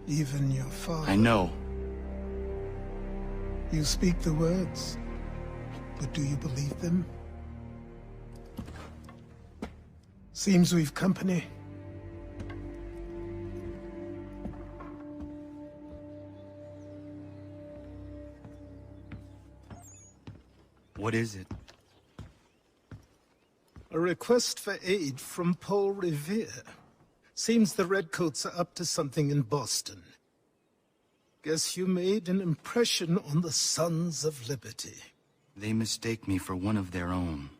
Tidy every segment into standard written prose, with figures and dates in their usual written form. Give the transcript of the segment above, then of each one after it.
Even your father. I know. You speak the words, but do you believe them? Seems we've company. What is it? A request for aid from Paul Revere. Seems the Redcoats are up to something in Boston. Guess you made an impression on the Sons of Liberty. They mistake me for one of their own.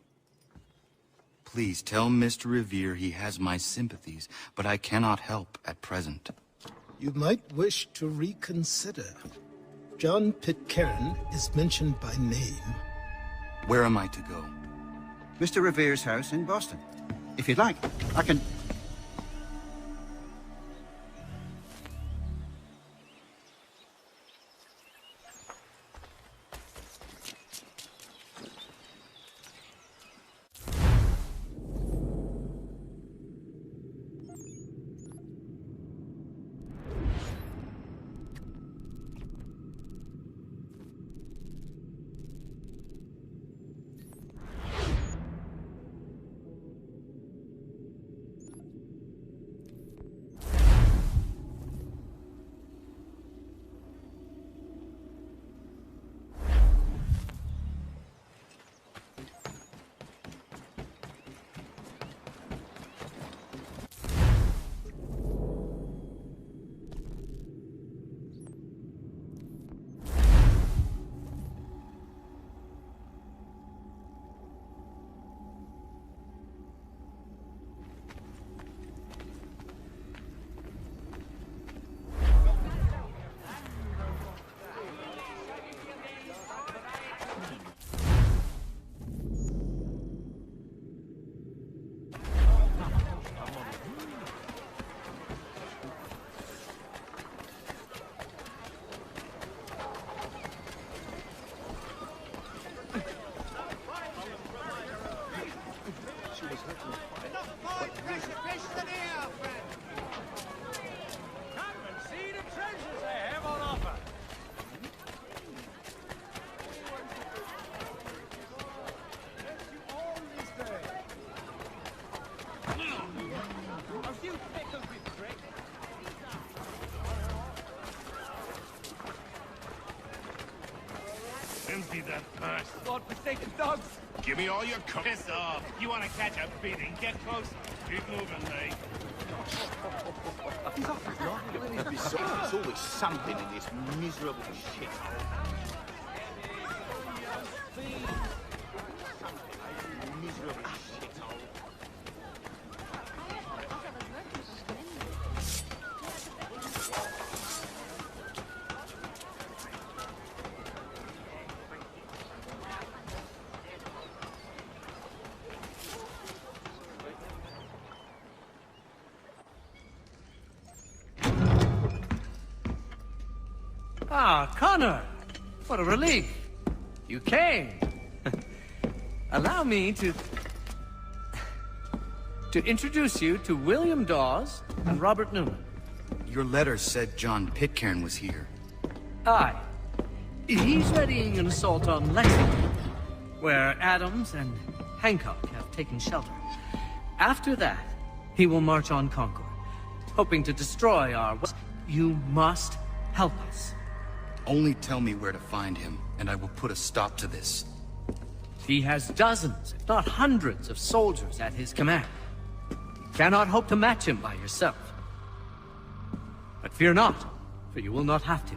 Please tell Mr. Revere he has my sympathies, but I cannot help at present. You might wish to reconsider. John Pitcairn is mentioned by name. Where am I to go? Mr. Revere's house in Boston. If you'd like, I can... Empty that purse. God-forsaken dogs! Give me all your piss off. You want to catch a beating? Get close. Keep moving, mate. There's always something in this miserable shit. Miserable shithole. Ah, Connor! What a relief. You came. Allow me to introduce you to William Dawes and Robert Newman. Your letter said John Pitcairn was here. Aye. He's readying an assault on Lexington, where Adams and Hancock have taken shelter. After that, he will march on Concord, hoping to destroy our... You must help us. Only tell me where to find him, and I will put a stop to this. He has dozens, if not hundreds, of soldiers at his command. You cannot hope to match him by yourself. But fear not, for you will not have to.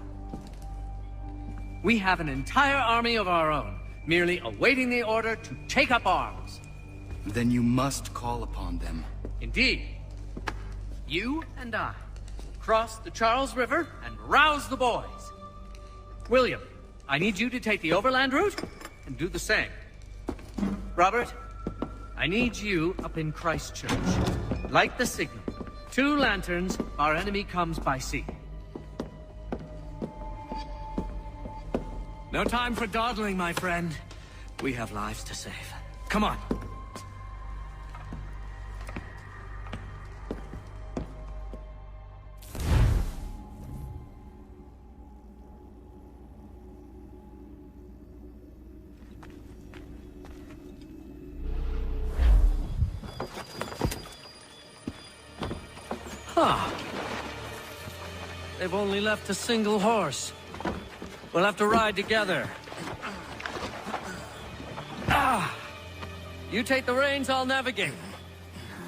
We have an entire army of our own, merely awaiting the order to take up arms. Then you must call upon them. Indeed. You and I cross the Charles River and rouse the boys. William, I need you to take the overland route and do the same. Robert, I need you up in Christchurch. Light the signal. 2 lanterns, our enemy comes by sea. No time for dawdling, my friend. We have lives to save. Come on. Ah. They've only left a single horse. We'll have to ride together. Ah! You take the reins, I'll navigate.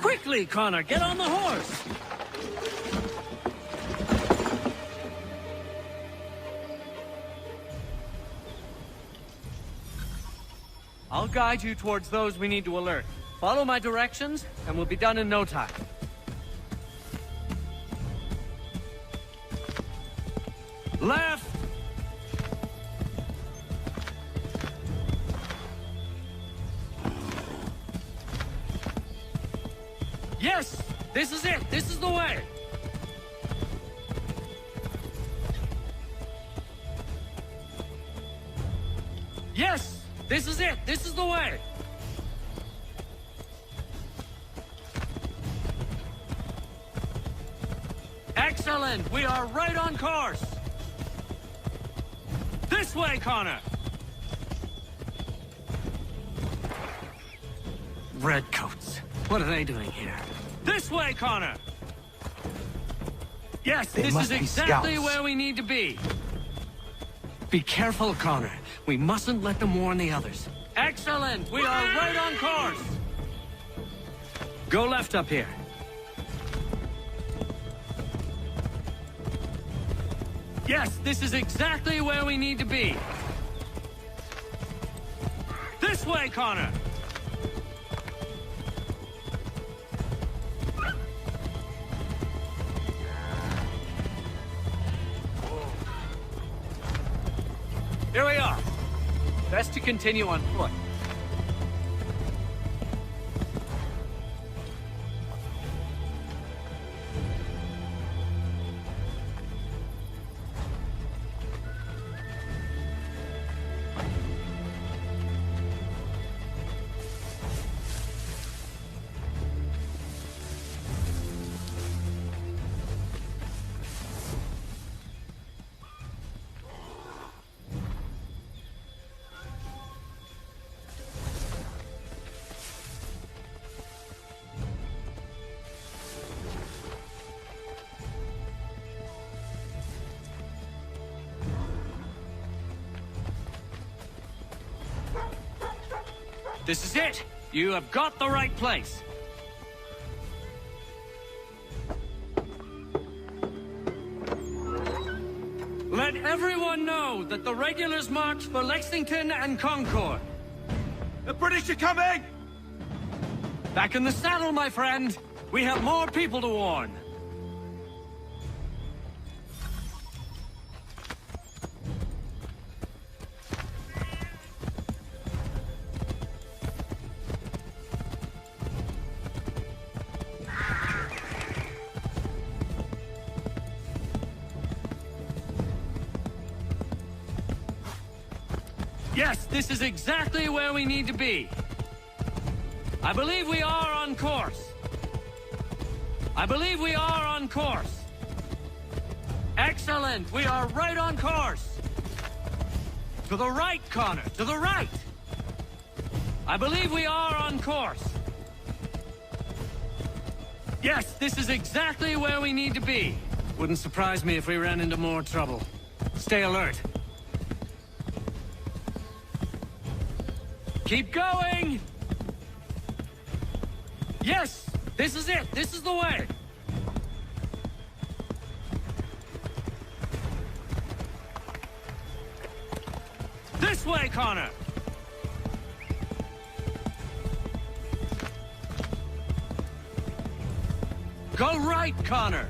Quickly, Connor, get on the horse! I'll guide you towards those we need to alert. Follow my directions, and we'll be done in no time. Left! Yes! This is it! This is the way! Yes! This is it! This is the way! Excellent! We are right on course! This way, Connor! Redcoats. What are they doing here? This way, Connor! Yes, this is exactly where we need to be. Be careful, Connor. We mustn't let them warn the others. Excellent! We are right on course! Go left up here. Yes, this is exactly where we need to be. This way, Connor! Here we are. Best to continue on foot. This is it! You have got the right place! Let everyone know that the regulars marched for Lexington and Concord. The British are coming! Back in the saddle, my friend! We have more people to warn! Yes, this is exactly where we need to be. I believe we are on course. I believe we are on course. Excellent! We are right on course. To the right, Connor, to the right. I believe we are on course. Yes, this is exactly where we need to be. Wouldn't surprise me if we ran into more trouble. Stay alert. Keep going! Yes! This is it! This is the way! This way, Connor! Go right, Connor!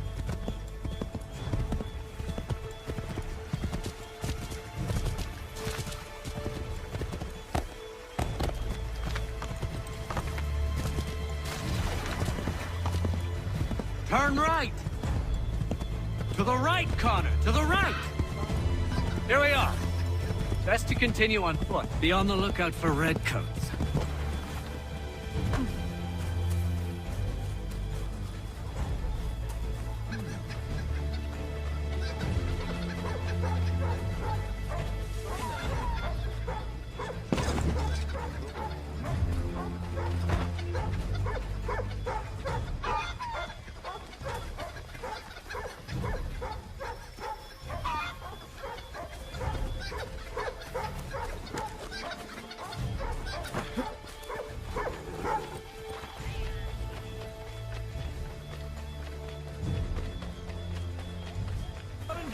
Turn right! To the right, Connor! To the right! Here we are. Best to continue on foot. Be on the lookout for redcoats.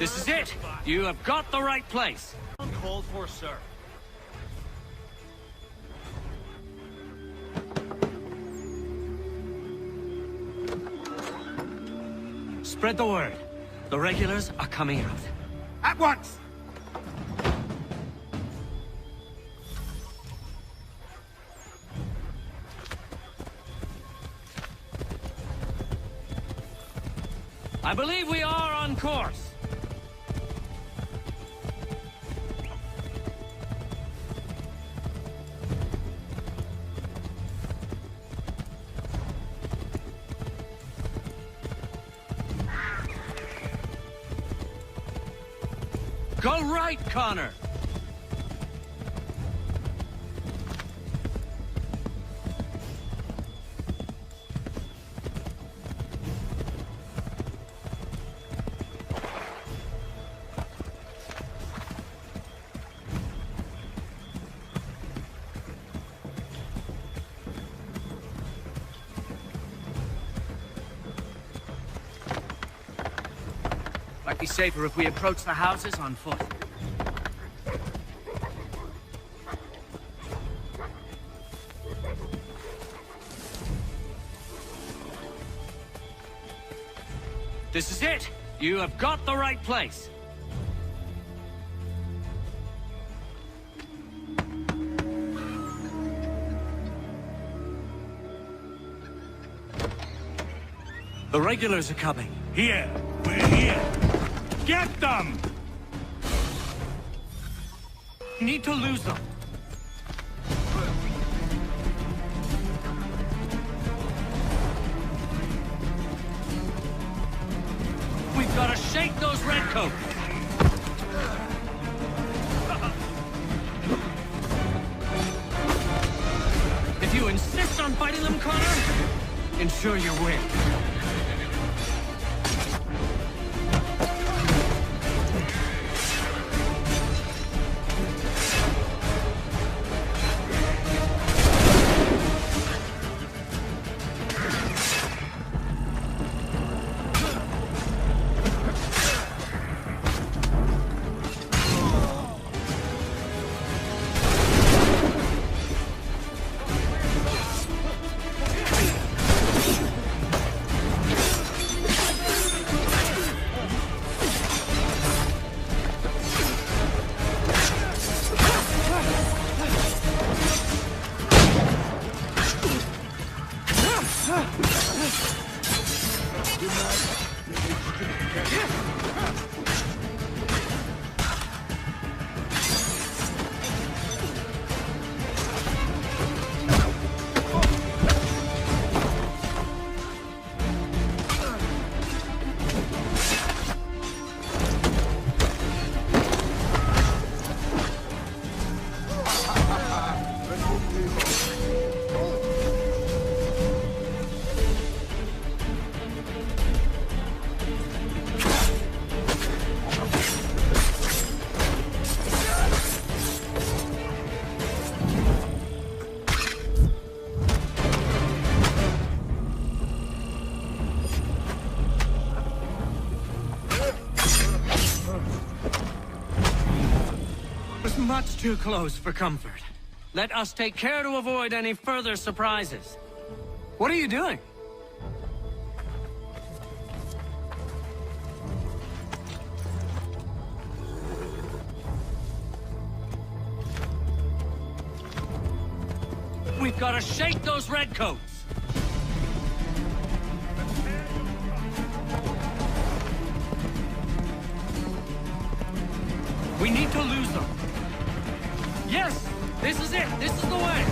This is it. You have got the right place. Called for, sir. Spread the word. The regulars are coming out. At once! I believe we are on course. Go right, Connor! Might be safer if we approach the houses on foot. This is it! You have got the right place! The regulars are coming. Here! We're here! Get them! Need to lose them. We've got to shake those redcoats. If you insist on fighting them, Connor, ensure you win. Much too close for comfort. Let us take care to avoid any further surprises. What are you doing? We've got to shake those redcoats. We need to lose them. Yes! This is it! This is the way!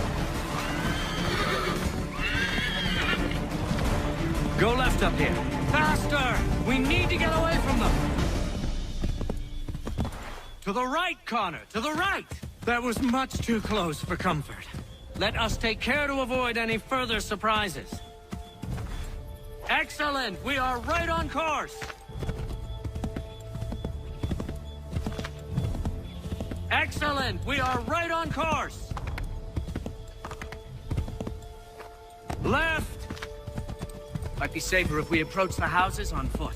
Go left up here. Faster! We need to get away from them! To the right, Connor! To the right! That was much too close for comfort. Let us take care to avoid any further surprises. Excellent! We are right on course! Excellent! We are right on course! Left! Might be safer if we approach the houses on foot.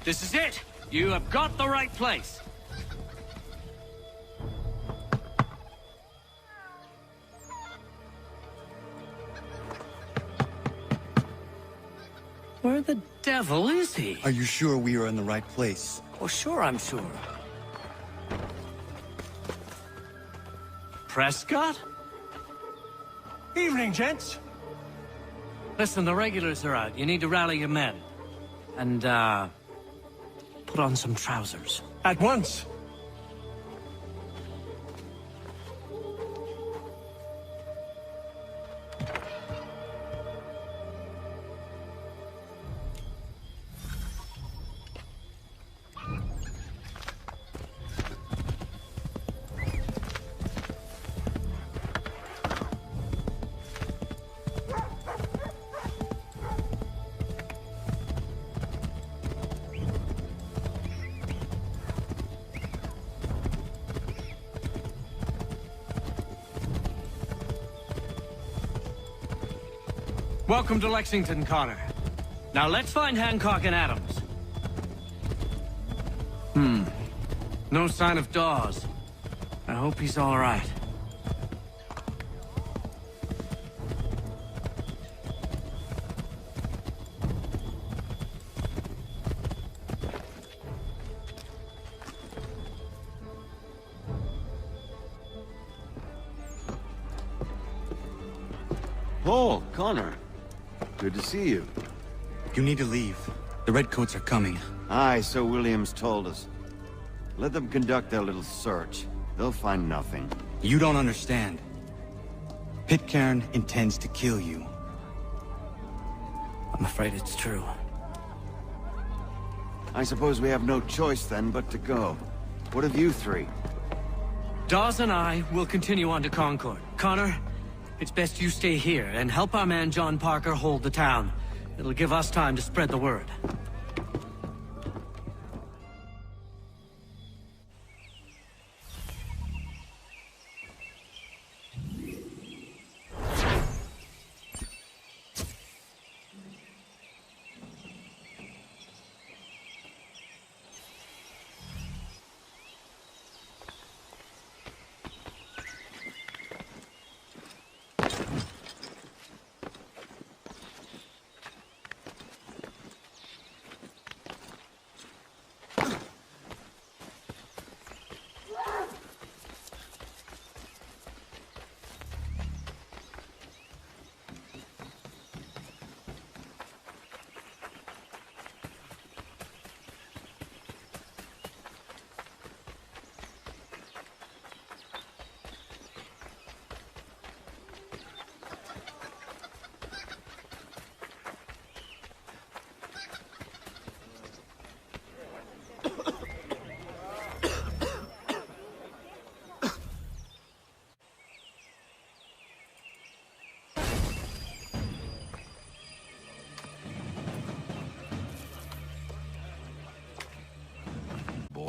This is it! You have got the right place! Where the devil is he? Are you sure we are in the right place? Oh, sure, I'm sure. Prescott? Evening, gents. Listen, the regulars are out. You need to rally your men. And, put on some trousers. At once. Welcome to Lexington, Connor. Now let's find Hancock and Adams. No sign of Dawes. I hope he's all right. Paul, Connor. Good to see you. You need to leave. The Redcoats are coming. Aye, so Williams told us. Let them conduct their little search. They'll find nothing. You don't understand. Pitcairn intends to kill you. I'm afraid it's true. I suppose we have no choice then but to go. What of you three? Dawes and I will continue on to Concord. Connor, it's best you stay here and help our man John Parker hold the town. It'll give us time to spread the word.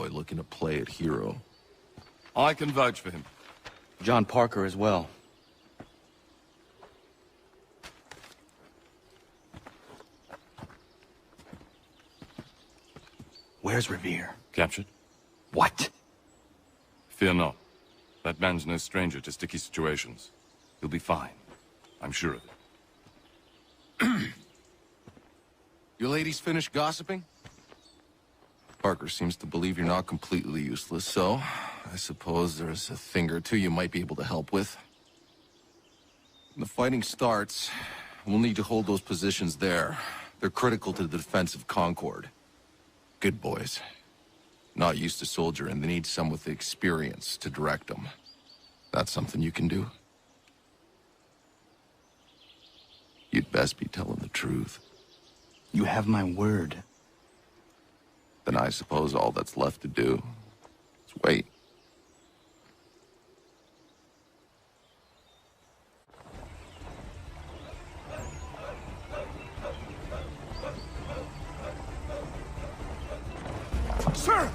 Looking to play it hero. I can vouch for him. John Parker as well. Where's Revere? Captured? What? Fear not. That man's no stranger to sticky situations. He'll be fine. I'm sure of it. You ladies finished gossiping? Parker seems to believe you're not completely useless, so I suppose there's a thing or two you might be able to help with. When the fighting starts, we'll need to hold those positions there. They're critical to the defense of Concord. Good boys. Not used to soldiering, they need some with the experience to direct them. That's something you can do? You'd best be telling the truth. You have my word. Then I suppose all that's left to do is wait. Sir!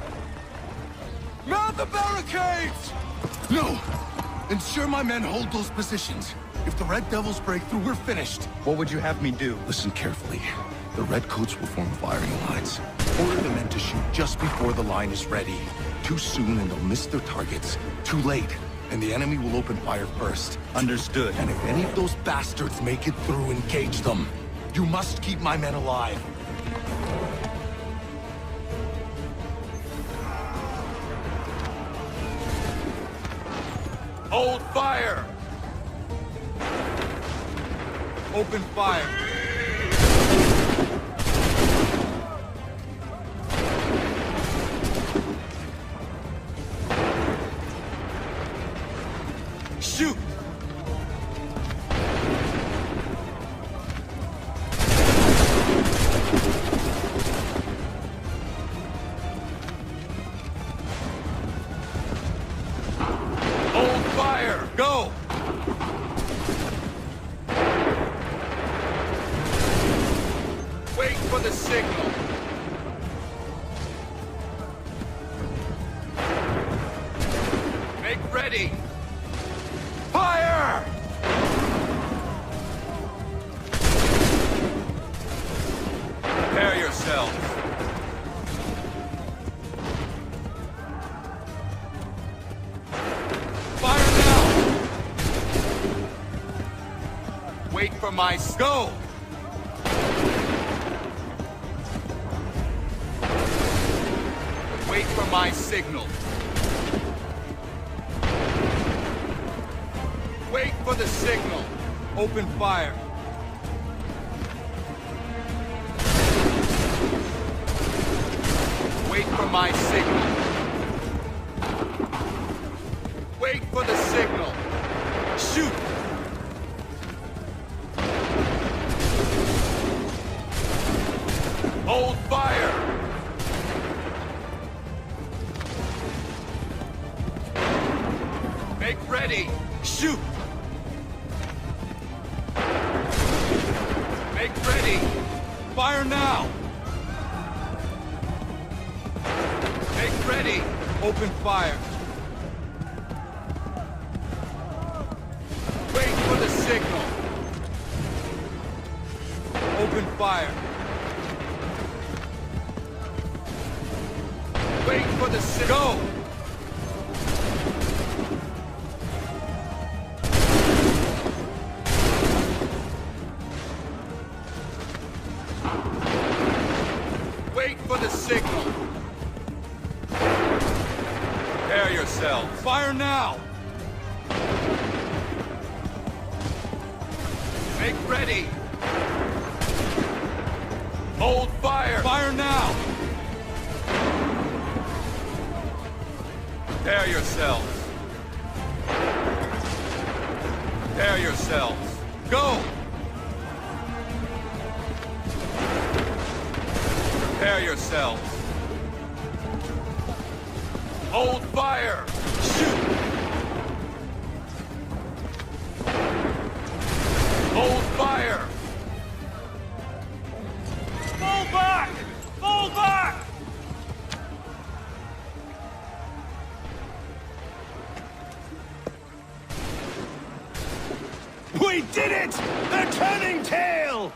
Mount the barricades! No! Ensure my men hold those positions. If If the Red Devils break through, we're finished. What would you have me do? Listen carefully. The Redcoats will form firing lines. Order the men to shoot just before the line is ready. Too soon and they'll miss their targets. Too late, and the enemy will open fire first. Understood. And if any of those bastards make it through, engage them. You must keep my men alive. Hold fire! Open fire! Shoot! Hold fire! Go! Wait for the signal. Make ready. Fire! Prepare yourself. Fire now! Wait for my go! Wait for my signal. Wait for the signal. Open fire. Wait for my signal. Wait for the signal. Shoot! Hold fire! Make ready! Shoot! Make ready! Fire now! Make ready! Open fire! Wait for the signal! Open fire! Wait for the signal! Go! Wait for the signal! Prepare yourself! Fire now! Make ready! Hold fire! Fire now! Prepare yourselves! Prepare yourselves! Go! Prepare yourselves! Hold fire! Shoot! Hold fire! Fall back! Fall back! We did it! They're turning tail!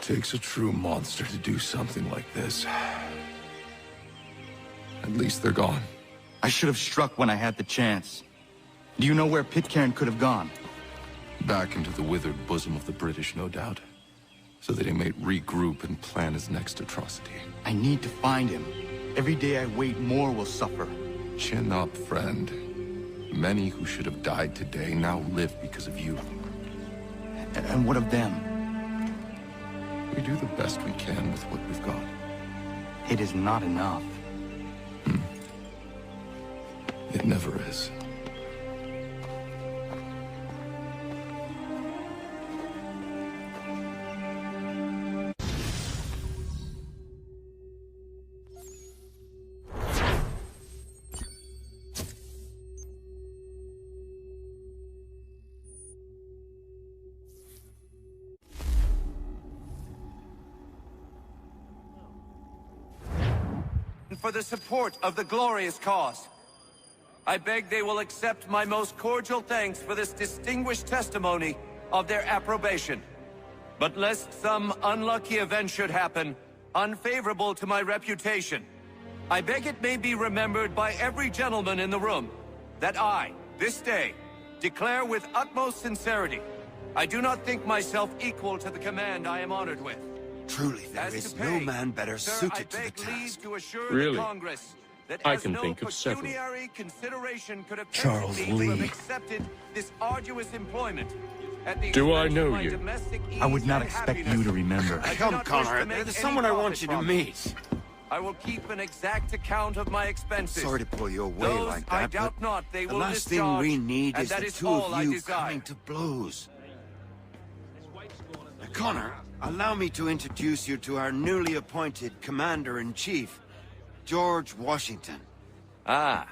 Takes a true monster to do something like this. At least they're gone. I should have struck when I had the chance. Do you know where Pitcairn could have gone? Back into the withered bosom of the British, no doubt. So that he may regroup and plan his next atrocity. I need to find him. Every day I wait, more will suffer. Chin up, friend. Many who should have died today now live because of you. And what of them? We do the best we can with what we've got. It is not enough. It never is. For the support of the glorious cause. I beg they will accept my most cordial thanks for this distinguished testimony of their approbation. But lest some unlucky event should happen, unfavorable to my reputation, I beg it may be remembered by every gentleman in the room that I, this day, declare with utmost sincerity, I do not think myself equal to the command I am honored with. Truly, there is no man better suited to the task. Really? I I can think of several. Charles Lee. Accepted this arduous employment at the Do I expense of know my you? domestic I would ease not and expect happiness. you to remember. I do Come, not wish Connor. to make There's any someone I want profit you to from meet. I will keep an exact account of my expenses. Sorry to pull you away Those like I that, doubt but not they the will last thing discharge, we need and is that the is two all of I you desire. coming to blows. Connor, allow me to introduce you to our newly appointed Commander-in-Chief, George Washington. Ah,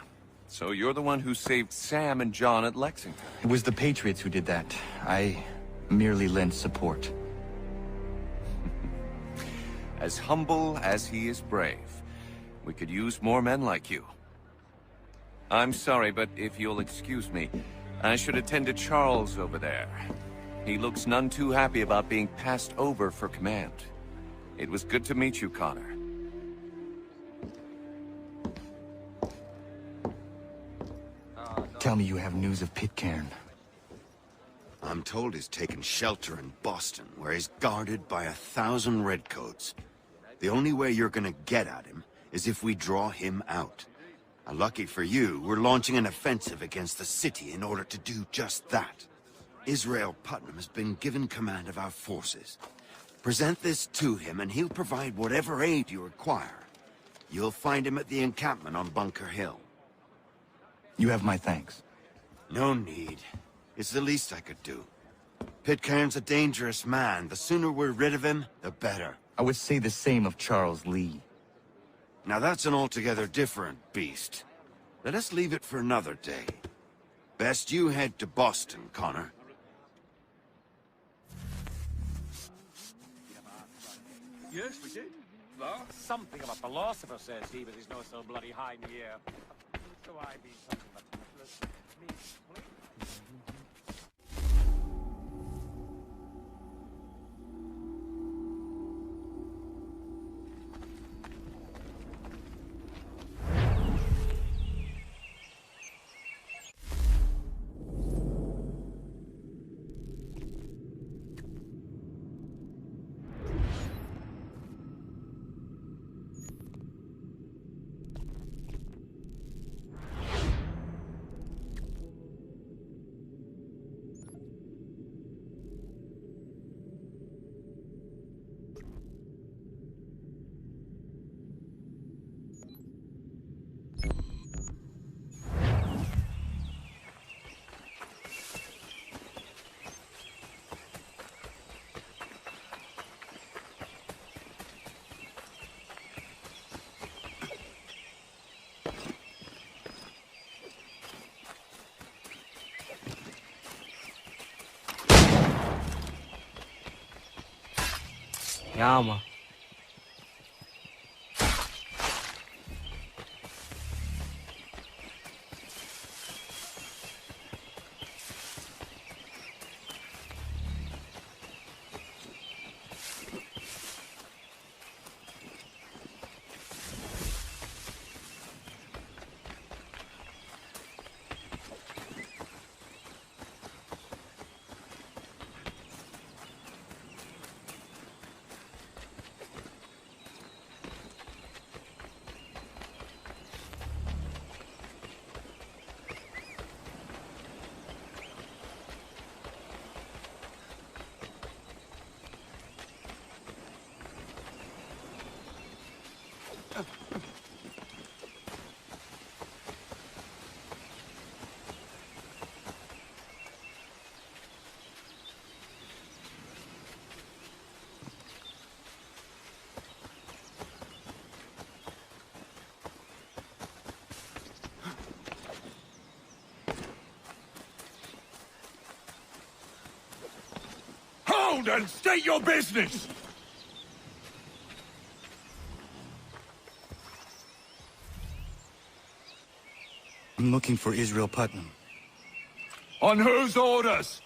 so you're the one who saved Sam and John at Lexington. It was the Patriots who did that. I merely lent support. As humble as he is brave. We could use more men like you. I'm sorry, but if you'll excuse me, I should attend to Charles over there. He looks none too happy about being passed over for command. It was good to meet you, Connor. Tell me you have news of Pitcairn. I'm told he's taken shelter in Boston, where he's guarded by 1,000 redcoats. The only way you're gonna get at him is if we draw him out. Lucky for you, we're launching an offensive against the city in order to do just that. Israel Putnam has been given command of our forces. Present this to him and he'll provide whatever aid you require. You'll find him at the encampment on Bunker Hill. You have my thanks. No need. It's the least I could do. Pitcairn's a dangerous man. The sooner we're rid of him, the better. I would say the same of Charles Lee. Now that's an altogether different beast. Let us leave it for another day. Best you head to Boston, Connor. Yes, we did. Something about philosopher, says he, but he's not so bloody high in the air. So I be something but me. Ja, man. Hold and state your business! I'm looking for Israel Putnam. On whose orders?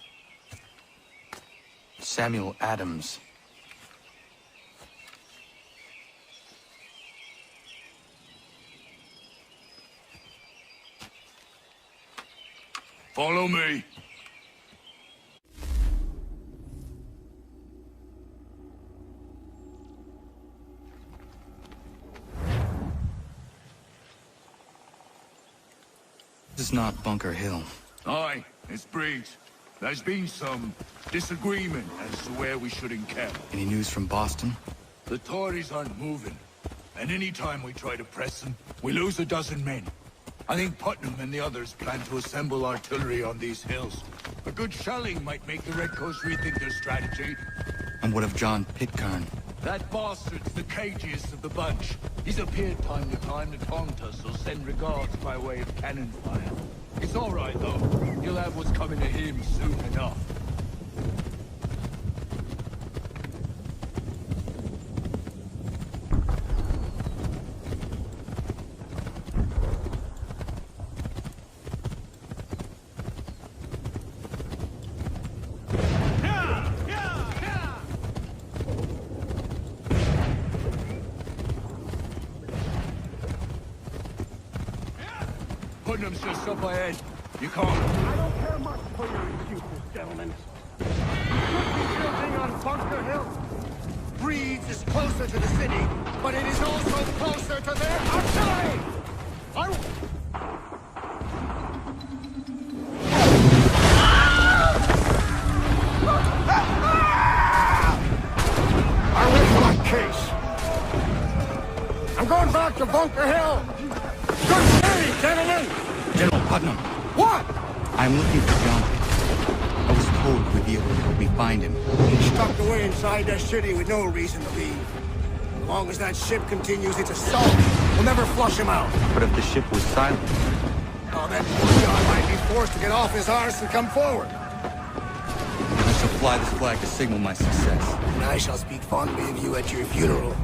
Samuel Adams. Follow me. This is not Bunker Hill. Aye, it's Breeze. There's been some disagreement as to where we should encamp. Any news from Boston? The Tories aren't moving, and any time we try to press them, we lose a dozen men. I think Putnam and the others plan to assemble artillery on these hills. A good shelling might make the Redcoats rethink their strategy. And what of John Pitcairn? That bastard's the cagiest of the bunch. He's appeared time to time to taunt us or send regards by way of cannon fire. It's all right, though. He'll have what's coming to him soon enough. Putnam's just up ahead. You can't. I don't care much for your excuses, gentlemen. You could be building on Bunker Hill. Breeze is closer to the city, but it is also closer to their artillery! I rest my case. I'm going back to Bunker Hill. Good day, gentlemen! General Putnam! What? I'm looking for John. I was told we'd be able to help me find him. He's tucked away inside that city with no reason to leave. As long as that ship continues its assault, we'll never flush him out. But if the ship was silent... Oh, then John might be forced to get off his arse and come forward. I shall fly this flag to signal my success. And I shall speak fondly of you at your funeral.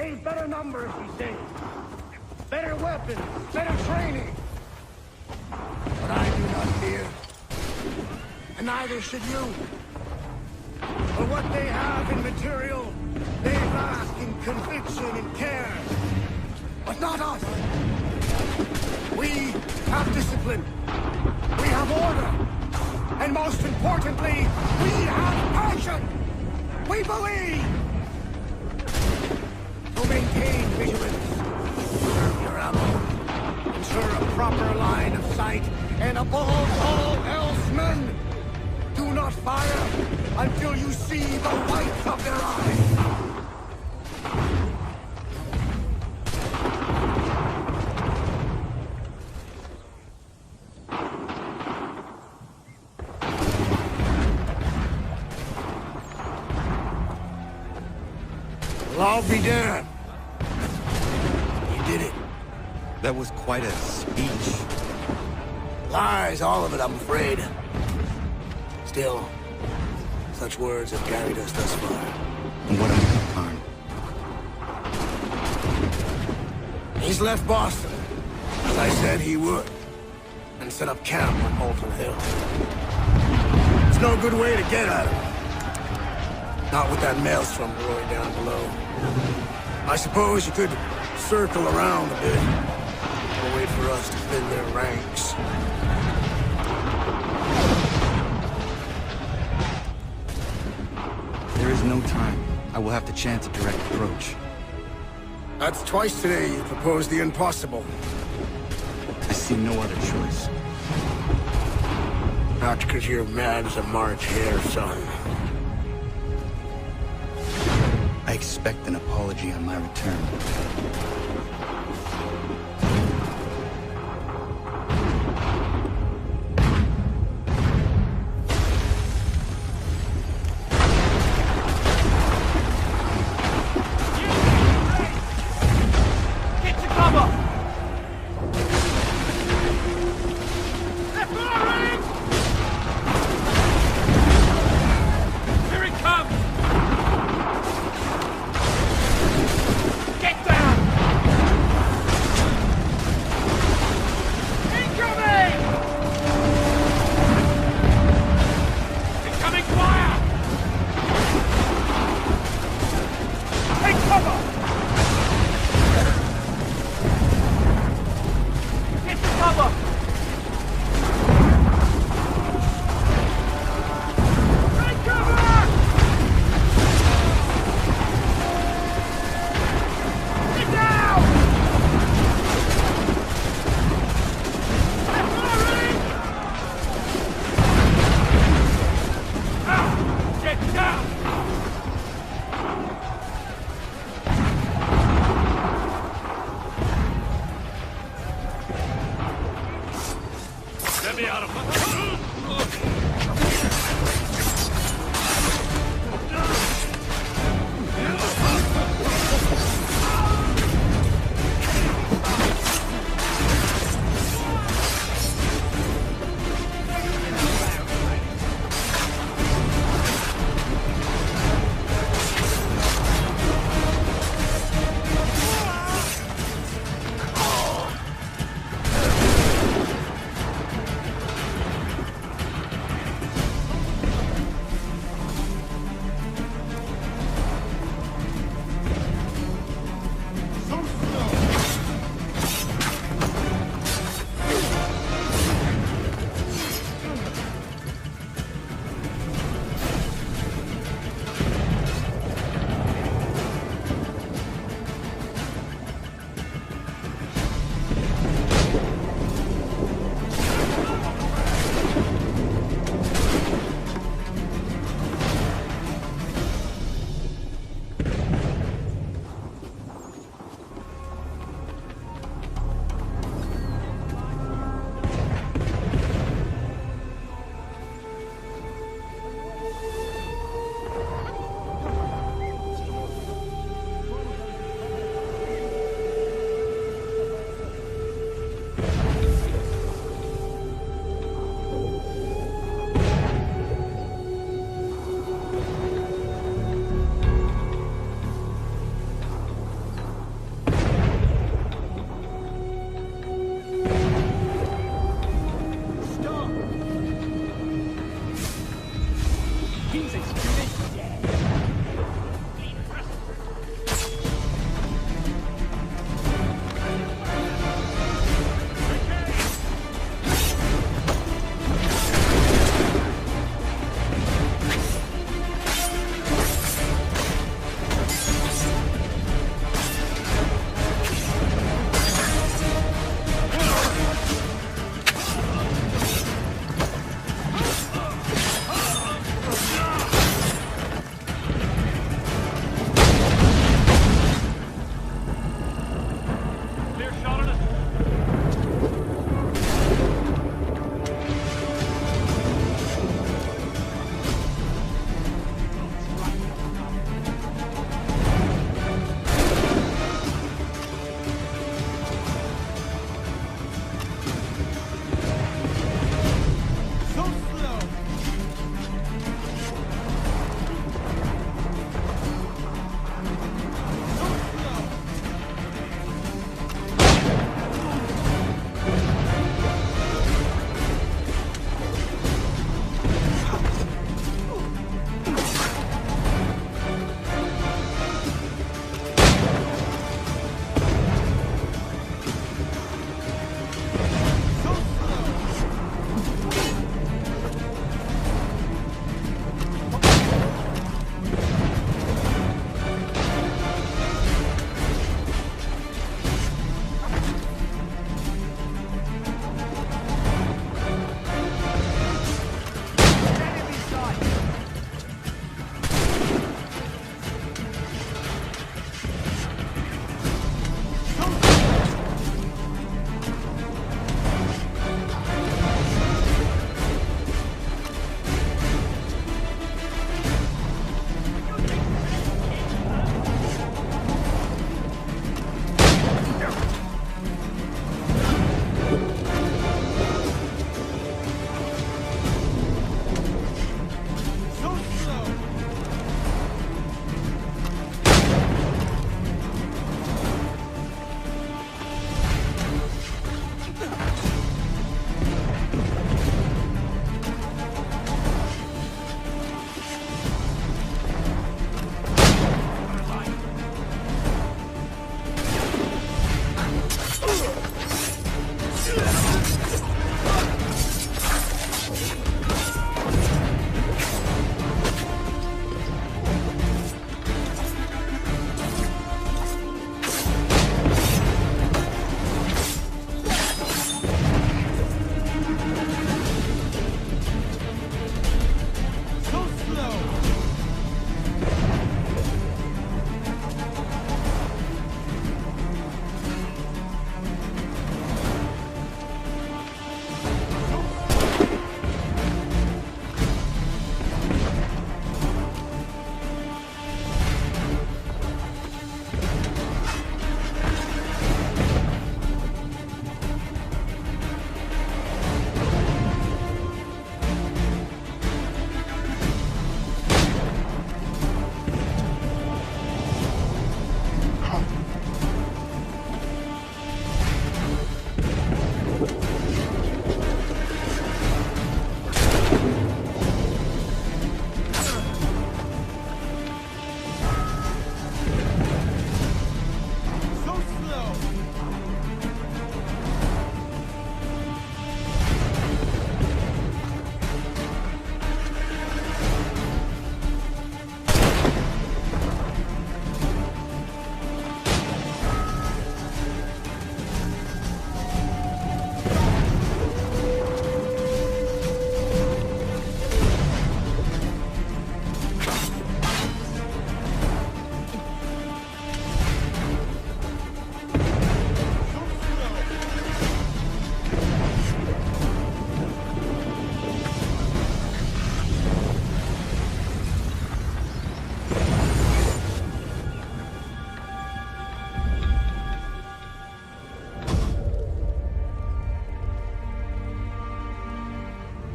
gave better numbers, he said. Better weapons, better training. But I do not fear. And neither should you. For what they have in material, they lack in conviction and care. But not us. We have discipline. We have order. And most importantly, we have passion. We believe. To maintain vigilance, preserve your ammo, ensure a proper line of sight, and above all else, men, do not fire until you see the whites of their eyes. Well, I'll be damned. You did it. That was quite a speech. Lies, all of it, I'm afraid. Still, such words have carried us thus far. What about Karn? He's left Boston, as I said he would, and set up camp on Molten Hill. There's no good way to get at him. Not with that maelstrom brewing down below. I suppose you could circle around a bit, or wait for us to thin their ranks. There is no time. I will have to chance a direct approach. That's twice today you proposed the impossible. I see no other choice. Not because you're mad as a March hare, son. I expect an apology on my return.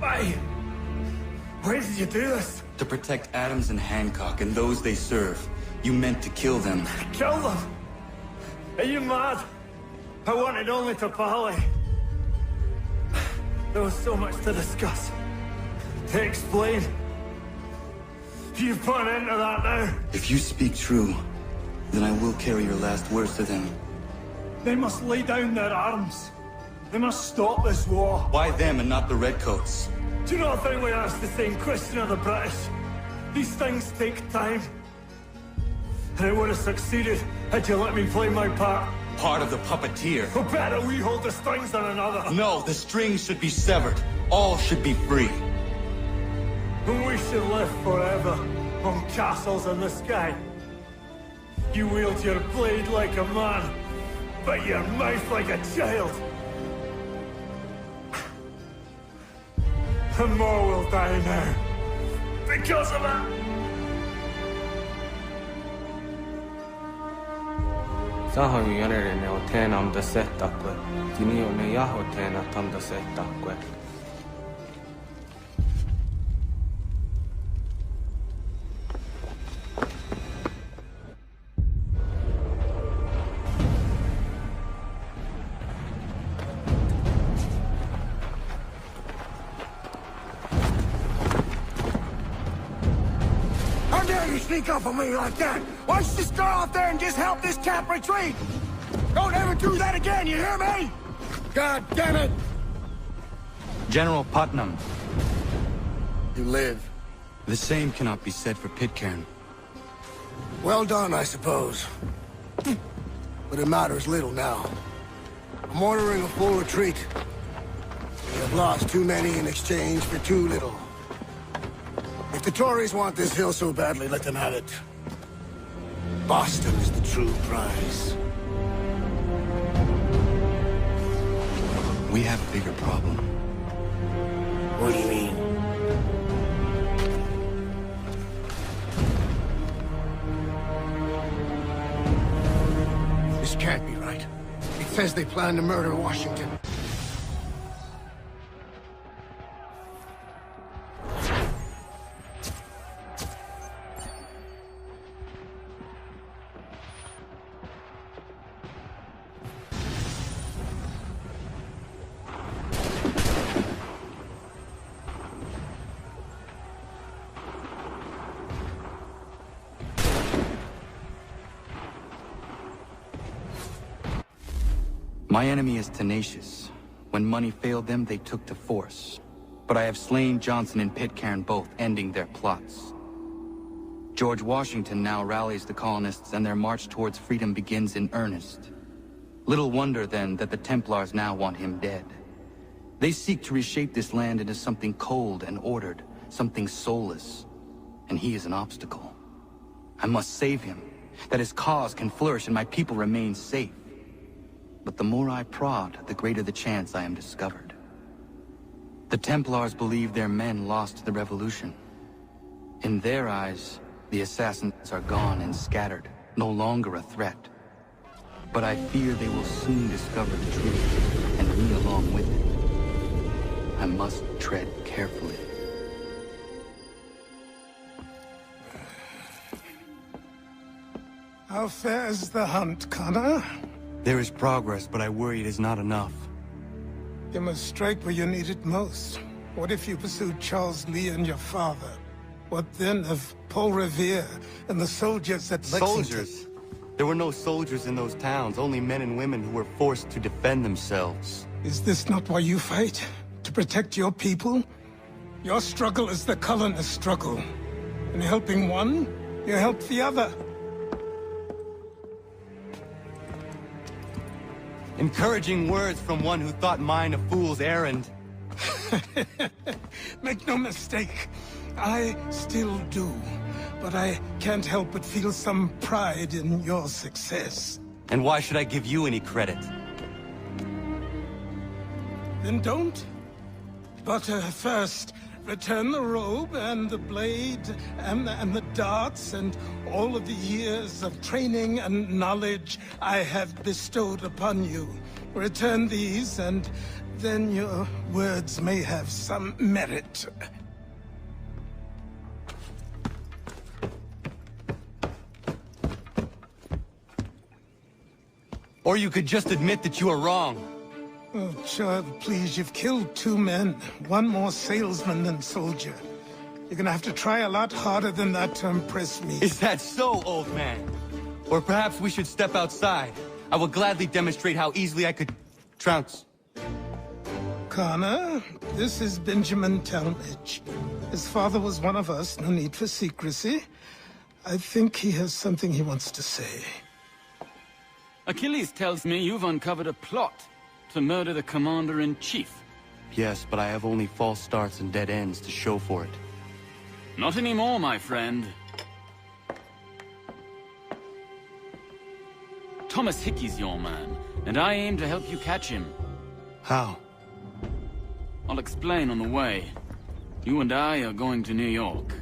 Why? Why did you do this? To protect Adams and Hancock and those they serve, you meant to kill them. Kill them? Are you mad? I wanted only to parley. There was so much to discuss, to explain. You've put an end to that now. If you speak true, then I will carry your last words to them. They must lay down their arms. They must stop this war. Why them and not the Redcoats? Do you not think we asked the same question of the British? These things take time. And it would have succeeded had you let me play my part. Part of the puppeteer. Or better we hold the strings than another. No, the strings should be severed. All should be free. And we should live forever on castles in the sky. You wield your blade like a man, but your mouth like a child. And more will die now. Because of it. Sahoin jänerinen on teenam da settakwe. Tini on ne jaho teena tam da settakwe. How dare you sneak up on me like that? Why don't you just go out there and just help this cap retreat? Don't ever do that again, you hear me? God damn it! General Putnam. You live. The same cannot be said for Pitcairn. Well done, I suppose. But it matters little now. I'm ordering a full retreat. We have lost too many in exchange for too little. If the Tories want this hill so badly, let them have it. Boston is the true prize. We have a bigger problem. What do you mean? This can't be right. It says they plan to murder Washington. My enemy is tenacious. When money failed them, they took to force. But I have slain Johnson and Pitcairn both, ending their plots. George Washington now rallies the colonists and their march towards freedom begins in earnest. Little wonder, then, that the Templars now want him dead. They seek to reshape this land into something cold and ordered, something soulless. And he is an obstacle. I must save him, that his cause can flourish and my people remain safe. But the more I prod, the greater the chance I am discovered. The Templars believe their men lost the revolution. In their eyes, the assassins are gone and scattered, no longer a threat. But I fear they will soon discover the truth, and me along with it. I must tread carefully. How fares the hunt, Connor? There is progress, but I worry it is not enough. You must strike where you need it most. What if you pursued Charles Lee and your father? What then of Paul Revere and the soldiers at Lexington? Soldiers? There were no soldiers in those towns, only men and women who were forced to defend themselves. Is this not why you fight? To protect your people? Your struggle is the colonist struggle. In helping one, you help the other. Encouraging words from one who thought mine a fool's errand. Make no mistake, I still do. But I can't help but feel some pride in your success. And why should I give you any credit? Then don't. But first, return the robe and the blade and the darts and all of the years of training and knowledge I have bestowed upon you. Return these and Then your words may have some merit. Or you could just admit that you are wrong. Oh, child, please, you've killed 2 men. One more salesman than soldier. You're gonna have to try a lot harder than that to impress me. Is that so, old man? Or perhaps we should step outside. I will gladly demonstrate how easily I could trounce. Connor, this is Benjamin Talmadge. His father was one of us, no need for secrecy. I think he has something he wants to say. Achilles tells me you've uncovered a plot to murder the Commander-in-Chief. Yes, but I have only false starts and dead ends to show for it. Not anymore, my friend. Thomas Hickey's your man, and I aim to help you catch him. How? I'll explain on the way. You and I are going to New York.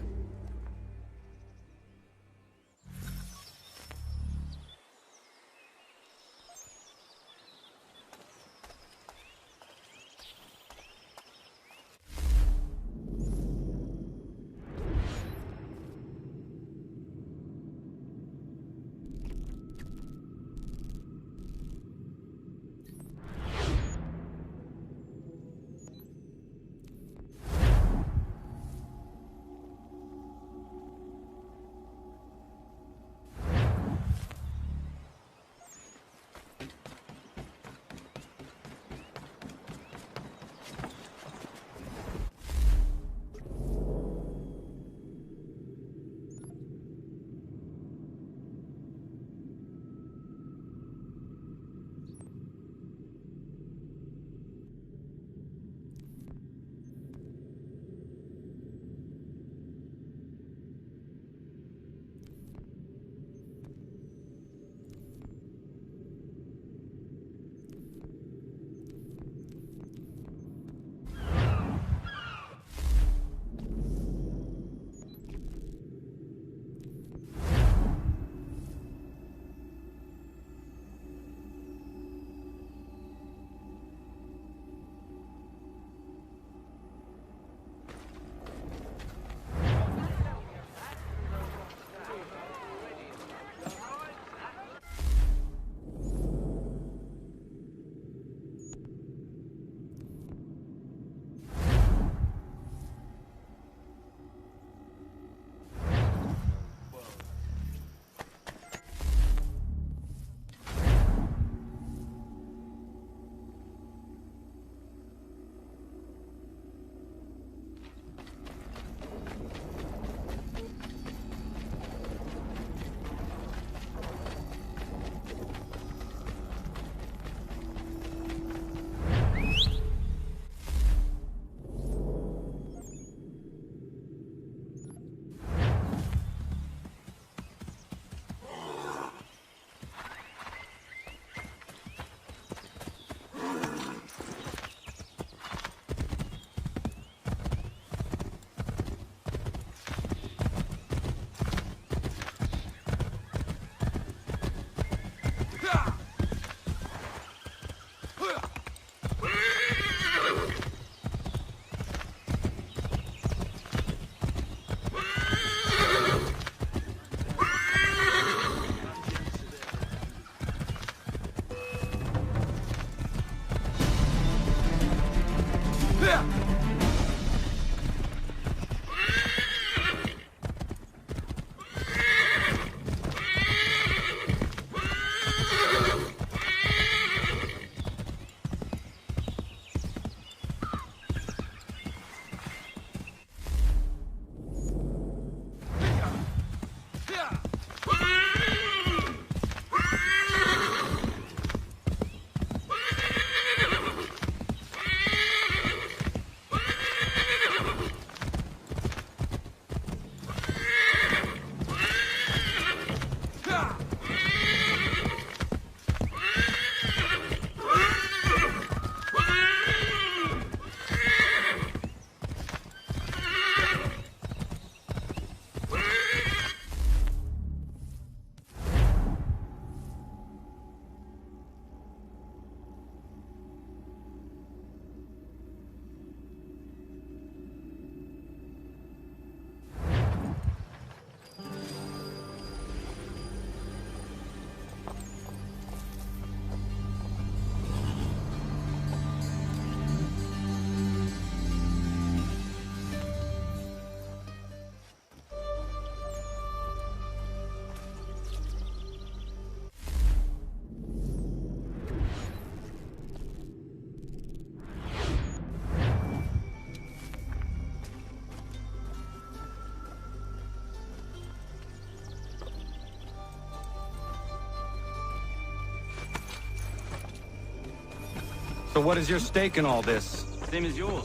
So what is your stake in all this? Same as yours.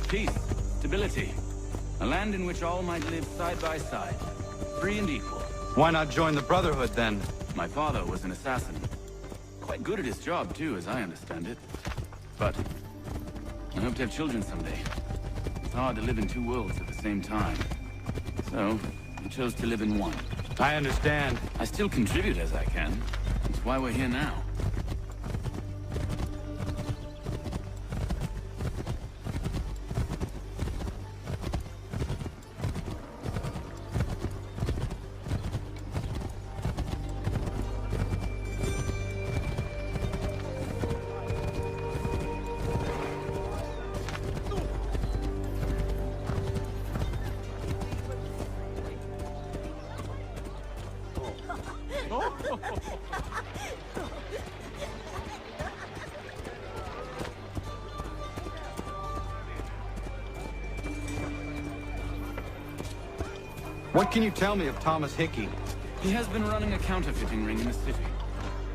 Peace, stability. A land in which all might live side by side, free and equal. Why not join the Brotherhood, then? My father was an assassin. Quite good at his job, too, as I understand it. But I hope to have children someday. It's hard to live in two worlds at the same time. So, I chose to live in one. I understand. I still contribute as I can. That's why we're here now. What can you tell me of Thomas Hickey? He has been running a counterfeiting ring in the city.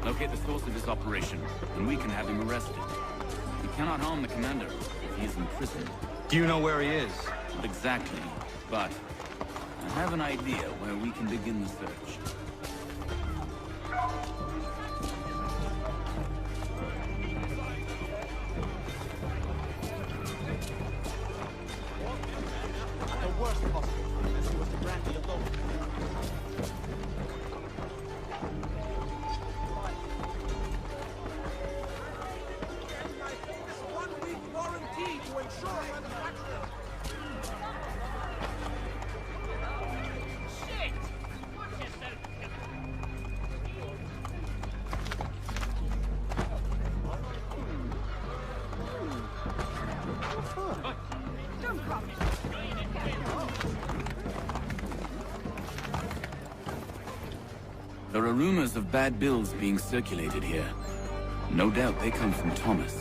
Locate the source of his operation, and we can have him arrested. We cannot harm the commander if he is in prison. Do you know where he is? Not exactly, but I have an idea where we can begin the search. The worst possible. Unless he was to grant me alone. There are rumors of bad bills being circulated here. No doubt they come from Thomas.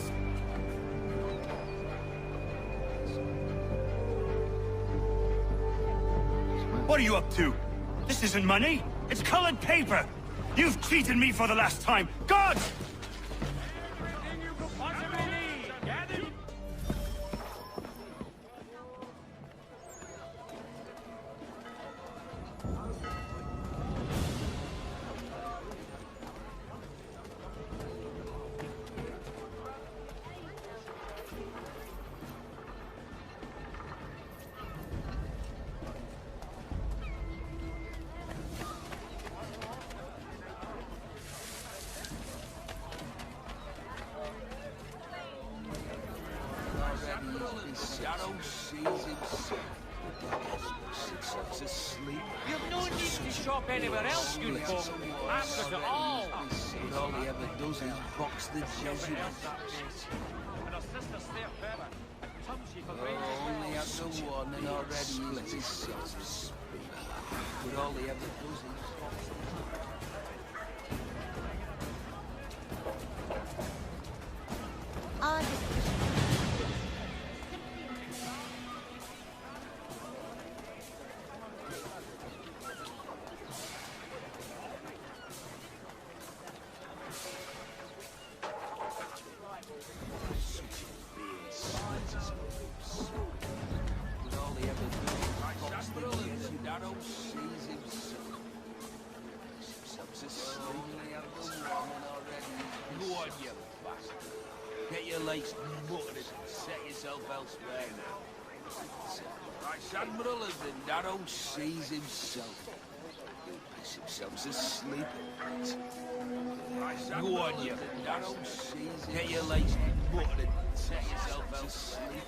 What are you up to? This isn't money. It's colored paper. You've cheated me for the last time. God! You've no need to shop anywhere else, good folk. I've got it all. But all he ever does is box the Jesuits. Only after one and already split his sons. But all he ever does is box Get your legs buttered and set yourself elsewhere now. Vice Admiral as the Narrow sees himself. He'll piss himself asleep. Go on, you Narrow sees. Get your legs buttered and set yourself asleep.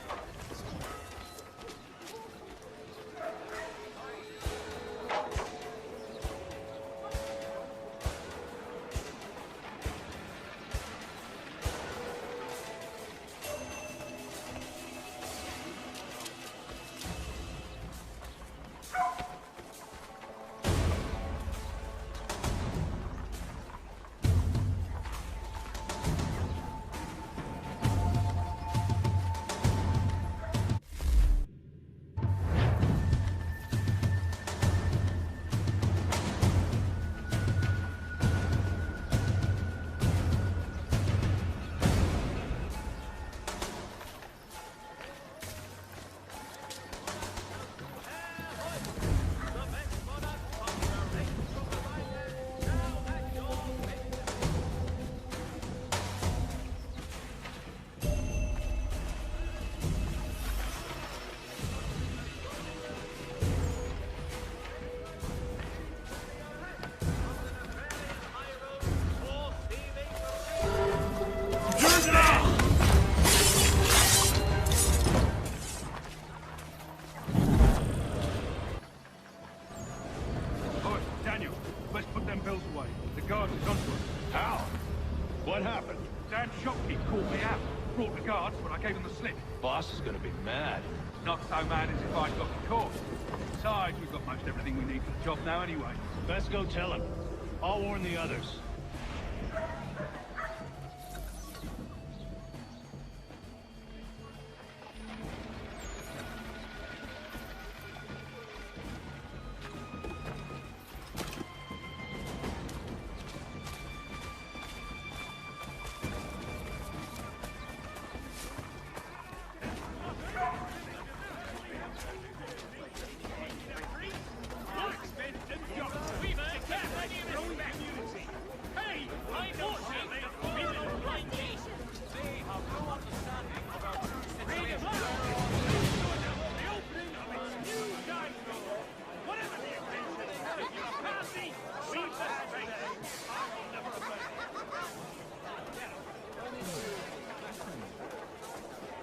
Not so mad as if I'd got caught. Besides, we've got most everything we need for the job now anyway. Best go tell him. I'll warn the others.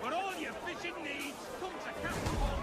But all your fishing needs come to Captain Walker.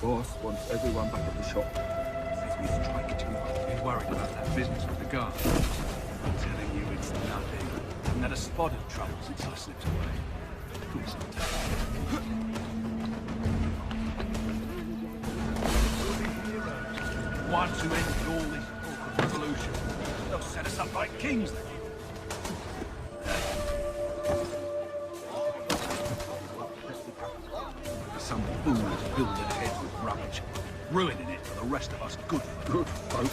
Boss wants everyone back at the shop. Says we strike too. He's worried about that business with the guard. I'm telling you, it's nothing. Haven't had a spot of trouble since I slipped away. Of course I'll take it. Once who ended all this awkward revolution, they'll set us up like kings then. Some fools building their heads with rubbish, ruining it for the rest of us good folk.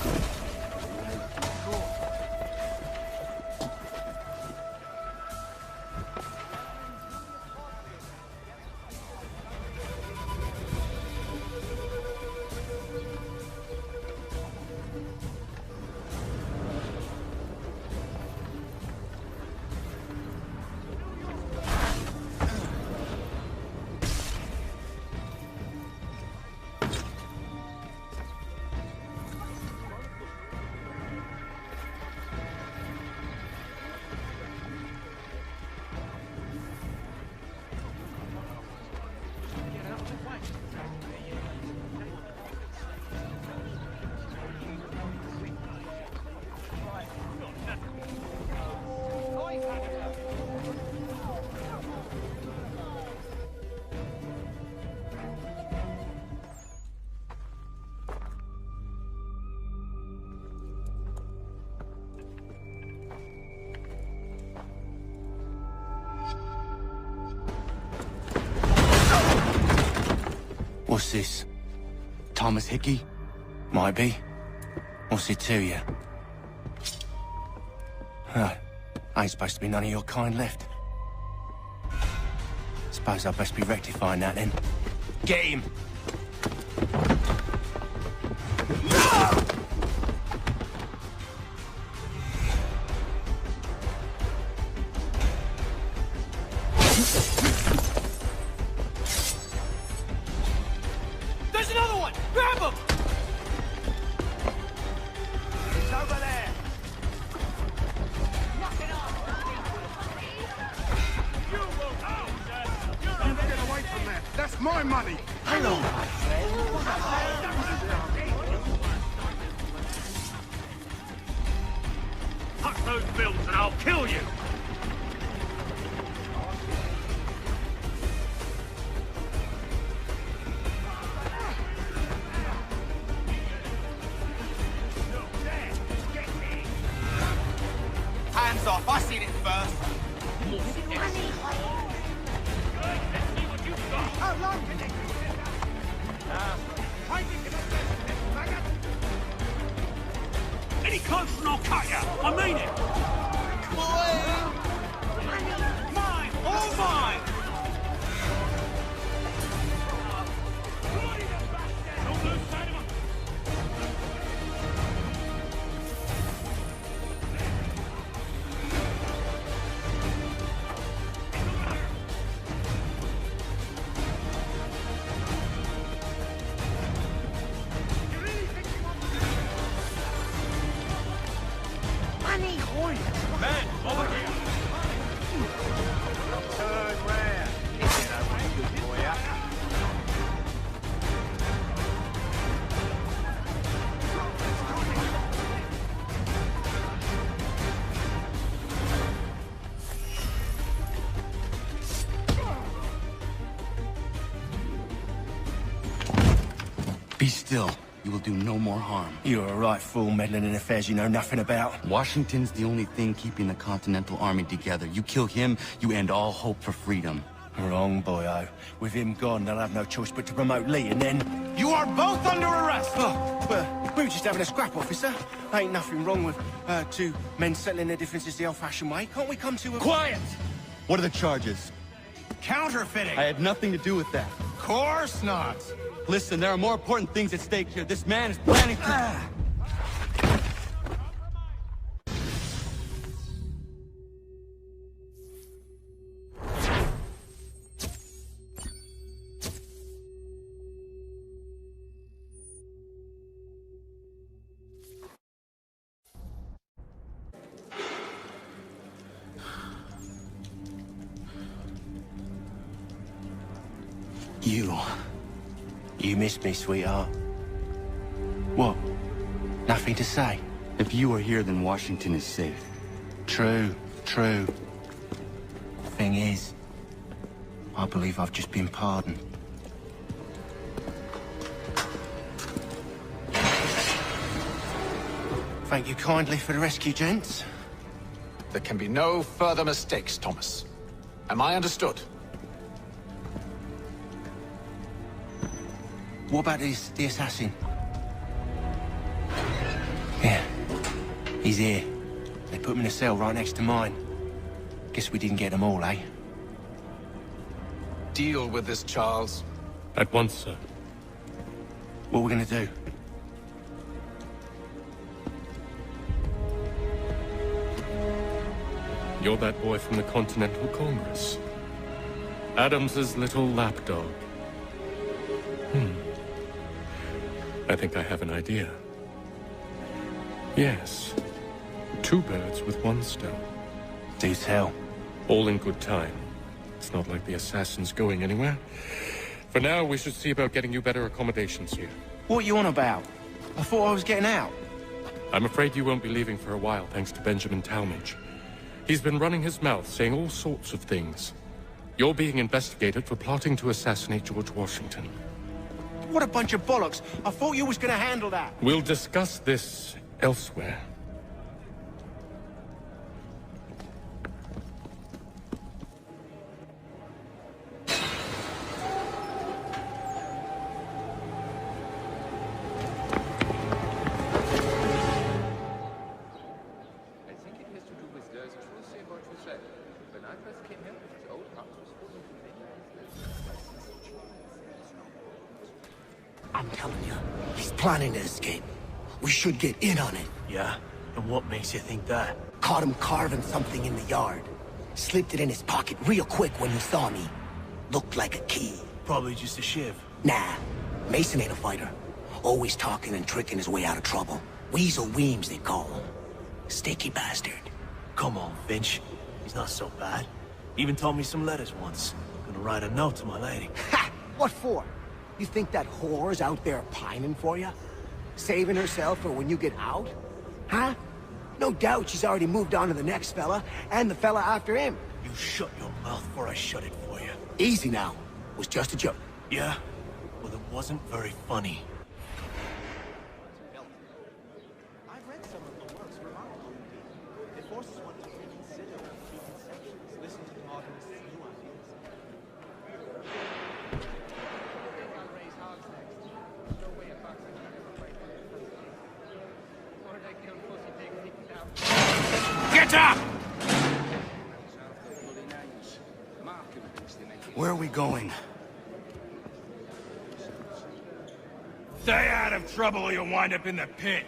What's this? Thomas Hickey? Might be. What's it to you? Ain't supposed to be none of your kind left. Suppose I best be rectifying that then. Get him! There's another one! Grab him! He's over there! my money! Hello, my friend. Cut those bills and I'll kill you! Hands off, I seen it first. Any closer and I'll cut you! I mean it! Mine! All mine! Don't lose sight of him! Man, over here! Turn round. Get over here, good boy, Be still. You will do no more harm. You're a right fool meddling in affairs you know nothing about. Washington's the only thing keeping the Continental Army together. You kill him, you end all hope for freedom. Wrong, boyo. With him gone, they'll have no choice but to promote Lee, and then... You are both under arrest! Oh, well, we were just having a scrap, officer. Ain't nothing wrong with two men settling their differences the old-fashioned way. Can't we come to a... Quiet! What are the charges? Counterfeiting! I had nothing to do with that. Course not! Listen, there are more important things at stake here. This man is planning to... You missed me, sweetheart. What? Nothing to say? If you are here, then Washington is safe. True. Thing is, I believe I've just been pardoned. Thank you kindly for the rescue, gents. There can be no further mistakes, Thomas. Am I understood? What about the assassin? Yeah, he's here. They put him in a cell right next to mine. Guess we didn't get them all, eh? Deal with this, Charles. At once, sir. What are we gonna do? You're that boy from the Continental Congress. Adams's little lapdog. I think I have an idea. Yes. 2 birds with 1 stone. Do tell. All in good time. It's not like the assassin's going anywhere. For now, we should see about getting you better accommodations here. What are you on about? I thought I was getting out. I'm afraid you won't be leaving for a while, thanks to Benjamin Talmadge. He's been running his mouth, saying all sorts of things. You're being investigated for plotting to assassinate George Washington. What a bunch of bollocks. I thought you was gonna handle that. We'll discuss this elsewhere. I'm telling you, he's planning to escape. We should get in on it. Yeah? And what makes you think that? Caught him carving something in the yard. Slipped it in his pocket real quick when he saw me. Looked like a key. Probably just a shiv. Nah, Mason ain't a fighter. Always talking and tricking his way out of trouble. Weasel Weems, they call him. Sticky bastard. Come on, Finch. He's not so bad. Even told me some letters once. Gonna write a note to my lady. Ha! What for? You think that whore's out there pining for you? Saving herself for when you get out? Huh? No doubt she's already moved on to the next fella, and the fella after him. You shut your mouth before I shut it for you. Easy now. It was just a joke. Yeah? Well, it wasn't very funny. I've read some of the works remarkable. It forces one to reconsider preconceptions, listen to modernists' new ideas. Get up! Where are we going? Stay out of trouble or you'll wind up in the pit.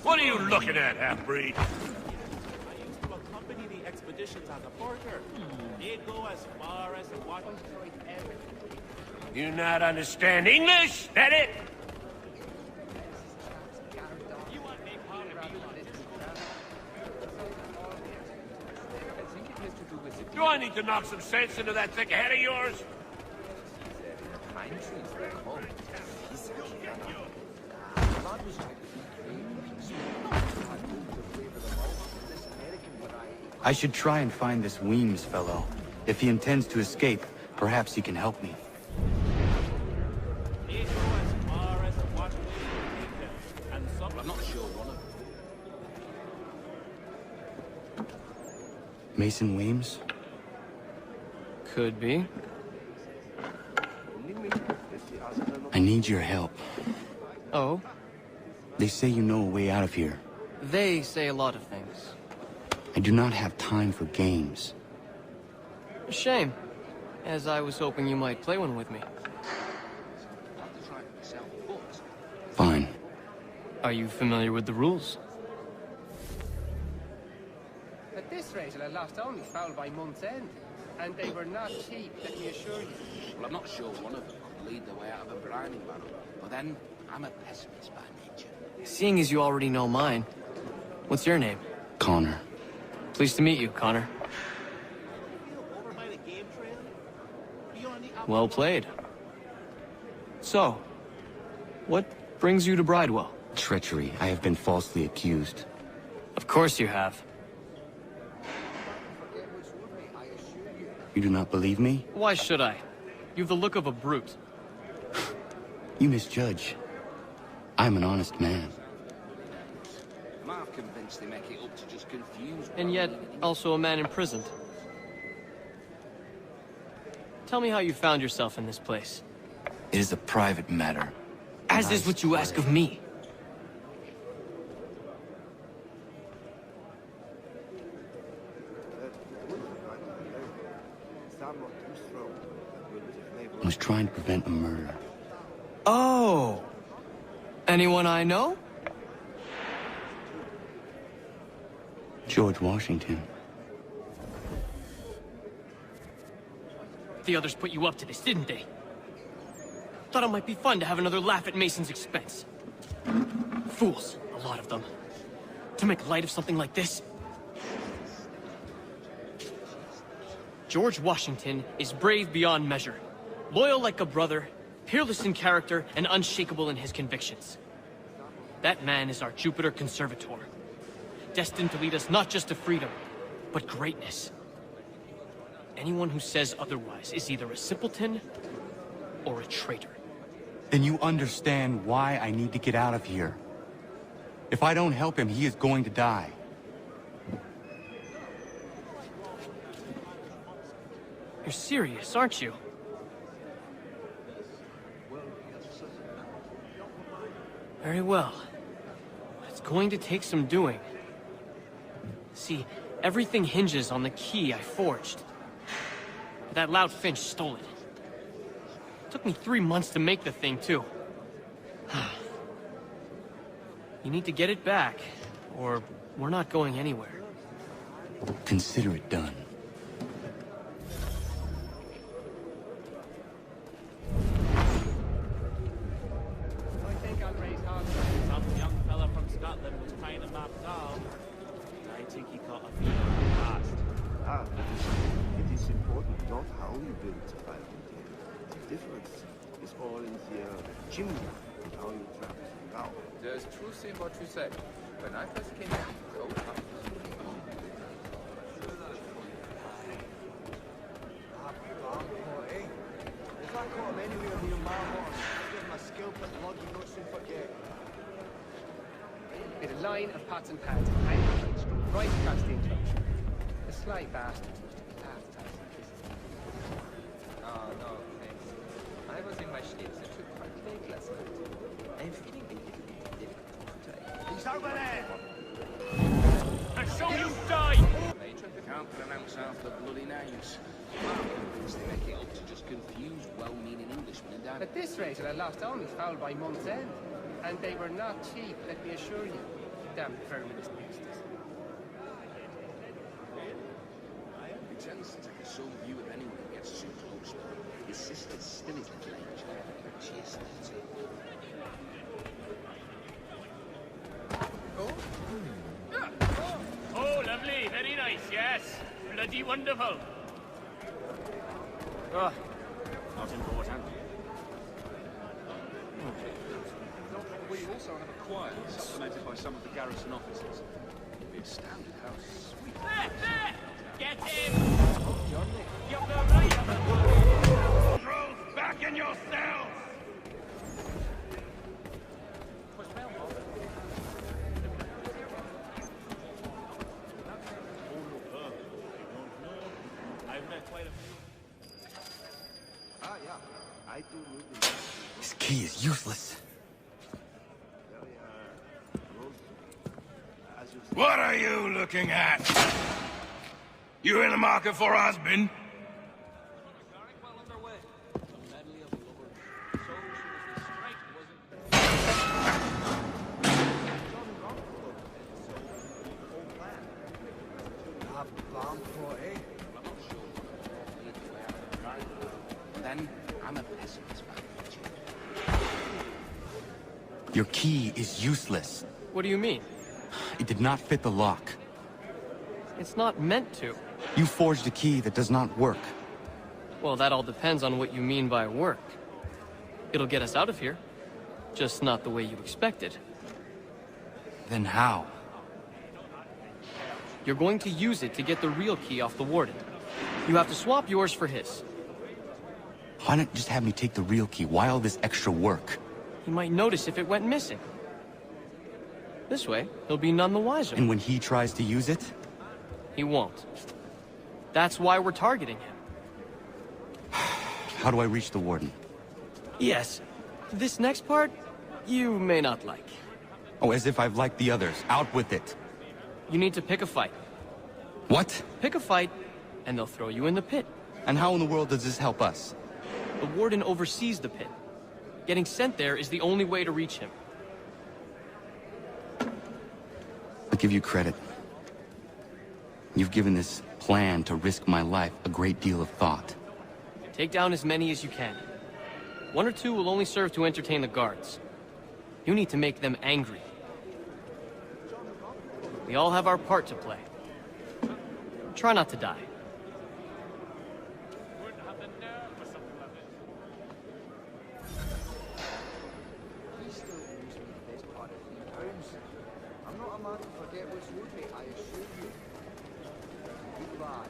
What are you looking at, half-breed? I used to accompany the expeditions as a porter. They'd go as far as the water. You not understand English? That it? Do I need to knock some sense into that thick head of yours? I should try and find this Weems fellow. If he intends to escape, perhaps he can help me. I'm not sure one of them. Mason Weems? Could be. I need your help. Oh? They say you know a way out of here. They say a lot of things. I do not have time for games. A shame, as I was hoping you might play one with me. Fine. Are you familiar with the rules? At this rate, I lost only foul by month's end. And they were not cheap, let me assure you. Well, I'm not sure one of them could lead the way out of a briny battle. But then, I'm a pessimist by nature. Seeing as you already know mine, what's your name? Connor. Pleased to meet you, Connor. Well played. So, what brings you to Bridewell? Treachery. I have been falsely accused. Of course you have. You do not believe me? Why should I? You have the look of a brute. You misjudge. I'm an honest man. I'm convinced they make it up to just confuse. And yet, also a man imprisoned. Tell me how you found yourself in this place. It is a private matter. As is what you ask of me. I was trying to prevent a murder. Oh! Anyone I know? George Washington. The others put you up to this, didn't they? Thought it might be fun to have another laugh at Mason's expense. Fools, a lot of them. To make light of something like this. George Washington is brave beyond measure. Loyal like a brother, peerless in character, and unshakable in his convictions. That man is our Jupiter Conservator. Destined to lead us not just to freedom, but greatness. Anyone who says otherwise is either a simpleton or a traitor. Then you understand why I need to get out of here. If I don't help him, he is going to die. You're serious, aren't you? Very well. It's going to take some doing. See, everything hinges on the key I forged. But that loud Finch stole it. Took me 3 months to make the thing, too. You need to get it back, or we're not going anywhere. Consider it done. I think I'll raise hard. Some young fella from Scotland. you build a fire container. The difference is all in the chimney and how you trap it out. There's truth in what you said. When I first came in, cold house. If I caught him anywhere near my horse, I'd give him a scalp and blood you don't soon forget. With a line of pots and pans, I'm right across the enclosure. The sly bastard used to be laughed at like this. Oh, no, thanks. I was in my schnitz and took partake last night. I'm feeling a little bit difficult today. He's over there! And so you die! Matron, can't pronounce half the bloody names. They make it up to just confuse well-meaning Englishmen and damn. At this rate, I lost only foul by month's end. And they were not cheap, let me assure you. Damn feminist beasts. He tends to take a sole view of anyone who gets too close, but his sister's still his little angel. She is 30. Oh, lovely. Very nice, yes. Bloody wonderful. Oh, not important. We also have a choir, supplemented by some of the garrison officers. You'd be astounded how sweet... There! Get him! You're the right! Trolls, back in your cells! I've met quite a few. Ah, yeah. I do need the... This key is useless. What are you looking at? You in the market for a husband? Then I'm a pessimist. Your key is useless. What do you mean? It did not fit the lock. It's not meant to. You forged a key that does not work. Well, that all depends on what you mean by work. It'll get us out of here. Just not the way you expected. Then how? You're going to use it to get the real key off the warden. You have to swap yours for his. Why not just have me take the real key? Why all this extra work? He might notice if it went missing. This way, he'll be none the wiser. And when he tries to use it? He won't. That's why we're targeting him. How do I reach the warden? Yes. This next part, you may not like. Oh, as if I've liked the others. Out with it. You need to pick a fight. What? Pick a fight, and they'll throw you in the pit. And how in the world does this help us? The warden oversees the pit. Getting sent there is the only way to reach him. I give you credit. You've given this plan to risk my life a great deal of thought. Take down as many as you can. One or two will only serve to entertain the guards. You need to make them angry. We all have our part to play. Try not to die. I'm not a man to forget what's owed me, I assure you. Good lad.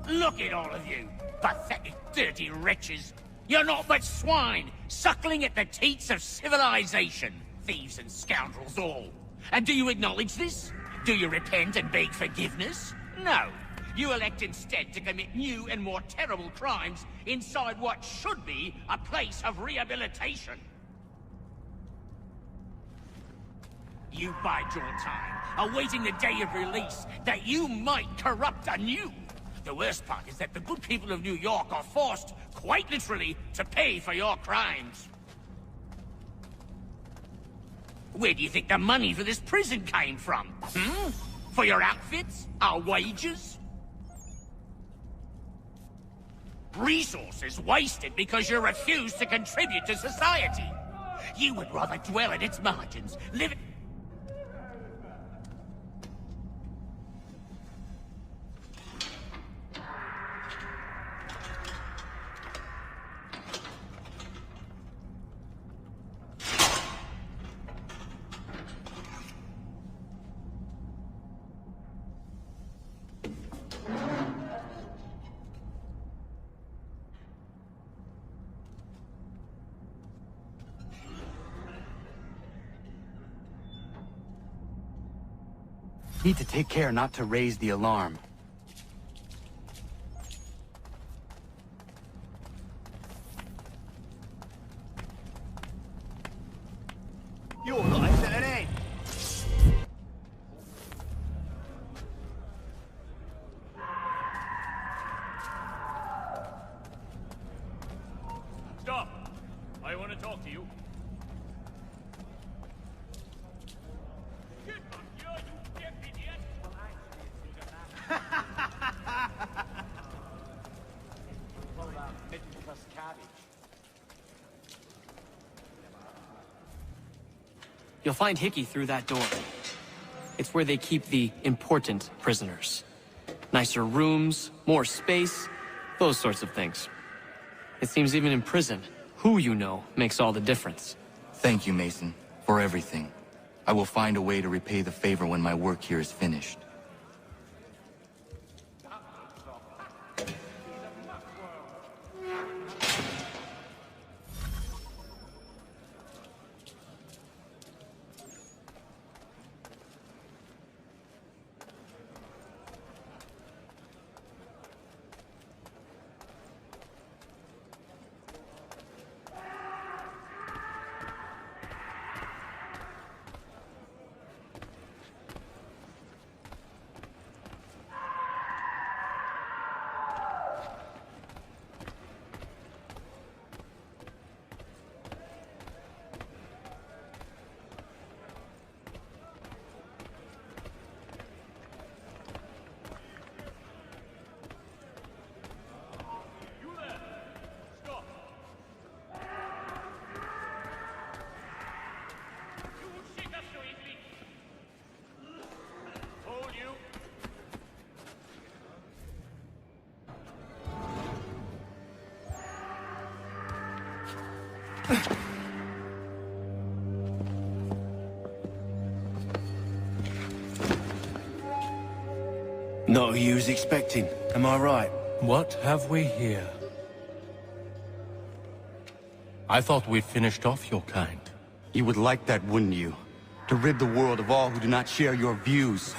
Look at all of you, pathetic, dirty wretches. You're not but swine, suckling at the teats of civilization. Thieves and scoundrels all. And do you acknowledge this? Do you repent and beg forgiveness? No. You elect instead to commit new and more terrible crimes inside what should be a place of rehabilitation. You bide your time, awaiting the day of release, that you might corrupt anew. The worst part is that the good people of New York are forced, quite literally, to pay for your crimes. Where do you think the money for this prison came from? Hmm? For your outfits? Our wages? Resources wasted because you refuse to contribute to society. You would rather dwell at its margins, live... Need to take care not to raise the alarm. You're not at an end. Stop! I want to talk to you. Get back here, you damn idiot! What about middle plus cabbage? You'll find Hickey through that door. It's where they keep the important prisoners. Nicer rooms, more space, those sorts of things. It seems even in prison, who you know makes all the difference. Thank you, Mason, for everything. I will find a way to repay the favor when my work here is finished. Not who you was expecting, am I right? What have we here? I thought we'd finished off your kind. You would like that, wouldn't you? To rid the world of all who do not share your views.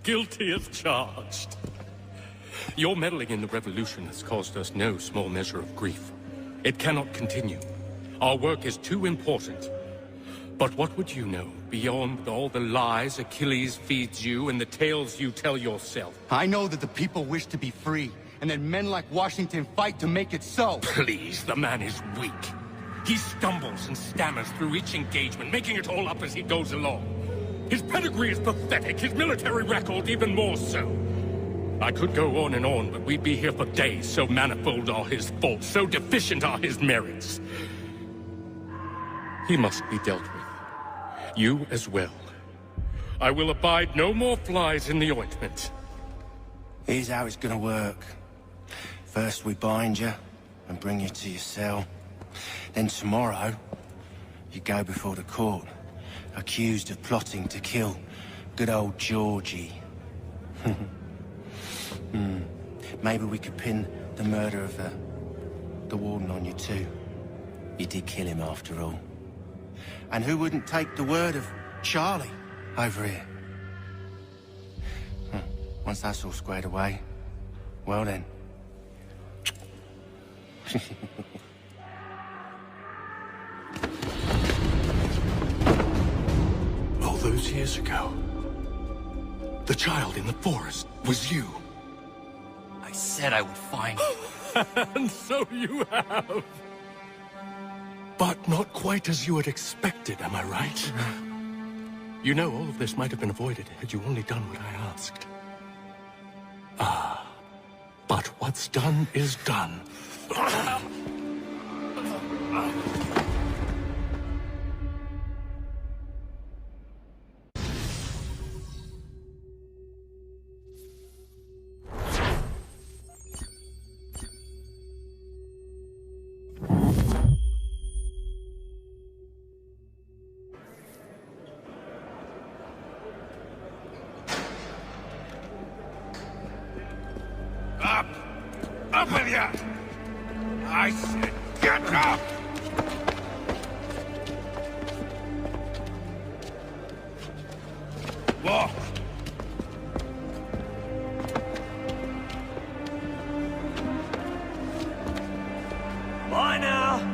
Guilty as charged. Your meddling in the revolution has caused us no small measure of grief. It cannot continue. Our work is too important. But what would you know, beyond all the lies Achilles feeds you and the tales you tell yourself? I know that the people wish to be free, and that men like Washington fight to make it so. Please, the man is weak. He stumbles and stammers through each engagement, making it all up as he goes along. His pedigree is pathetic, his military record even more so. I could go on and on, but we'd be here for days, so manifold are his faults, so deficient are his merits. He must be dealt with. You as well. I will abide no more flies in the ointment. Here's how it's gonna work. First we bind you and bring you to your cell. Then tomorrow, you go before the court, accused of plotting to kill good old Georgie. Maybe we could pin the murder of the warden on you too. You did kill him after all. And who wouldn't take the word of Charlie over here? Once that's all squared away, well then. All those years ago, the child in the forest was you. I said I would find you. And so you have. But not quite as you had expected, am I right? You know, all of this might have been avoided had you only done what I asked. But what's done is done. Up! Up with ya! I said, get up! Walk! Bye now!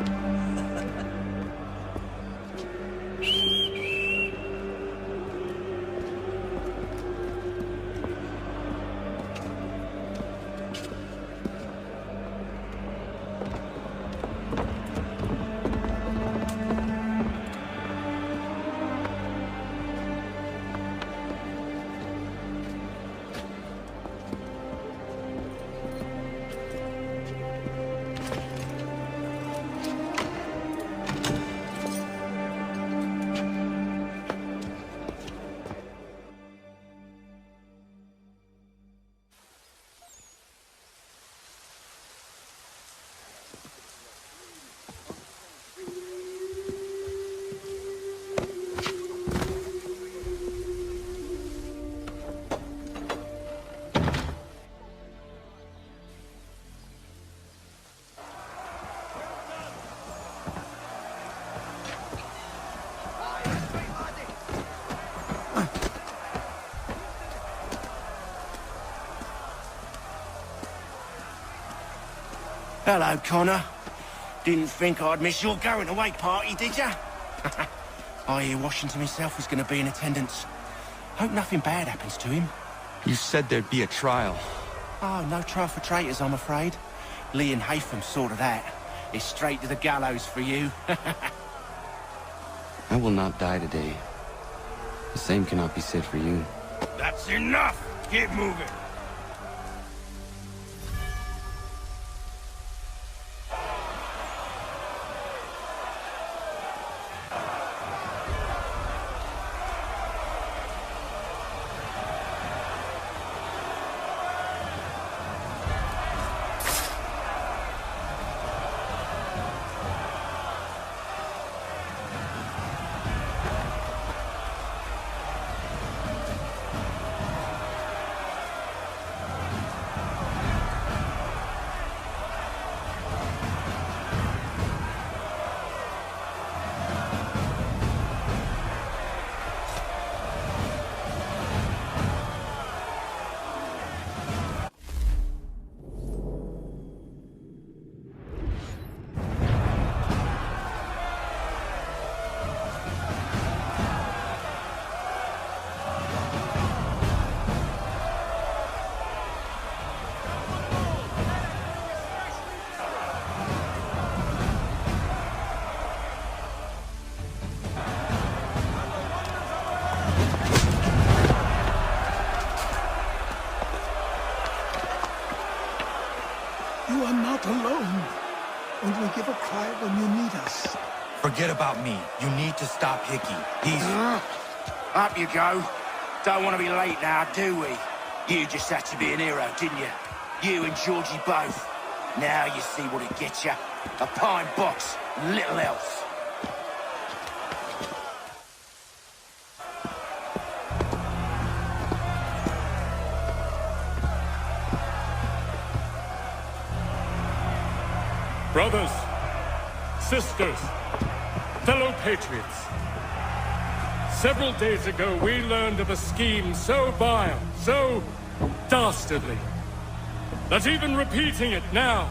Hello, Connor. Didn't think I'd miss your going-away party, did ya? I hear Washington himself is going to be in attendance. Hope nothing bad happens to him. You said there'd be a trial. Oh, no trial for traitors, I'm afraid. Lee and Haytham sorted that. It's straight to the gallows for you. I will not die today. The same cannot be said for you. That's enough! Keep moving! You are not alone. And we'll give a cry when you need us. Forget about me. You need to stop Hickey. He's... Up you go. Don't want to be late now, do we? You just had to be an hero, didn't you? You and Georgie both. Now you see what it gets you. A pine box, little else. Brothers, sisters, fellow patriots. Several days ago, we learned of a scheme so vile, so dastardly, that even repeating it now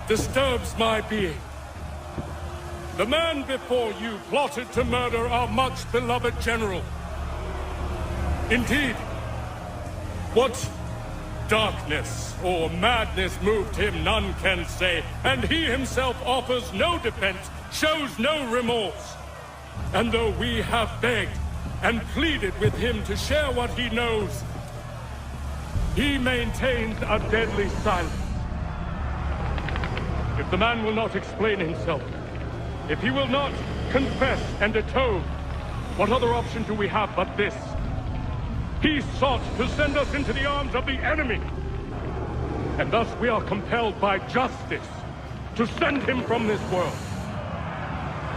disturbs my being. The man before you plotted to murder our much-beloved general. Indeed, what darkness or madness moved him, none can say, and he himself offers no defense, shows no remorse. And though we have begged and pleaded with him to share what he knows, he maintains a deadly silence. If the man will not explain himself, if he will not confess and atone, what other option do we have but this? He sought to send us into the arms of the enemy. And thus we are compelled by justice to send him from this world.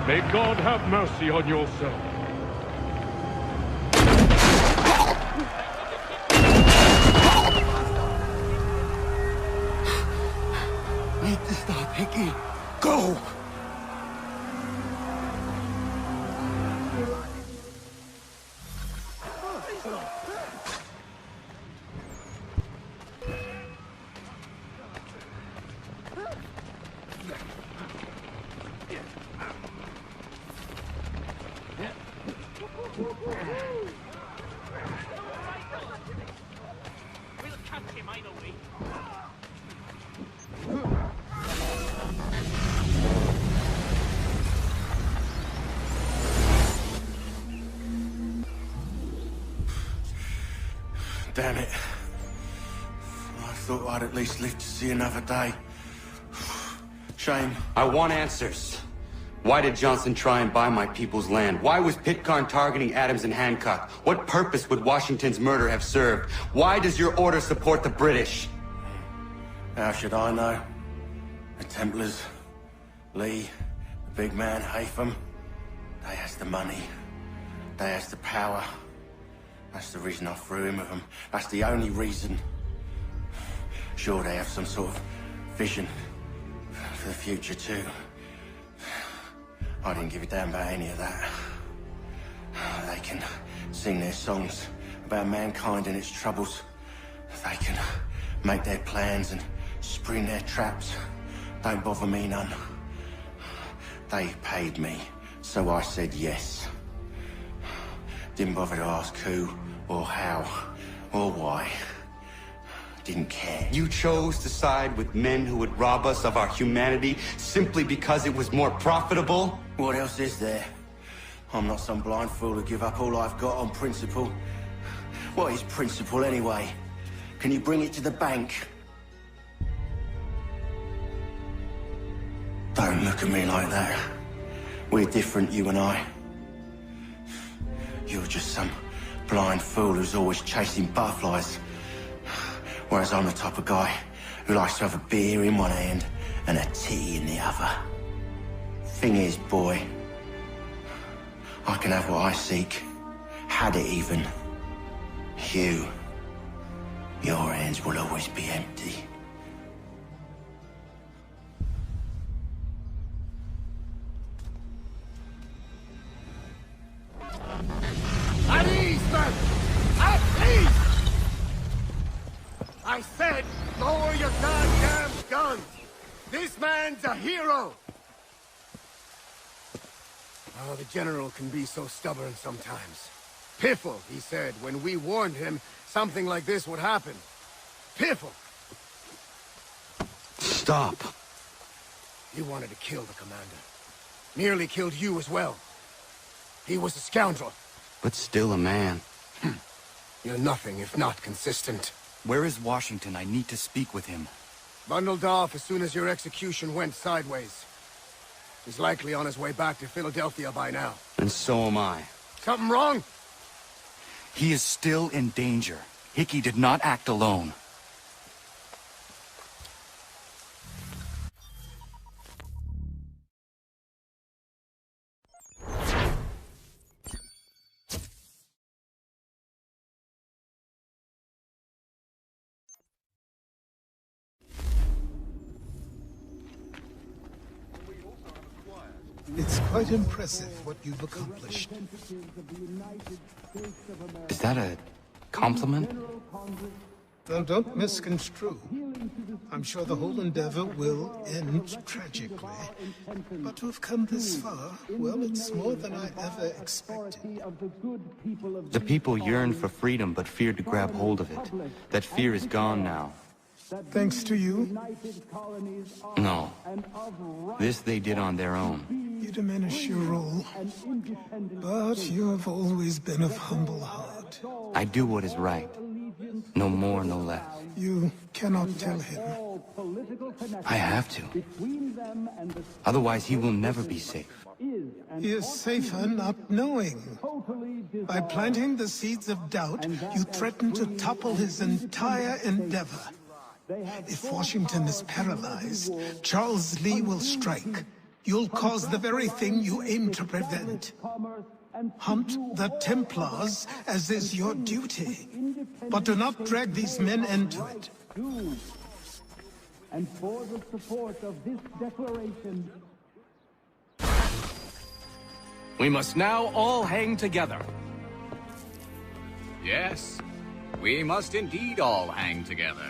May God have mercy on your soul. Need to stop, Hickey. Go! Damn it. I thought I'd at least live to see another day. Shame. I want answers. Why did Johnson try and buy my people's land? Why was Pitcairn targeting Adams and Hancock? What purpose would Washington's murder have served? Why does your order support the British? How should I know? The Templars, Lee, the big man, Haytham, they has the money. They has the power. That's the reason I threw in with them. That's the only reason. Sure, they have some sort of vision for the future, too. I didn't give a damn about any of that. They can sing their songs about mankind and its troubles. They can make their plans and spring their traps. Don't bother me none. They paid me, so I said yes. Didn't bother to ask who, or how, or why. Didn't care. You chose to side with men who would rob us of our humanity simply because it was more profitable? What else is there? I'm not some blind fool to give up all I've got on principle. What is principle anyway? Can you bring it to the bank? Don't look at me like that. We're different, you and I. You're just some blind fool who's always chasing butterflies. Whereas I'm the type of guy who likes to have a beer in one hand and a tea in the other. Thing is, boy, I can have what I seek. Had it even. Your hands will always be empty. At ease, men! At ease! I said, lower your goddamn guns! This man's a hero! Oh, the general can be so stubborn sometimes. Piffle, he said, when we warned him something like this would happen. Piffle! Stop. He wanted to kill the commander. Nearly killed you as well. He was a scoundrel. But still a man. You're nothing if not consistent. Where is Washington? I need to speak with him. Bundled off as soon as your execution went sideways. He's likely on his way back to Philadelphia by now. And so am I. Something wrong? He is still in danger. Hickey did not act alone. quite impressive what you've accomplished. Is that a compliment? Now, don't misconstrue. I'm sure the whole endeavor will end tragically. But to have come this far, well, it's more than I ever expected. The people yearned for freedom but feared to grab hold of it. That fear is gone now. Thanks to you? No. This they did on their own. You diminish your role. But you have always been of humble heart. I do what is right. No more, no less. You cannot tell him. I have to. Otherwise, he will never be safe. He is safer not knowing. By planting the seeds of doubt, you threaten to topple his entire endeavor. If Washington is paralyzed, Charles Lee will strike. You'll cause the very thing you aim to prevent. Hunt the Templars, as is your duty. But do not drag these men into it. And for the support of this declaration... We must now all hang together. Yes, we must indeed all hang together.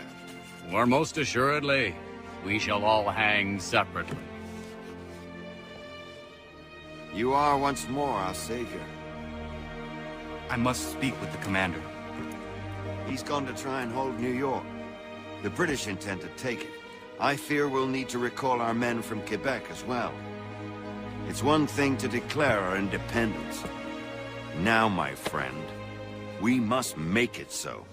Or most assuredly, we shall all hang separately. You are once more our savior. I must speak with the commander. He's gone to try and hold New York. The British intend to take it. I fear we'll need to recall our men from Quebec as well. It's one thing to declare our independence. Now, my friend, we must make it so.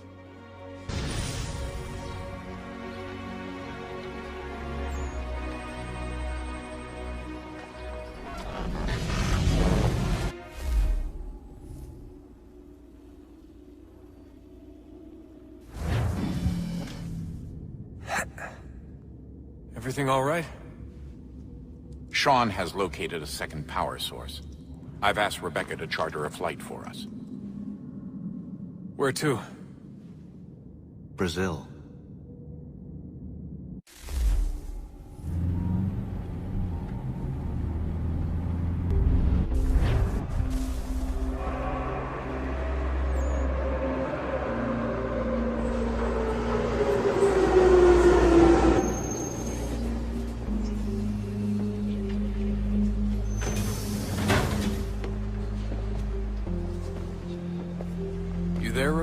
Everything all right? Sean has located a second power source. I've asked Rebecca to charter a flight for us. Where to? Brazil.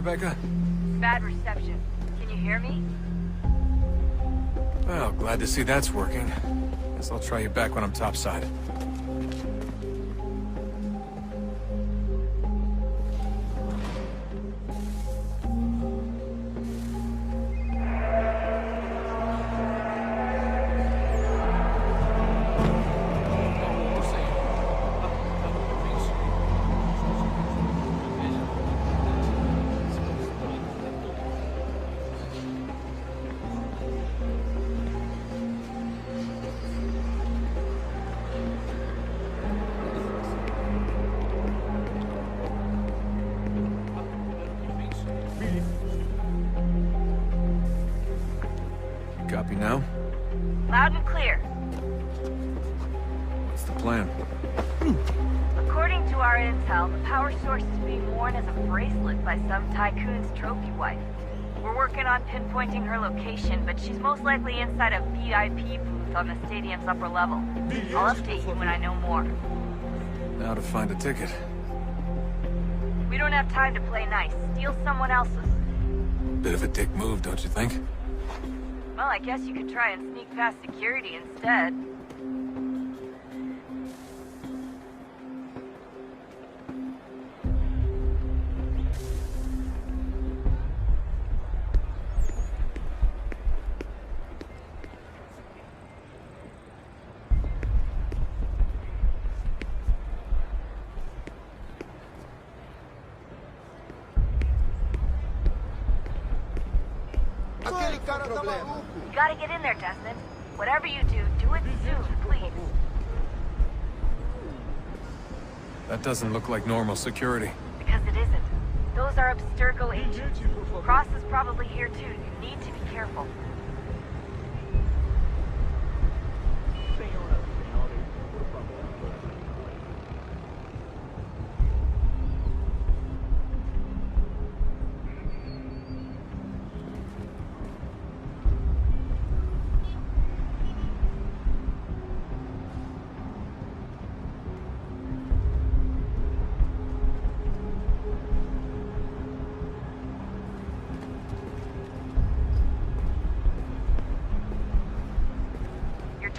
Rebecca? Bad reception. Can you hear me? Well, glad to see that's working. Guess I'll try you back when I'm topside. Copy now? Loud and clear. What's the plan? According to our intel, the power source is being worn as a bracelet by some tycoon's trophy wife. We're working on pinpointing her location, but she's most likely inside a VIP booth on the stadium's upper level. I'll update you when I know more. Now to find a ticket. We don't have time to play nice. Steal someone else's. Bit of a dick move, don't you think? Well, I guess you could try and sneak past security instead. You gotta get in there, Desmond. Whatever you do, do it soon, please. That doesn't look like normal security. Because it isn't. Those are Abstergo agents. Cross is probably here too. You need to be careful.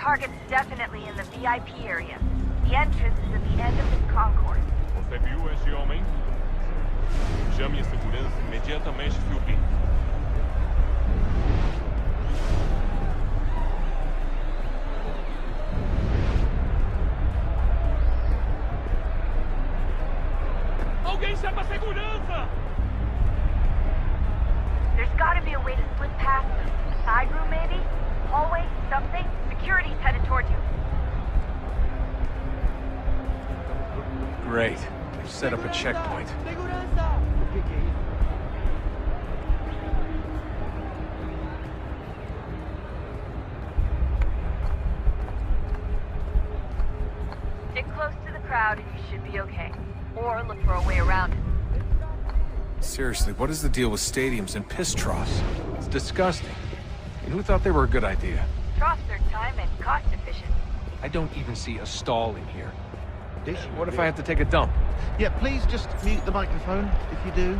target's definitely in the VIP area. The entrance is at the end of this concourse. Você viu este homem? Chame a segurança imediatamente, Philby. Alguém chama a segurança! There's gotta be a way to slip past them. A side room, maybe? Hallway? Something? Security's headed towards you. Great. They've set up a checkpoint. Stick close to the crowd and you should be okay. Or look for a way around it. Seriously, what is the deal with stadiums and piss troughs? It's disgusting. And who thought they were a good idea? Troughs are time and cost efficient. I don't even see a stall in here. What if I have to take a dump? Yeah, please just mute the microphone if you do.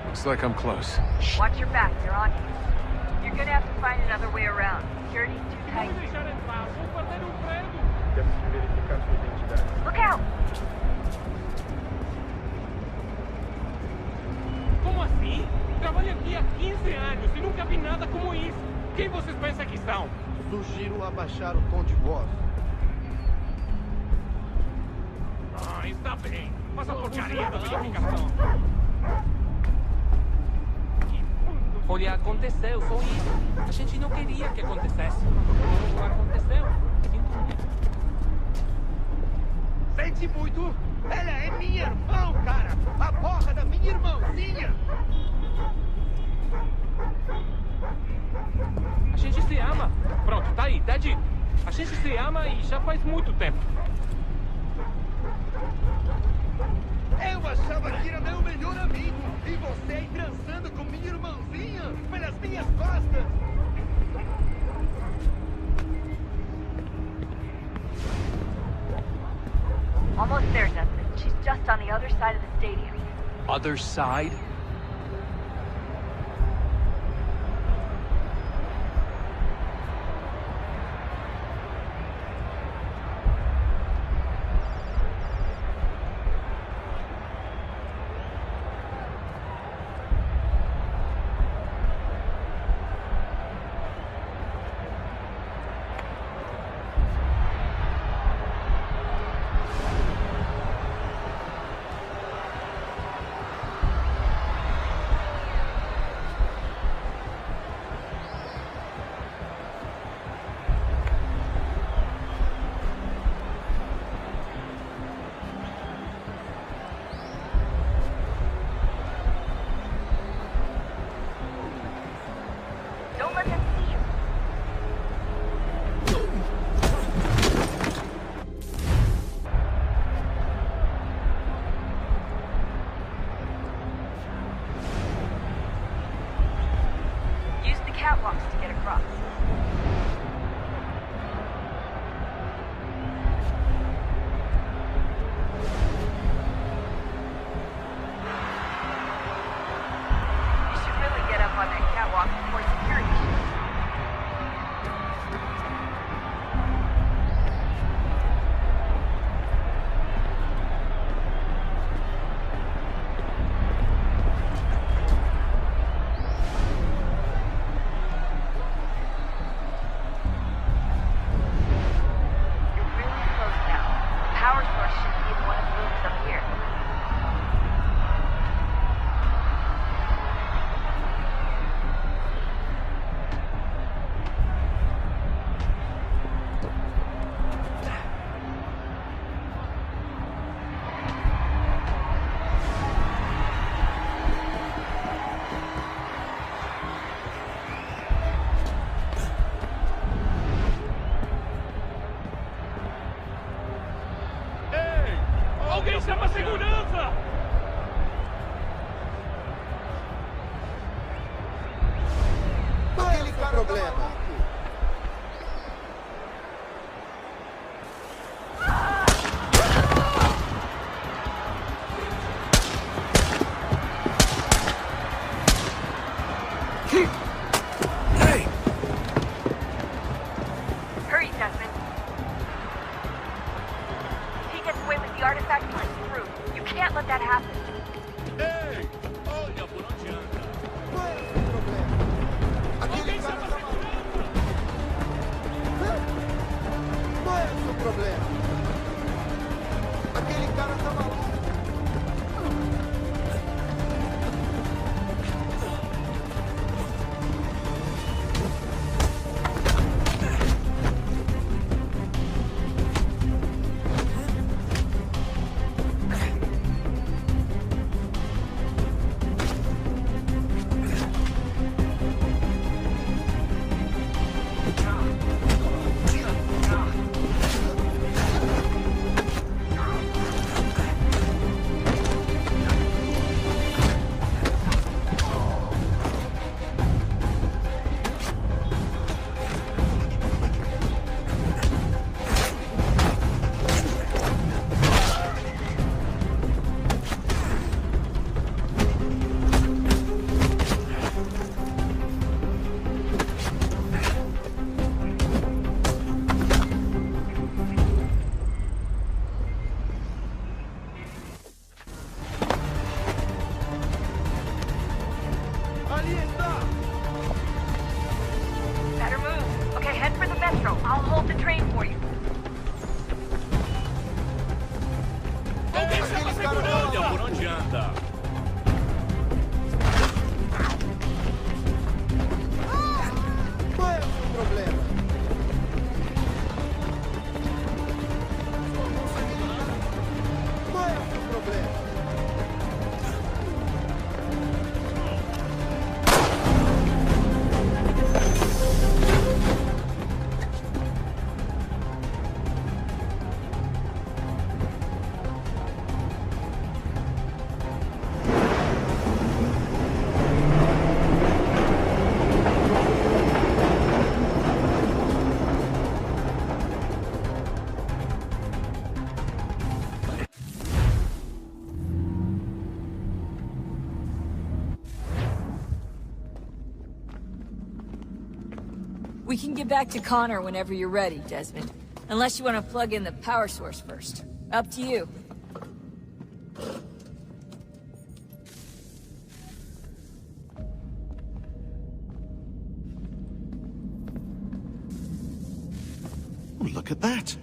Looks like I'm close. Watch your back, they're on you. You're gonna have to find another way around. Security's too tight. Look out! Como assim? Trabalho aqui há 15 anos e nunca vi nada como isso. Quem vocês pensam que são? Sugiro abaixar o tom de voz. Ah, está bem. Mas a porcaria da verificação. Olha, aconteceu, só isso. A gente não queria que acontecesse. Aconteceu. Sinto muito. Sente muito? Ela é minha irmã, cara! A porra da minha irmãzinha! A gente se ama. Pronto, tá aí, tá dito. A gente se ama e já faz muito tempo. Eu achava que era meu melhor amigo. E você aí transando com minha irmãzinha pelas minhas costas. Almost there, Desmond. She's just on the other side of the stadium. Other side? Catwalks to get across. You should really get up on that catwalk before security shows. Alguém chama a segurança! Aquele com problema. Better move. Okay, head for the metro. I'll hold the train for you. Por onde anda? Qual é o problema? Qual é o problema? We can get back to Connor whenever you're ready, Desmond. Unless you want to plug in the power source first. Up to you. Oh, look at that.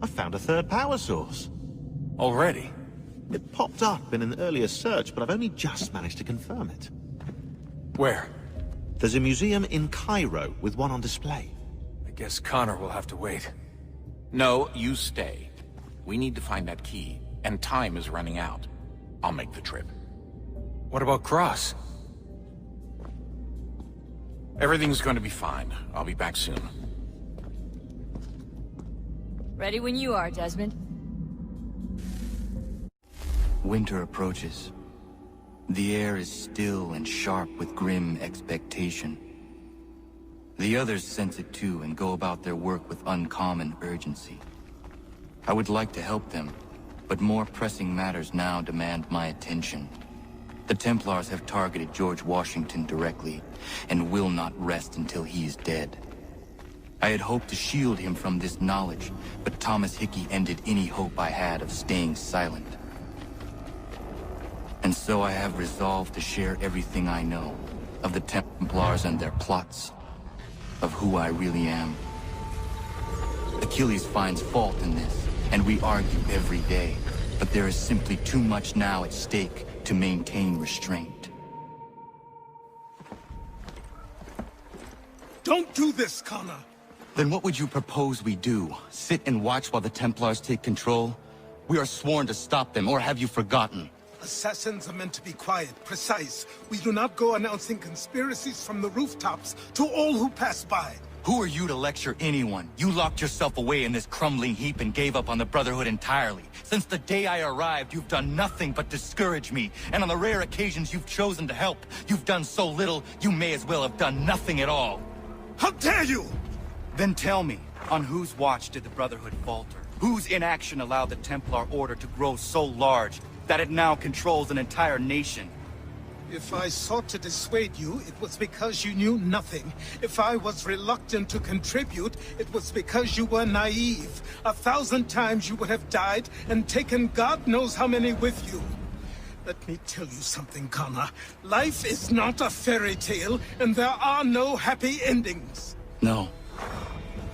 I found a third power source. Already? It popped up in an earlier search, but I've only just managed to confirm it. Where? There's a museum in Cairo with one on display. I guess Connor will have to wait. No, you stay. We need to find that key, and time is running out. I'll make the trip. What about Cross? Everything's going to be fine. I'll be back soon. Ready when you are, Desmond. Winter approaches. The air is still and sharp with grim expectation. The others sense it too and go about their work with uncommon urgency. I would like to help them, but more pressing matters now demand my attention. The Templars have targeted George Washington directly, and will not rest until he is dead. I had hoped to shield him from this knowledge, but Thomas Hickey ended any hope I had of staying silent. And so I have resolved to share everything I know of the Templars and their plots, of who I really am. Achilles finds fault in this, and we argue every day, but there is simply too much now at stake to maintain restraint. Don't do this, Connor! Then what would you propose we do? Sit and watch while the Templars take control? We are sworn to stop them, or have you forgotten? Assassins are meant to be quiet, precise. We do not go announcing conspiracies from the rooftops to all who pass by. Who are you to lecture anyone? You locked yourself away in this crumbling heap and gave up on the Brotherhood entirely. Since the day I arrived, you've done nothing but discourage me. And on the rare occasions you've chosen to help, you've done so little, you may as well have done nothing at all. How dare you! Then tell me, on whose watch did the Brotherhood falter? Whose inaction allowed the Templar Order to grow so large that it now controls an entire nation? If I sought to dissuade you, it was because you knew nothing. If I was reluctant to contribute, it was because you were naive. 1,000 times you would have died and taken God knows how many with you. Let me tell you something, Connor. Life is not a fairy tale, and there are no happy endings. No.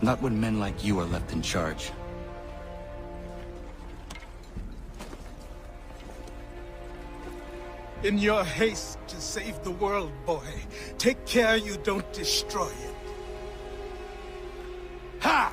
Not when men like you are left in charge. In your haste to save the world, boy, take care you don't destroy it. Ha!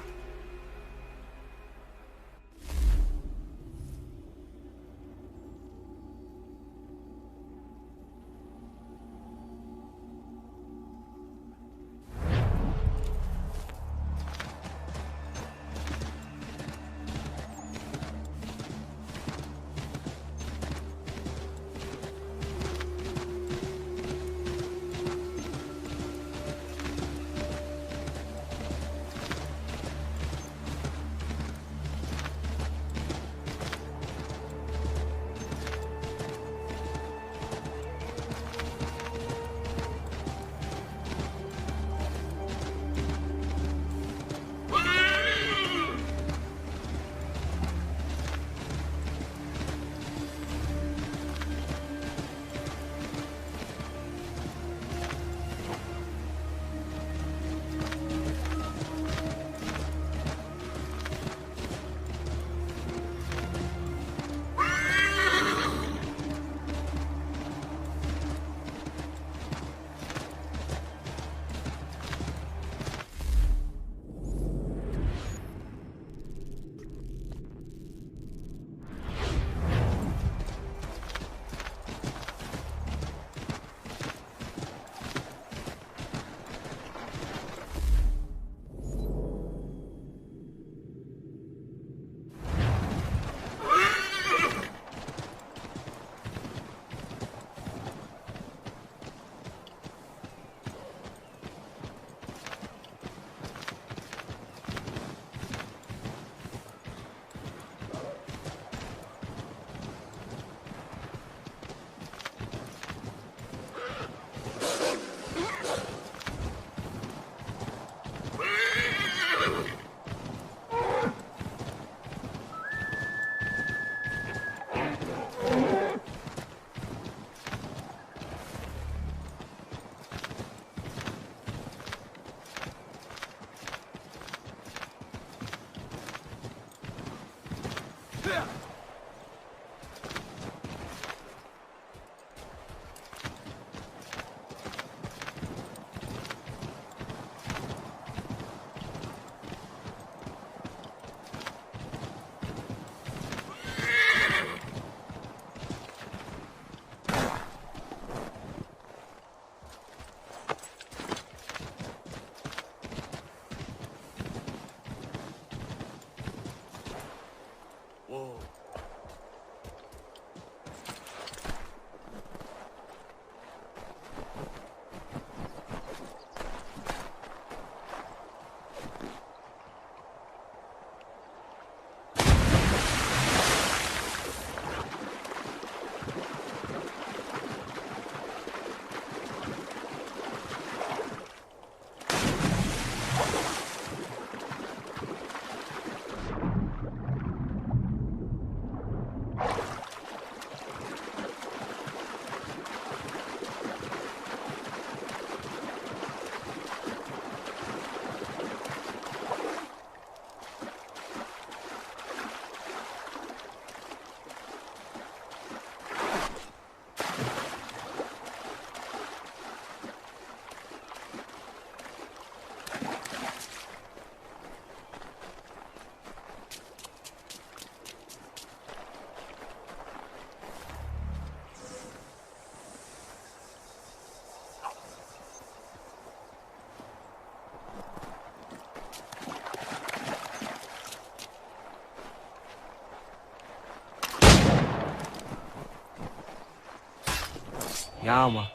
Yeah, man.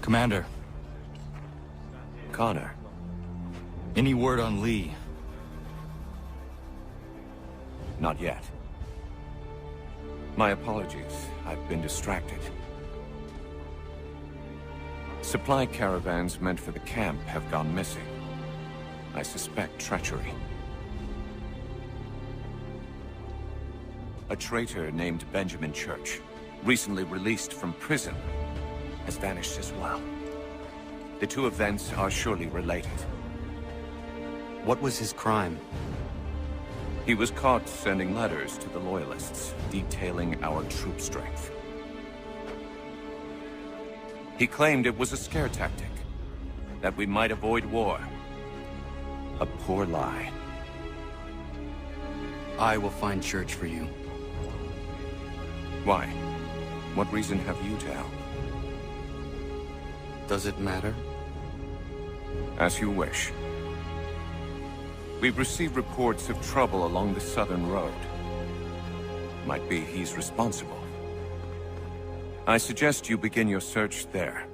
Commander. Connor. Any word on Lee? Not yet. My apologies. I've been distracted. Supply caravans meant for the camp have gone missing. I suspect treachery. A traitor named Benjamin Church, recently released from prison, has vanished as well. The two events are surely related. What was his crime? He was caught sending letters to the Loyalists, detailing our troop strength. He claimed it was a scare tactic, that we might avoid war. A poor lie. I will find Church for you. Why? What reason have you to help? Does it matter? As you wish. We've received reports of trouble along the southern road. Might be he's responsible. I suggest you begin your search there.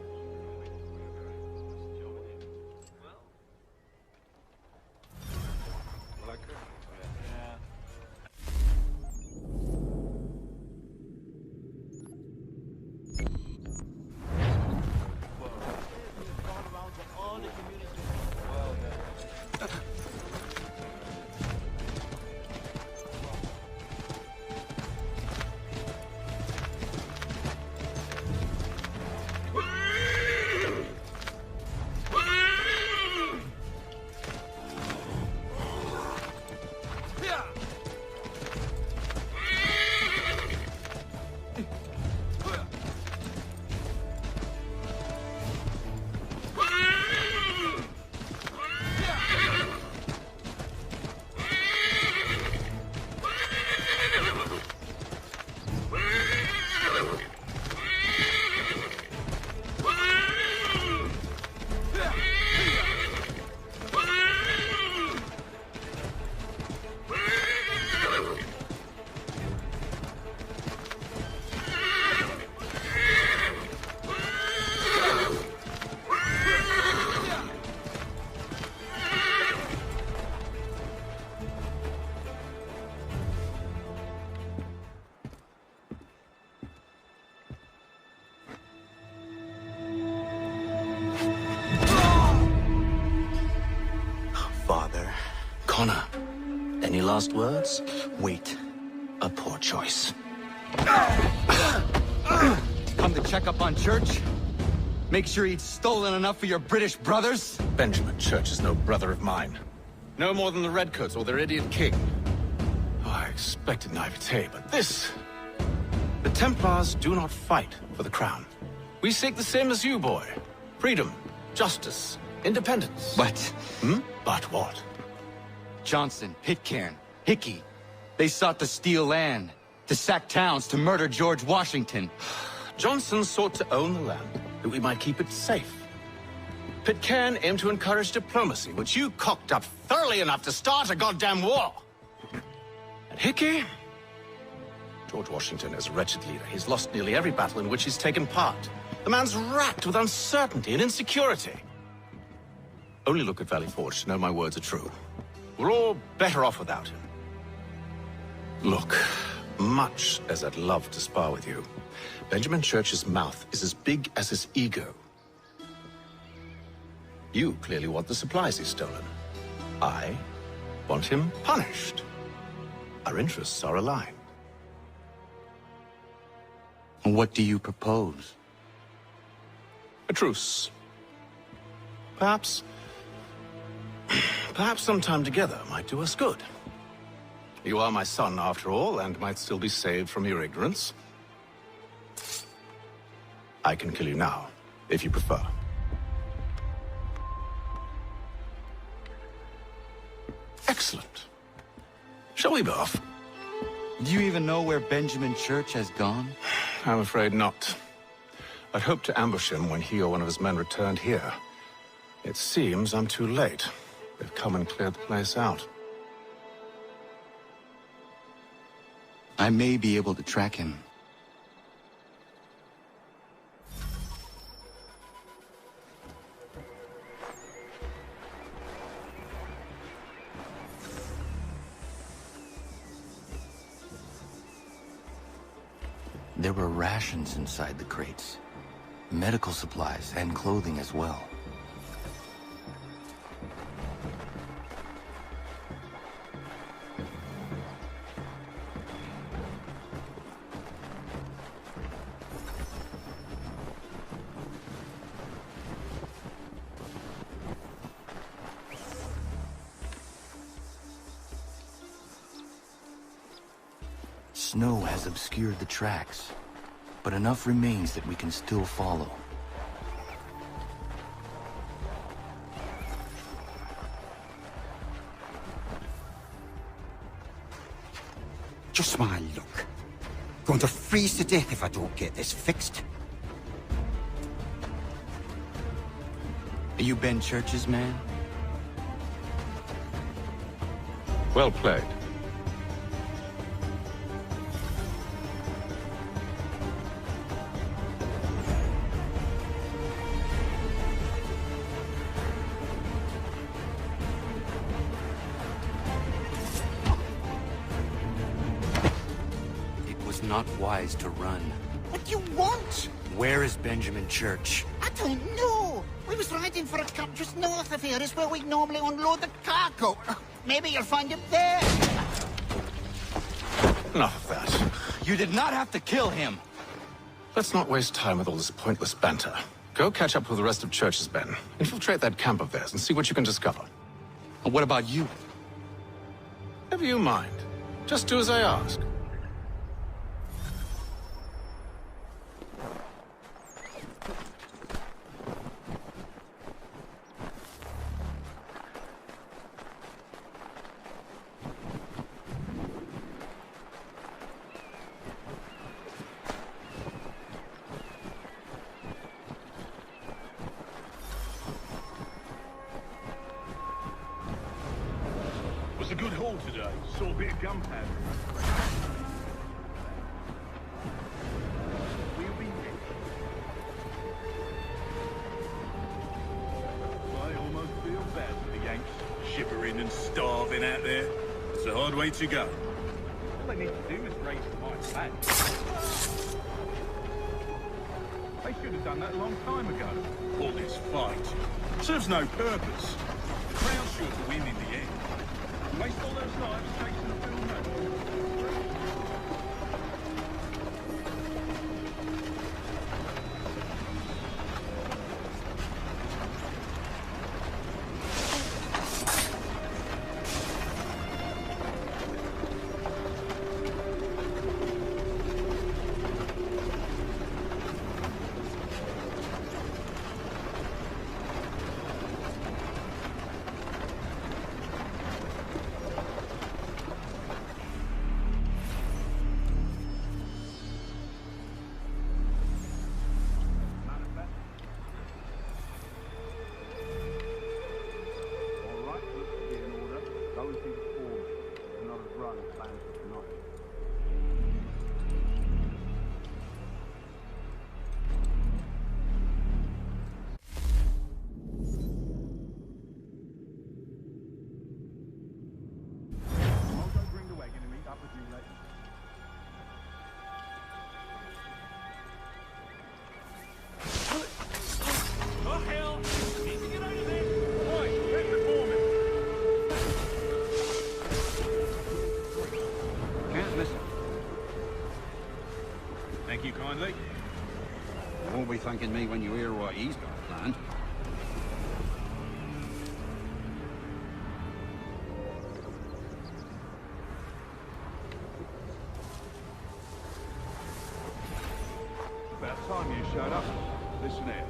last words? Wait. A poor choice. Come to check up on Church? Make sure he'd stolen enough for your British brothers? Benjamin Church is no brother of mine. No more than the Redcoats or their idiot king. Oh, I expected naivete, but this... The Templars do not fight for the crown. We seek the same as you, boy. Freedom, justice, independence. But... But what? Johnson, Pitcairn, Hickey. They sought to steal land, to sack towns, to murder George Washington. Johnson sought to own the land, that we might keep it safe. Pitcairn aimed to encourage diplomacy, which you cocked up thoroughly enough to start a goddamn war. And Hickey? George Washington is a wretched leader. He's lost nearly every battle in which he's taken part. The man's racked with uncertainty and insecurity. Only look at Valley Forge to know my words are true. We're all better off without him. Look, much as I'd love to spar with you, Benjamin Church's mouth is as big as his ego. You clearly want the supplies he's stolen. I want him punished. Our interests are aligned. What do you propose? A truce. Perhaps some time together might do us good. You are my son, after all, and might still be saved from your ignorance. I can kill you now, if you prefer. Excellent. Shall we be off? Do you even know where Benjamin Church has gone? I'm afraid not. I'd hoped to ambush him when he or one of his men returned here. It seems I'm too late. They've come and cleared the place out. I may be able to track him. There were rations inside the crates. Medical supplies and clothing as well. Snow has obscured the tracks, but enough remains that we can still follow. Just my luck. Going to freeze to death if I don't get this fixed. Are you Ben Church's man? Well played. Not wise to run. What do you want? Where is Benjamin Church? I don't know. We was riding for a camp just north of here. Is where we normally unload the cargo. Maybe you'll find him there. Enough of that. You did not have to kill him. Let's not waste time with all this pointless banter. Go catch up with the rest of Church's men. Infiltrate that camp of theirs and see what you can discover. And what about you? Never you mind. Just do as I ask. A good haul today. Saw a bit of gunpowder. We'll be rich. I almost feel bad for the Yanks, shivering and starving out there. It's a hard way to go. All they need to do is raise my flag. They should have done that a long time ago. All this fight serves no purpose. The Crown's sure to win in the end. Waste all those lives chasing a film Thank you kindly. You won't be thanking me when you hear what he's got planned. About time you showed up. Listen here.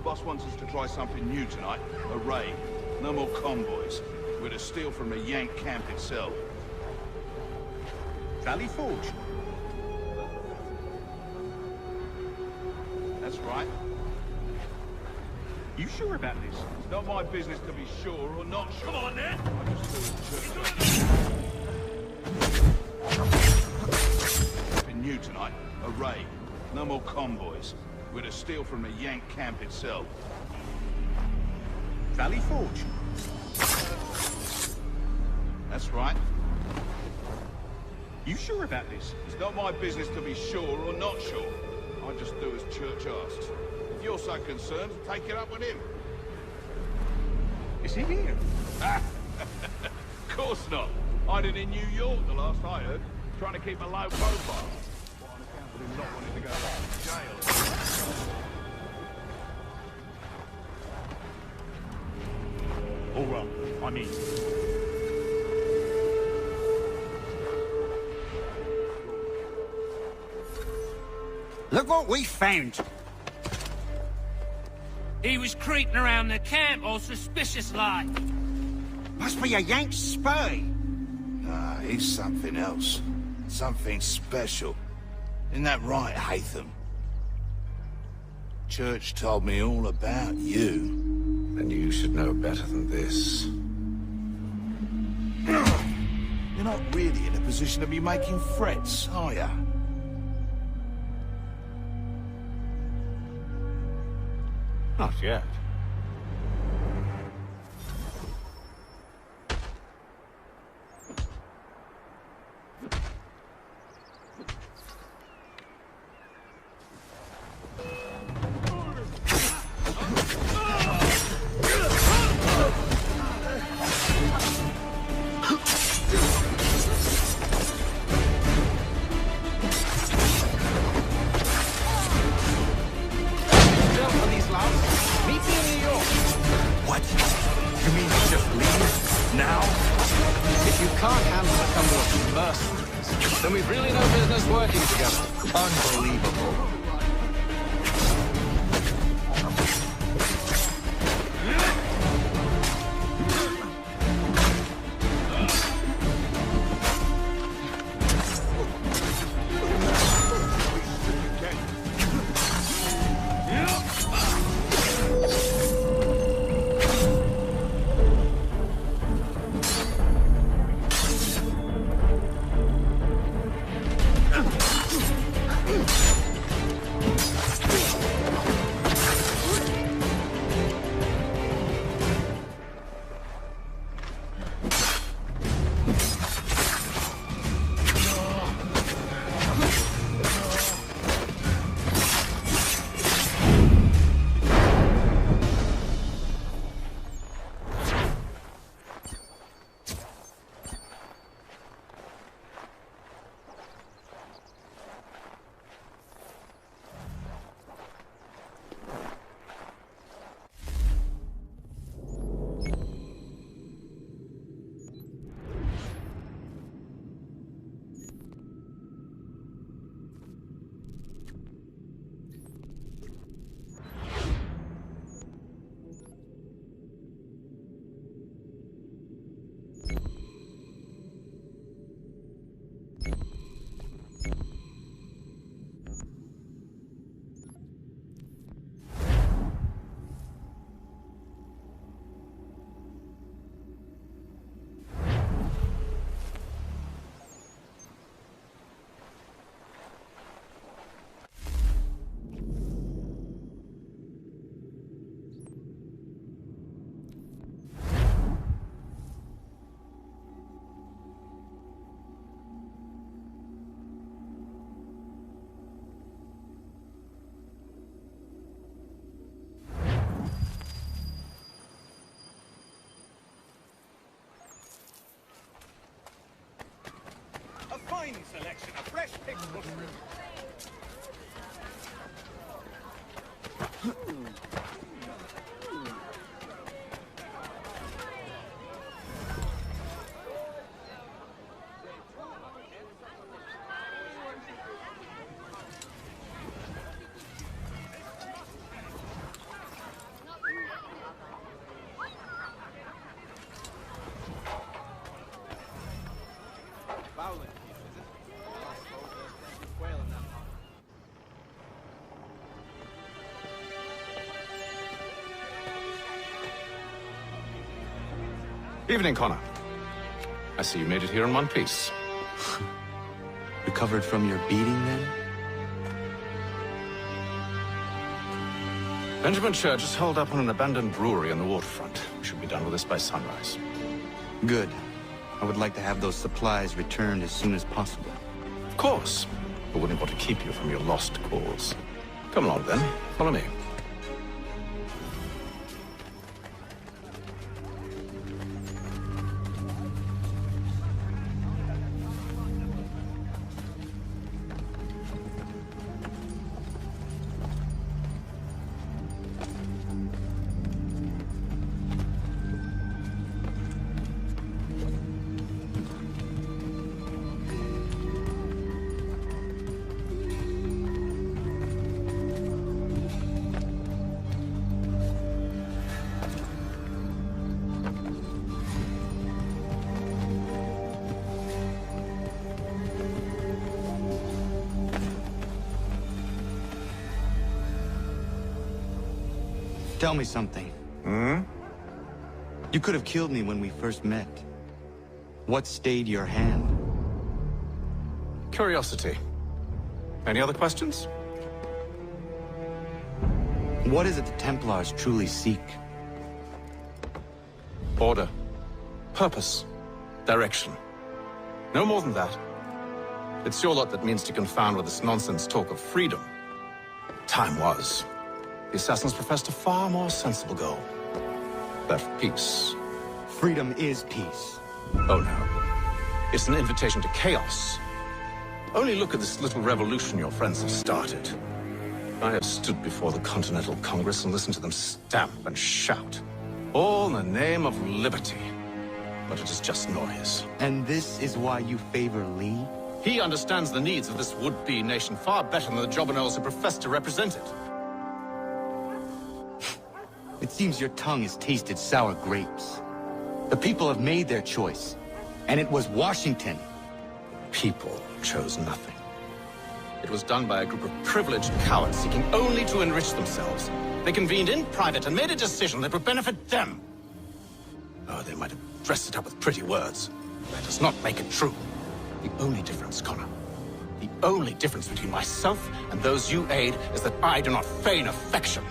Boss wants us to try something new tonight. A raid. No more convoys. We're to steal from the Yank camp itself. Valley Forge? That's right. You sure about this? It's not my business to be sure or not sure. Come on, then! I just something new tonight. A raid. No more convoys. We're to steal from the Yank camp itself. Valley Forge? That's right. You sure about this? It's not my business to be sure or not sure. I just do as Church asks. If you're so concerned, take it up with him. Is he here? Of course not. Hiding in New York, the last I heard. Trying to keep a low profile. What on account of him not wanting to go back to jail? All right, I'm in. Look what we found. He was creeping around the camp all suspicious-like. Must be a Yank spy. Ah, he's something else. Something special. Isn't that right, Hatham? Church told me all about you. And you should know better than this. You're not really in a position to be making threats, are you? Not yet. Then we've really no business working together. Unbelievable. catching a fresh pig foot. Evening, Connor. I see you made it here in one piece. Recovered from your beating, then? Benjamin Church is holed up on an abandoned brewery on the waterfront. We should be done with this by sunrise. Good. I would like to have those supplies returned as soon as possible. Of course. I wouldn't want to keep you from your lost cause. Come along, then. Follow me. Tell me something. Hmm? You could have killed me when we first met. What stayed your hand? Curiosity. Any other questions? What is it the Templars truly seek? Order. Purpose. Direction. No more than that. It's your lot that means to confound with this nonsense talk of freedom. Time was. The assassins professed a far more sensible goal. That of peace. Freedom is peace. Oh no. It's an invitation to chaos. Only look at this little revolution your friends have started. I have stood before the Continental Congress and listened to them stamp and shout. All in the name of liberty. But it is just noise. And this is why you favor Lee? He understands the needs of this would-be nation far better than the jobberknolls who profess to represent it. It seems your tongue has tasted sour grapes. The people have made their choice, and it was Washington. People chose nothing. It was done by a group of privileged cowards seeking only to enrich themselves. They convened in private and made a decision that would benefit them. Oh, they might have dressed it up with pretty words. That does not make it true. The only difference, Connor, the only difference between myself and those you aid is that I do not feign affection.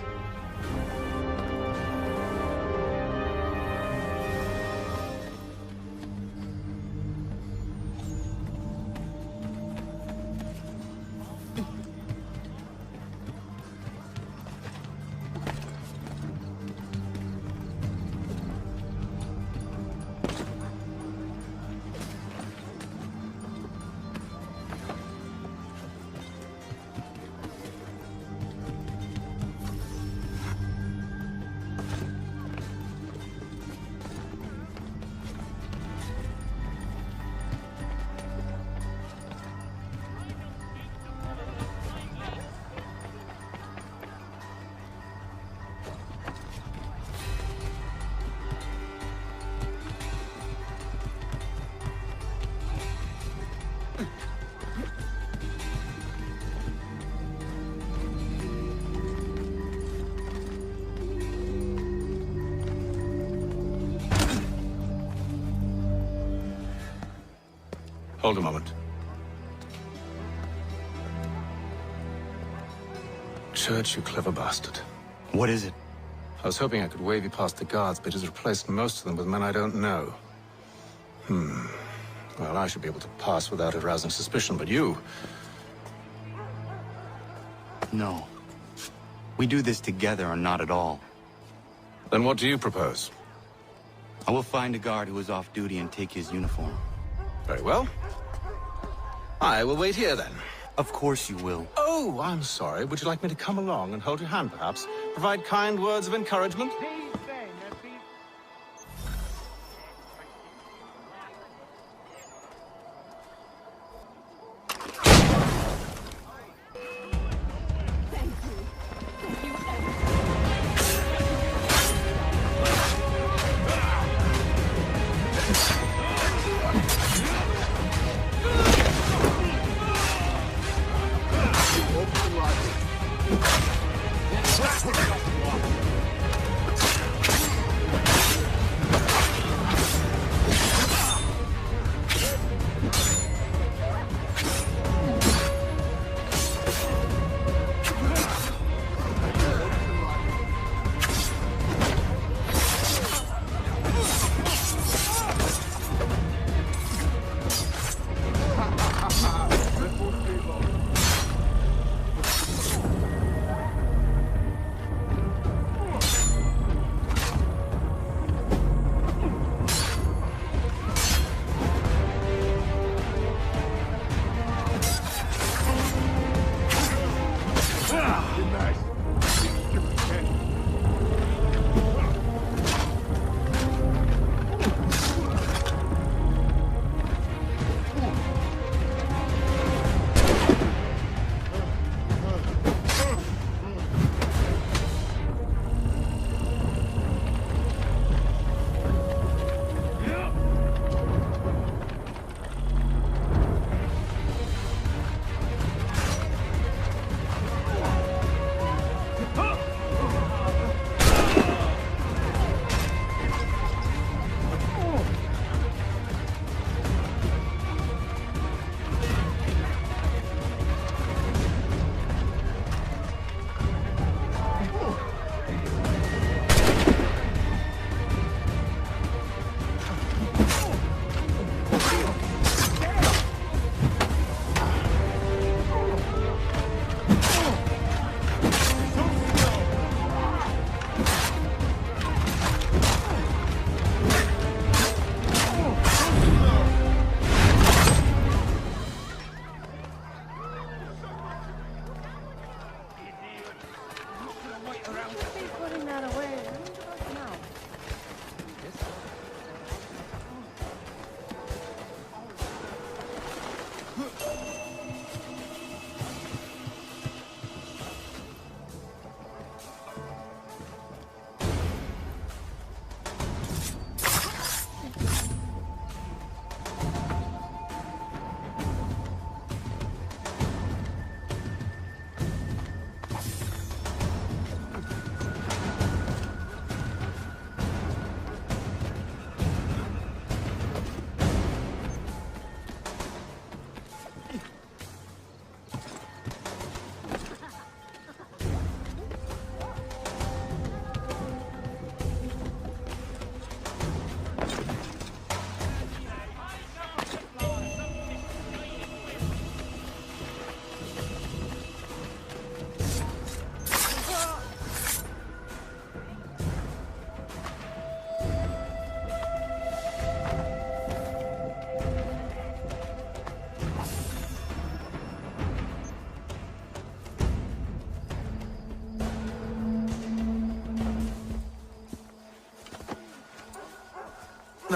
Hold a moment. Church, you clever bastard. What is it? I was hoping I could wave you past the guards, but it has replaced most of them with men I don't know. Well, I should be able to pass without arousing suspicion, but you... No. We do this together or not at all. Then what do you propose? I will find a guard who is off duty and take his uniform. Very well. I will wait here, then. Of course you will. Oh, I'm sorry. Would you like me to come along and hold your hand, perhaps? Provide kind words of encouragement?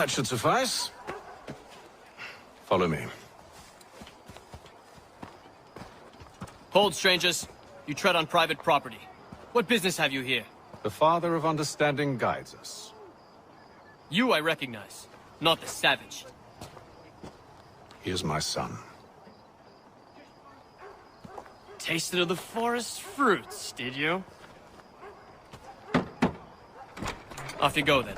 That should suffice. Follow me. Hold, strangers. You tread on private property. What business have you here? The Father of Understanding guides us. You I recognize, not the savage. He is my son. Tasted of the forest fruits, did you? Off you go, then.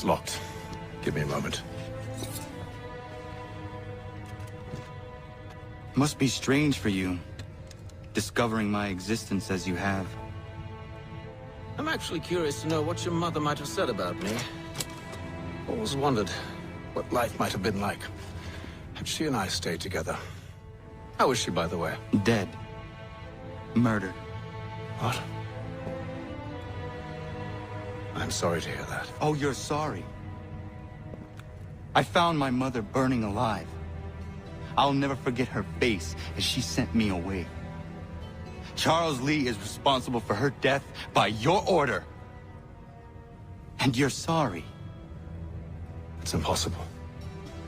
It's locked. Give me a moment. Must be strange for you, discovering my existence as you have. I'm actually curious to know what your mother might have said about me. Always wondered what life might have been like had she and I stayed together. How is she, by the way? Dead. Murdered. What? I'm sorry to hear that. Oh, you're sorry? I found my mother burning alive. I'll never forget her face as she sent me away. Charles Lee is responsible for her death by your order. And you're sorry. It's impossible.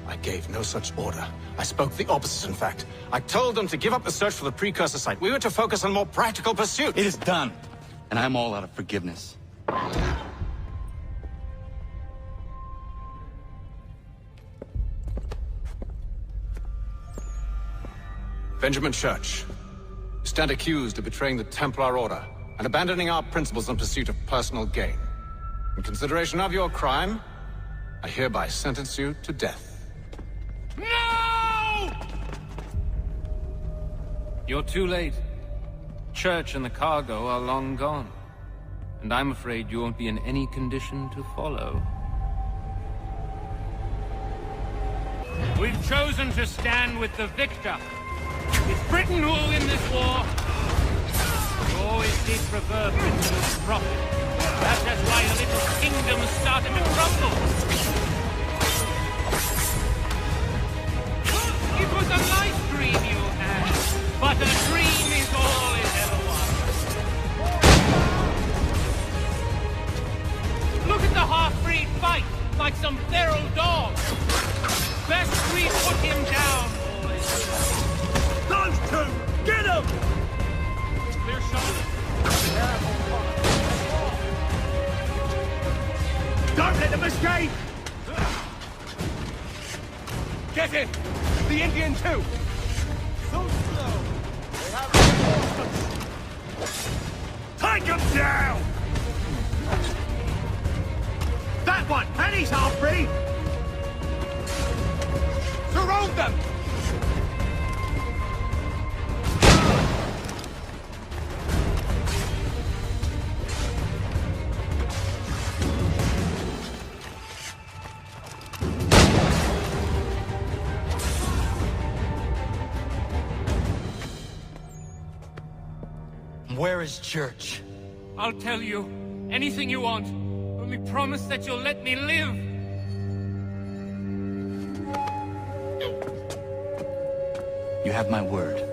I gave no such order. I spoke the opposite, in fact. I told them to give up the search for the precursor site. We were to focus on more practical pursuit. It is done. And I'm all out of forgiveness. Benjamin Church, you stand accused of betraying the Templar Order and abandoning our principles in pursuit of personal gain. In consideration of your crime, I hereby sentence you to death. No! You're too late. Church and the cargo are long gone. And I'm afraid you won't be in any condition to follow. We've chosen to stand with the victor. It's Britain who will win this war. You always did prefer Britain as profit. That's why your little kingdom started to crumble. It was a nice dream you had, but a dream is all it ever was. Look at the half-breed fight, like some feral dog. Best we put him down, boys. Those two! Get him! Clear shot. Don't let them escape! Get it! The Indian too! So slow! They have reinforcements! Take him down! That one! And he's half-breed! Surround them! Where is Church? I'll tell you. Anything you want. Only promise that you'll let me live. You have my word.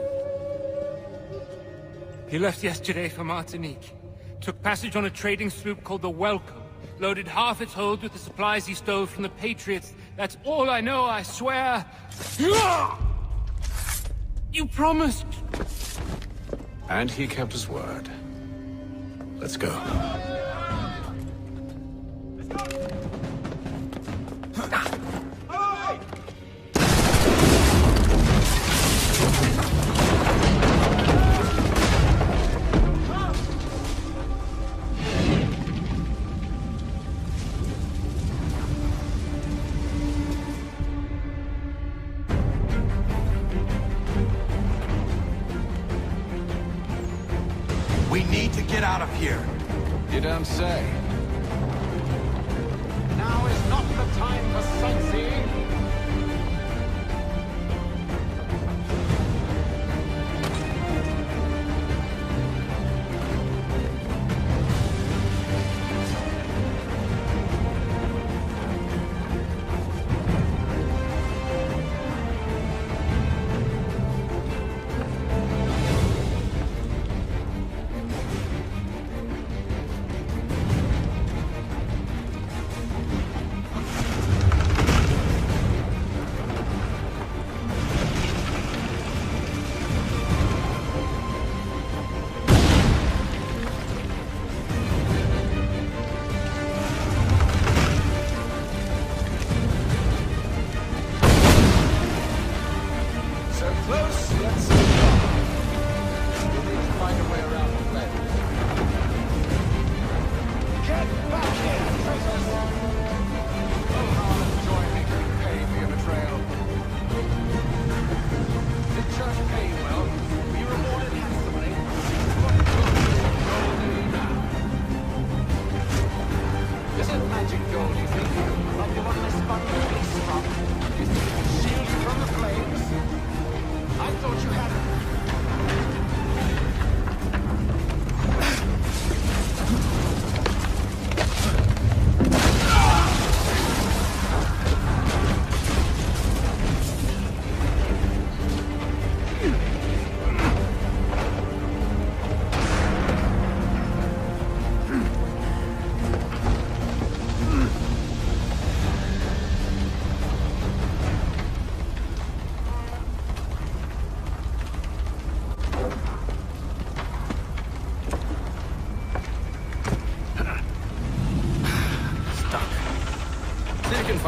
He left yesterday for Martinique. Took passage on a trading sloop called the Welcome. Loaded half its hold with the supplies he stole from the Patriots. That's all I know, I swear. You promised. And he kept his word. Let's go. We need to get out of here. You don't say. Now is not the time for sightseeing.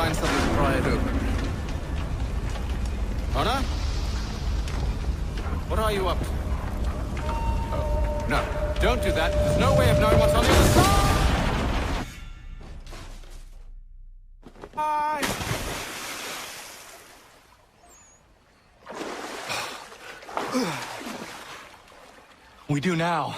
find something to pry it open. Honor? What are you up to? Oh, no. Don't do that. There's no way of knowing what's on the other side! We do now.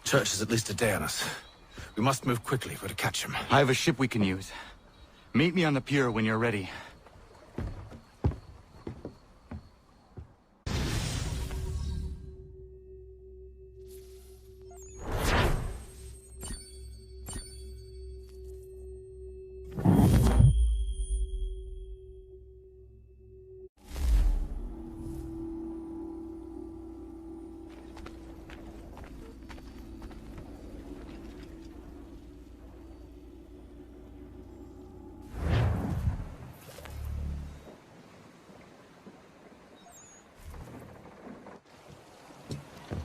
Church is at least a day on us. We must move quickly if we're to catch him. I have a ship we can use. Meet me on the pier when you're ready.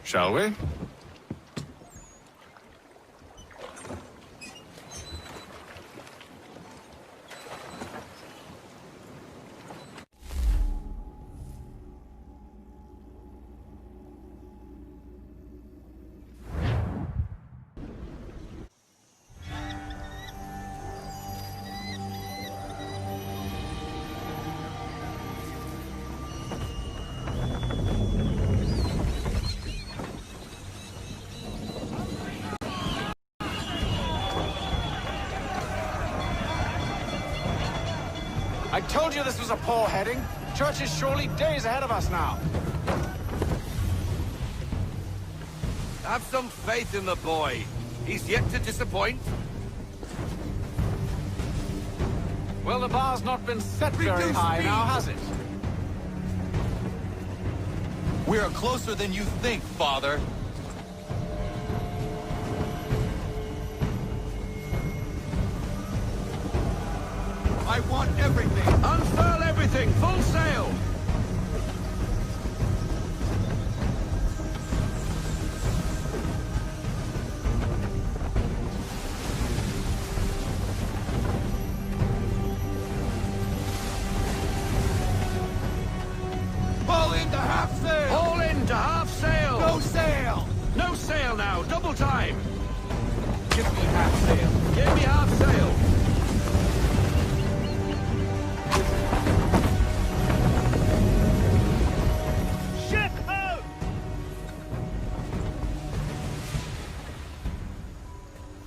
Shall we? I told you this was a poor heading. Church is surely days ahead of us now. Have some faith in the boy. He's yet to disappoint. Well, the bar's not been set very high now, has it? We are closer than you think, Father. I want everything. Unfurl everything. Full sail. Pull into half sail! All into half sail. No sail! No sail now. Double time. Give me half sail. Give me half sail.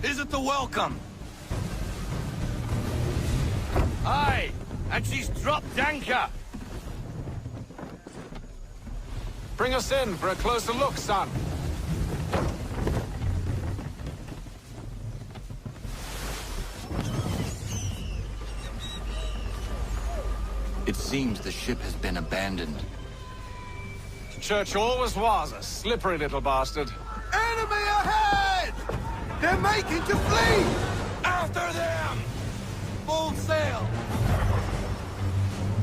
Is it the welcome? Aye, and she's dropped anchor. Bring us in for a closer look, son. It seems the ship has been abandoned. Church always was a slippery little bastard. Enemy ahead! They're making to flee! After them! Full sail!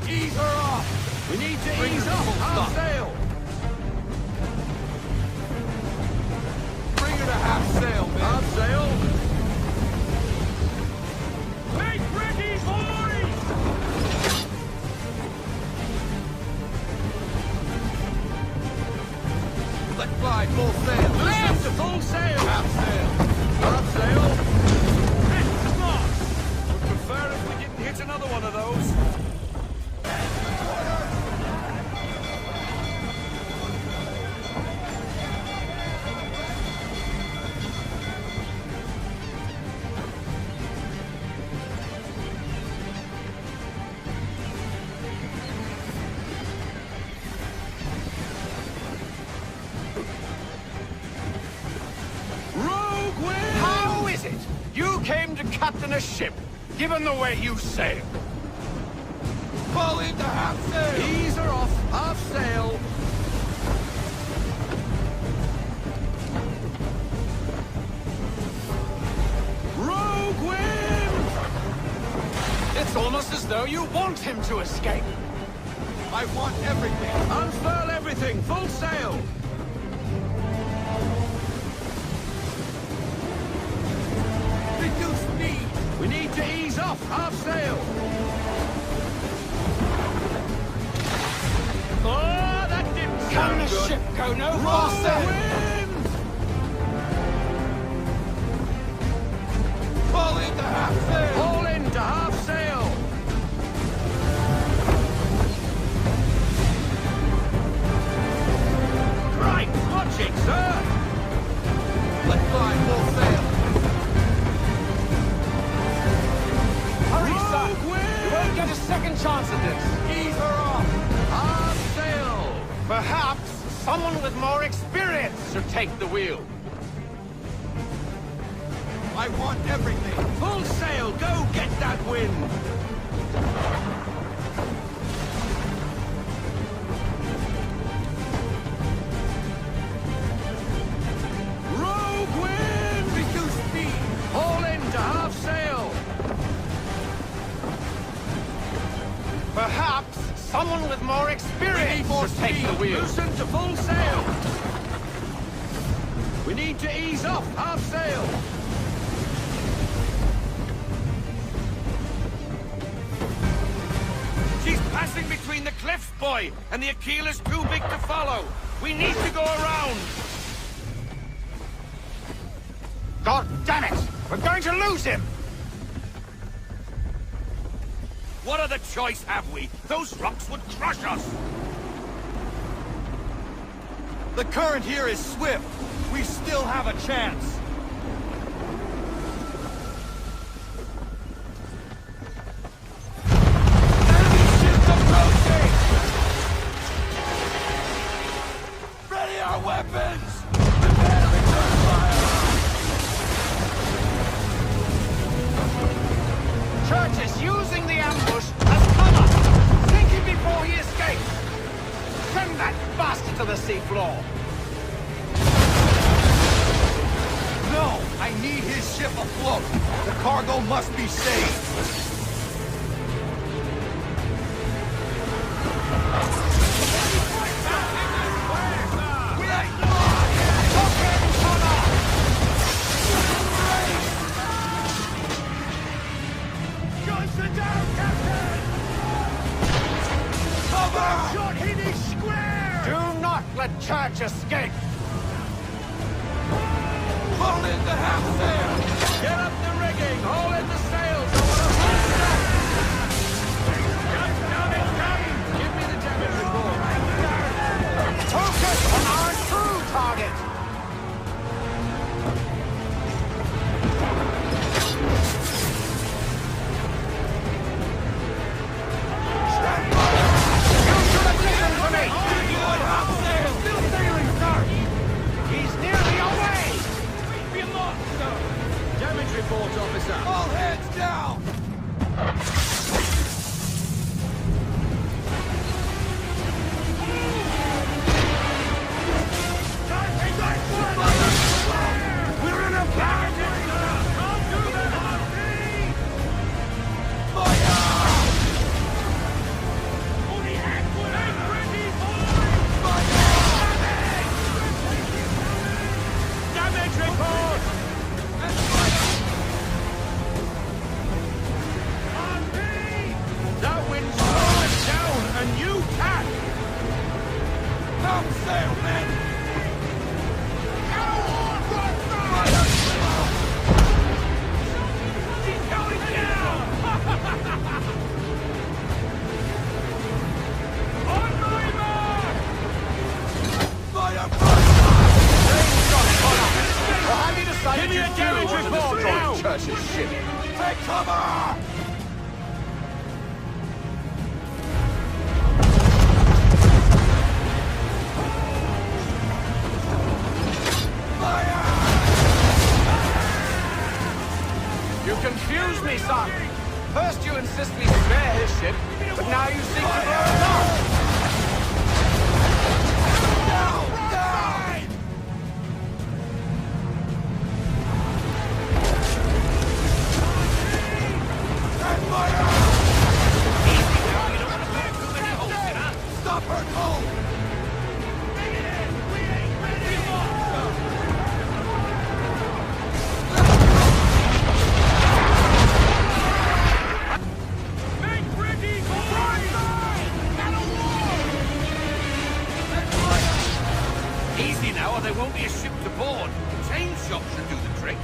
Ease her off! We need to ease off! Half sail! Bring her to half sail, man! Half sail! Make ready, boys! Let fly full sail! Left to full sail! Half sail! Half sail! Come on! Would prefer if we didn't hit another one of those. How is it you came to captain a ship, given the way you sail? Pull into half sail! Ease her off! Half sail! Rogue wind! though you want him to escape. I want everything. Unfurl everything. Full sail. Reduce speed. We need to ease off. Half sail. Oh, that didn't Can sound the good. ship go no Roll faster? wind. Fall into half sail. Fall into half sail. Right, watching, sir. Let's fly full sail. Hurry, son! You won't get a second chance at this. Ease her off. Half sail. Perhaps someone with more experience should take the wheel. I want everything. Full sail. Go get that wind. Rogue wind. Reduce speed. Haul into half sail. Perhaps someone with more experience should take the wheel. Loosen to full sail. We need to ease off. Half sail. She's passing between the cliffs, boy, and the Aquila's too big to follow. We need to go around. God damn it! We're going to lose him! What other choice have we? Those rocks would crush us. The current here is swift. We still have a chance. Enemy ships approaching! Ready our weapons! Prepare to return fire! Church is using the ambush as cover! Sink him before he escapes! Send that bastard to the seafloor! No! I need his ship afloat! The cargo must be saved! Johnson down, Captain! Cover! Shot hit his square! Do not let Church escape! Haul in the half sail! Get up the rigging! Haul in the sails! I want a full set! Give me the damage report! Focus on our true target! You should have listened to me! Good half sail! Still sailing, sir! He's nearly away! We lost, sir! Damage report, officer! All hands down! We're in a bad Can't do that, Harvey! Fire! Only Edward and ready, Damage report! That wind's slowing us down, and you can't! Come sail, men! She's going down! On my mark! Fire! Or have you decided Give me a to damage report now! Church's ship? Take cover! You confuse me, son. First you insist we spare his ship, but now you seek to blow it up. should do the trick.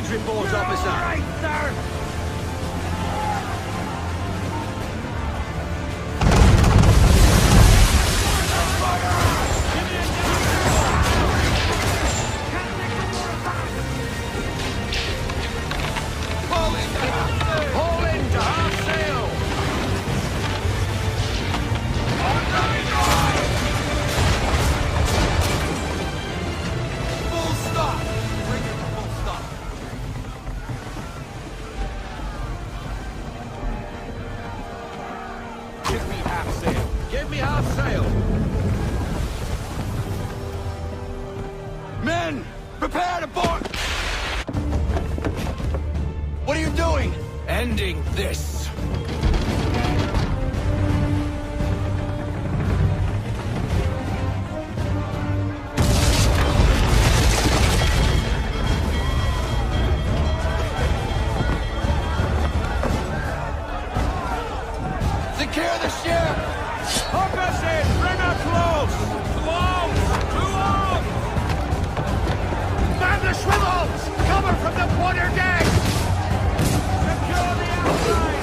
Reports, officer. Right, sir. Haul into half sail. Full stop. Bring it to full stop. Give me half sail. Give me half sail. Men, prepare to board. What are you doing? Ending this. Secure the ship! Hook us in! Bring her close! Close! Too long! Man the swivels! Cover from the quarterdeck! Secure the outside!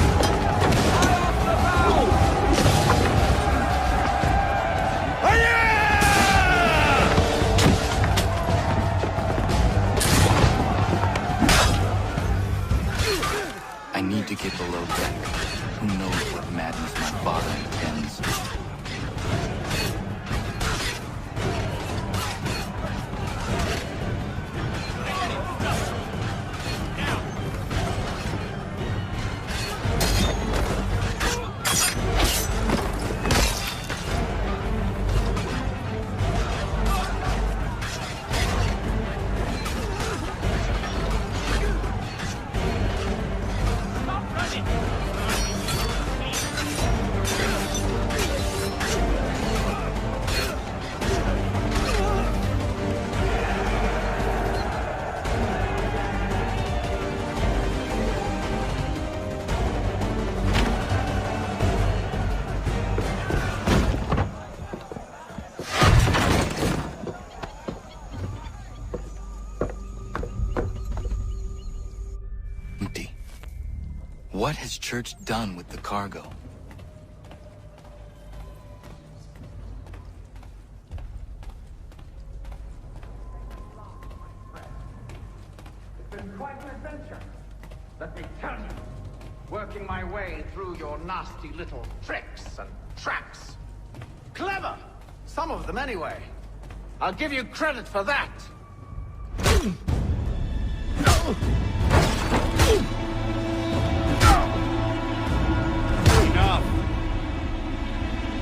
High off the bow! I need to get below deck. Who knows what madness my father intends? What has Church done with the cargo? It's been quite an adventure. Let me tell you. Working my way through your nasty little tricks and traps. Clever! Some of them anyway. I'll give you credit for that. Enough!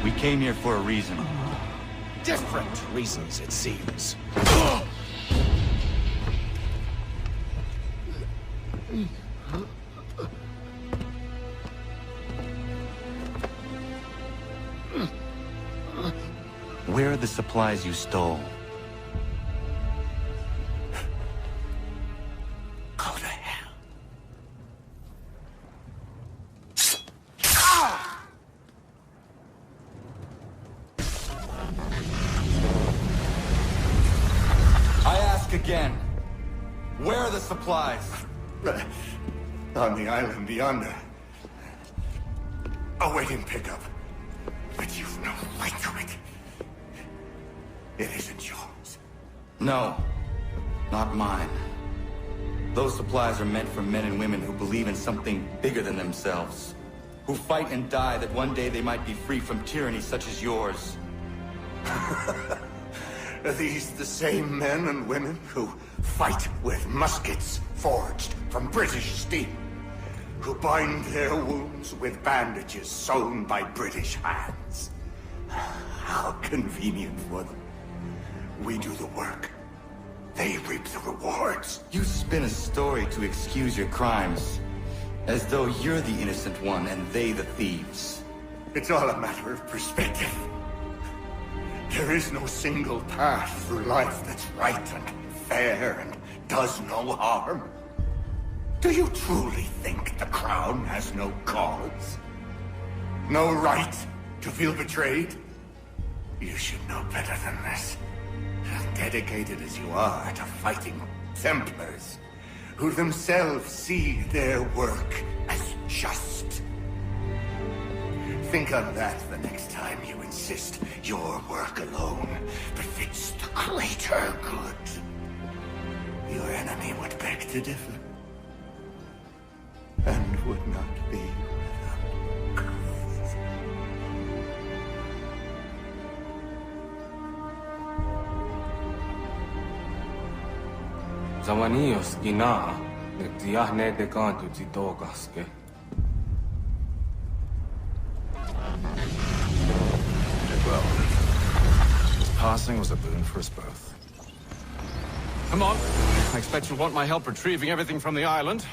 We came here for a reason. different reasons, it seems. Where are the supplies you stole? Go to hell. I ask again. Where are the supplies? On the island yonder. Awaiting pickup. But you've no right to it. It isn't yours. No, not mine. Those supplies are meant for men and women who believe in something bigger than themselves. Who fight and die that one day they might be free from tyranny such as yours. Are these the same men and women who fight with muskets forged from British steel? Who bind their wounds with bandages sewn by British hands? How convenient for them. We do the work. They reap the rewards. You spin a story to excuse your crimes, as though you're the innocent one and they the thieves. It's all a matter of perspective. There is no single path through life that's right and fair and does no harm. Do you truly think the Crown has no cause? No right to feel betrayed? You should know better than this. Dedicated as you are to fighting Templars, who themselves see their work as just. Think on that the next time you insist your work alone befits the greater good. Your enemy would beg to differ, and would not be without cause. Zawanios gina, nagdiahne de kanto zitogaske. Well, his passing was a boon for us both. Come on. I expect you'll want my help retrieving everything from the island.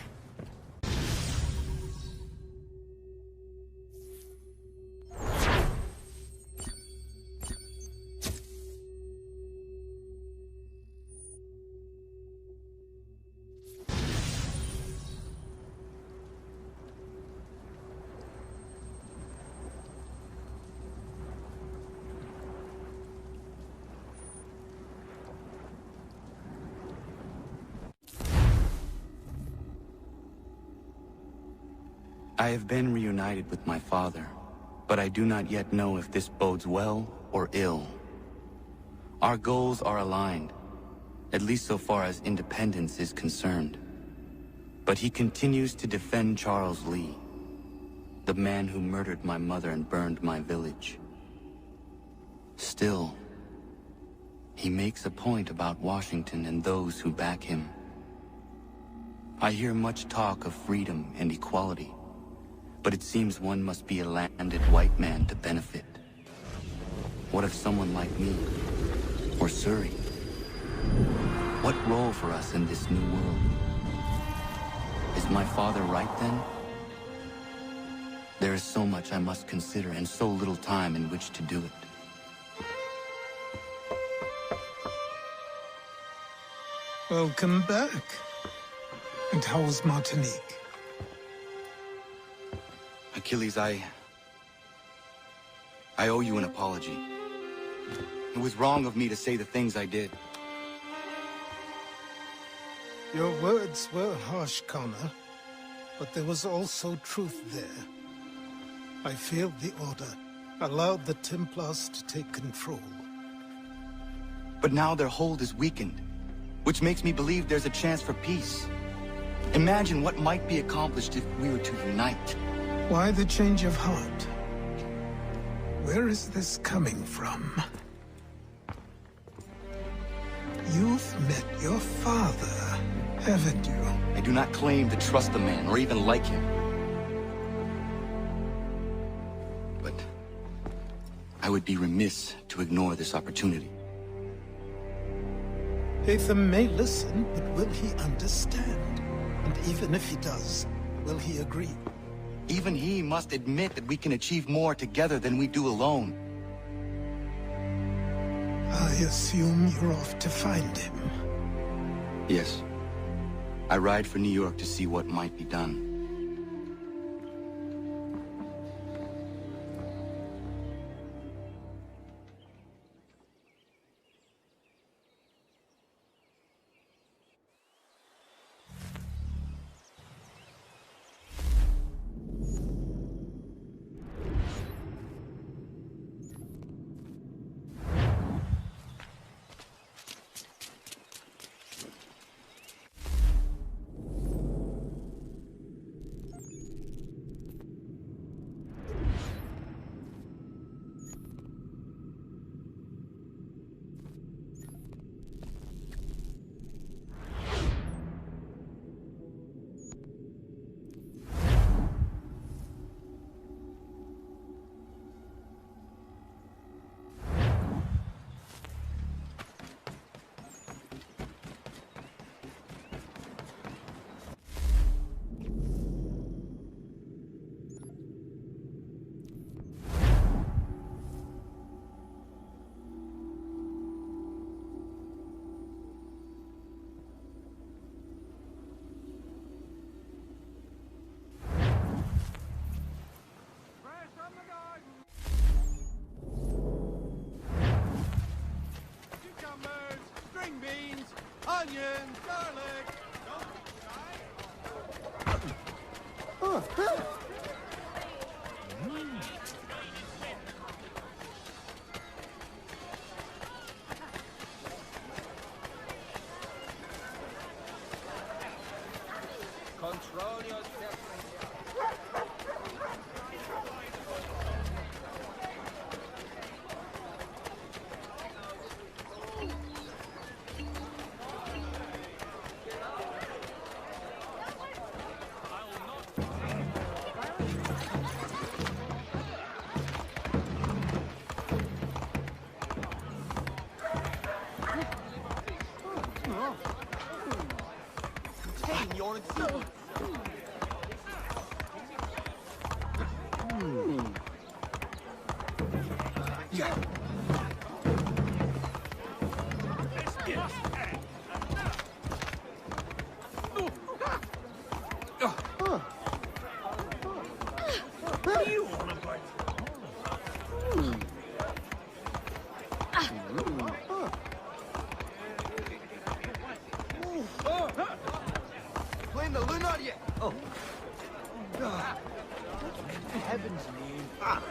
I have been reunited with my father, but I do not yet know if this bodes well or ill. Our goals are aligned, at least so far as independence is concerned. But he continues to defend Charles Lee, the man who murdered my mother and burned my village. Still, he makes a point about Washington and those who back him. I hear much talk of freedom and equality, but it seems one must be a landed white man to benefit. What of someone like me, or Surrey? What role for us in this new world? Is my father right then? There is so much I must consider and so little time in which to do it. Welcome back. And how was Martinique? Achilles, I owe you an apology. It was wrong of me to say the things I did. Your words were harsh, Connor, but there was also truth there. I failed the Order, allowed the Templars to take control. But now their hold is weakened, which makes me believe there's a chance for peace. Imagine what might be accomplished if we were to unite. Why the change of heart? Where is this coming from? You've met your father, haven't you? I do not claim to trust the man, or even like him. But I would be remiss to ignore this opportunity. Hatham may listen, but will he understand? And even if he does, will he agree? Even he must admit that we can achieve more together than we do alone. I assume you're off to find him. Yes. I ride for New York to see what might be done. Onions, garlic. Control yourself. Contain your exuberance. Yeah. You want a bite? Playing the loon on yet? Oh. Heavens, man.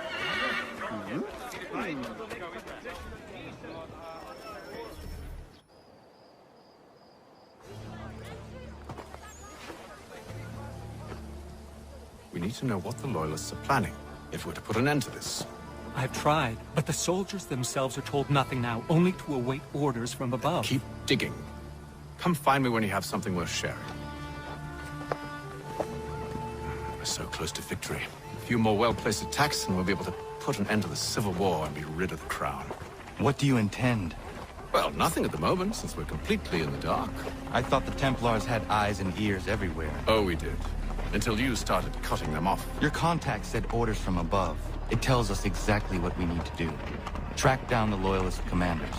We need to know what the Loyalists are planning, if we're to put an end to this. I've tried, but the soldiers themselves are told nothing now, only to await orders from above. Keep digging. Come find me when you have something worth sharing. We're so close to victory. A few more well-placed attacks and we'll be able to put an end to the Civil War and be rid of the Crown. What do you intend? Well, nothing at the moment, since we're completely in the dark. I thought the Templars had eyes and ears everywhere. Oh, we did. Until you started cutting them off. Your contact said orders from above. It tells us exactly what we need to do. Track down the Loyalist commanders.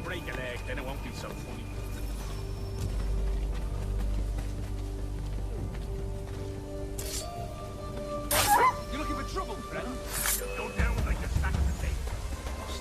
Break a leg, then it won't be so funny. You looking for trouble, friend? Go down like a sack of potatoes.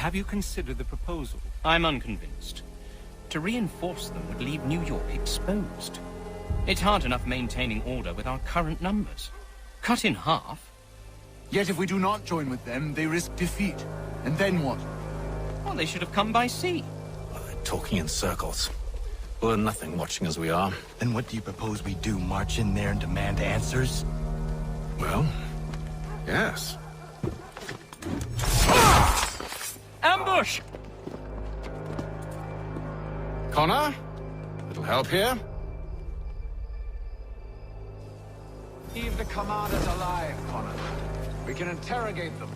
Have you considered the proposal? I'm unconvinced. To reinforce them would leave New York exposed. It's hard enough maintaining order with our current numbers. Cut in half. Yet if we do not join with them, they risk defeat. And then what? Well, they should have come by sea. Talking in circles. We'll learn nothing watching as we are. Then what do you propose we do? March in there and demand answers? Well, yes. Ambush! Connor? Little help here? Leave the commanders alive, Connor. We can interrogate them.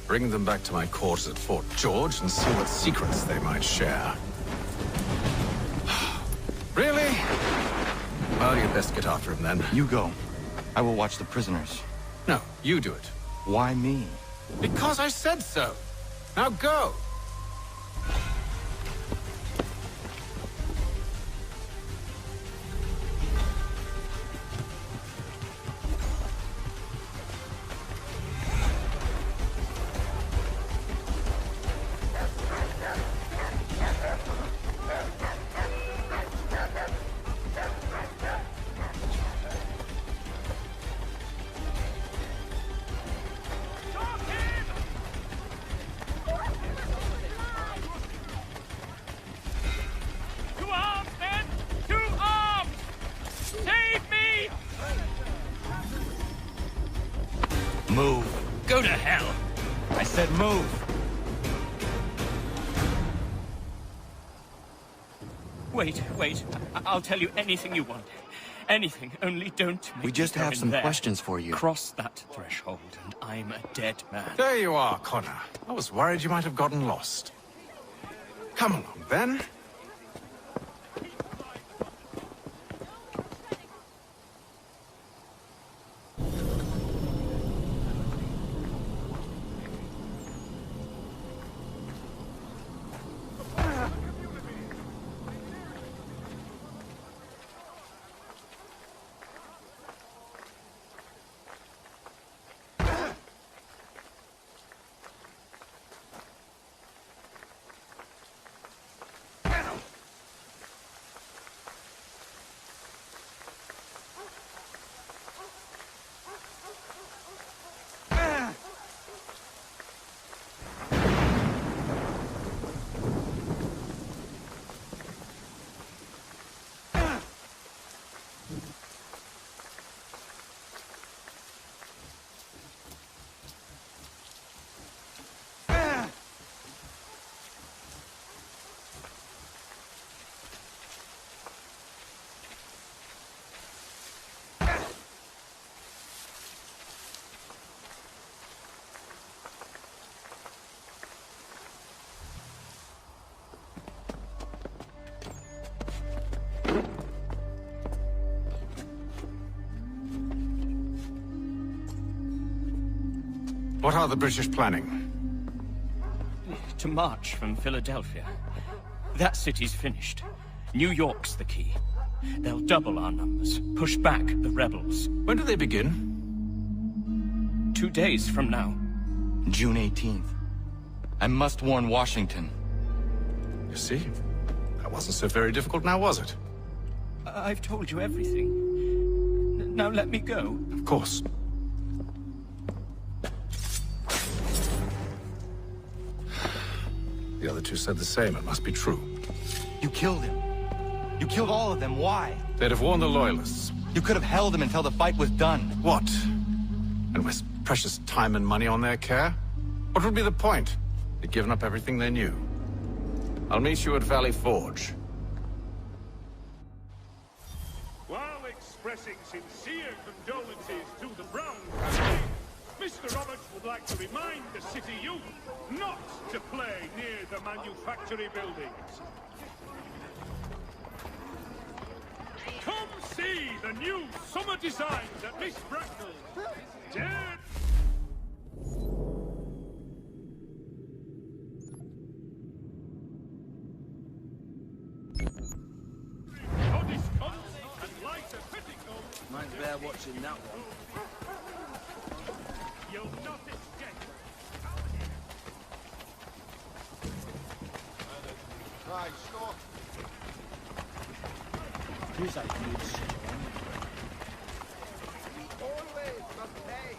Bring them back to my quarters at Fort George and see what secrets they might share. Really? Well, you'd best get after him then. You go. I will watch the prisoners. No, you do it. Why me? Because I said so. Now go. Move. Go to hell. I said move. Wait. I'll tell you anything you want. Anything, only don't make We just me go have in some there. questions for you. Cross that threshold, and I'm a dead man. There you are, Connor. I was worried you might have gotten lost. Come along, then. What are the British planning? To march from Philadelphia. That city's finished. New York's the key. They'll double our numbers, push back the rebels. When do they begin? 2 days from now. June 18th. I must warn Washington. You see? That wasn't so very difficult now, was it? I've told you everything. Now let me go. Of course. The other two said the same. It must be true. You killed him. You killed all of them. Why? They'd have warned the Loyalists. You could have held them until the fight was done. What? And waste precious time and money on their care? What would be the point? They'd given up everything they knew. I'll meet you at Valley Forge. While expressing sincere condolences to the Brown family, Mr. Roberts would like to remind the city youth not to play near the manufactory buildings. Come see the new summer designs at Miss Bracknell's. Dare... Mine's bear watching that one. You'll not escape. Right, stop. Who's that huge shit on? We always must pay.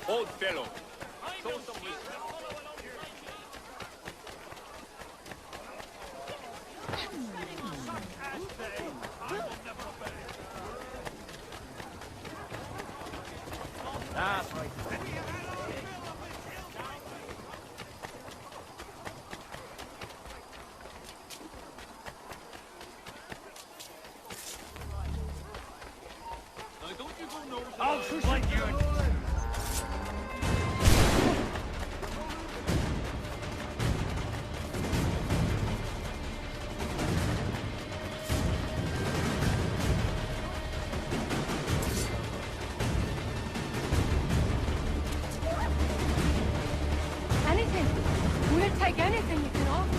Old fellow. Show some wisdom. That's right. I'll shoot you. Anything. We'll take anything you can offer.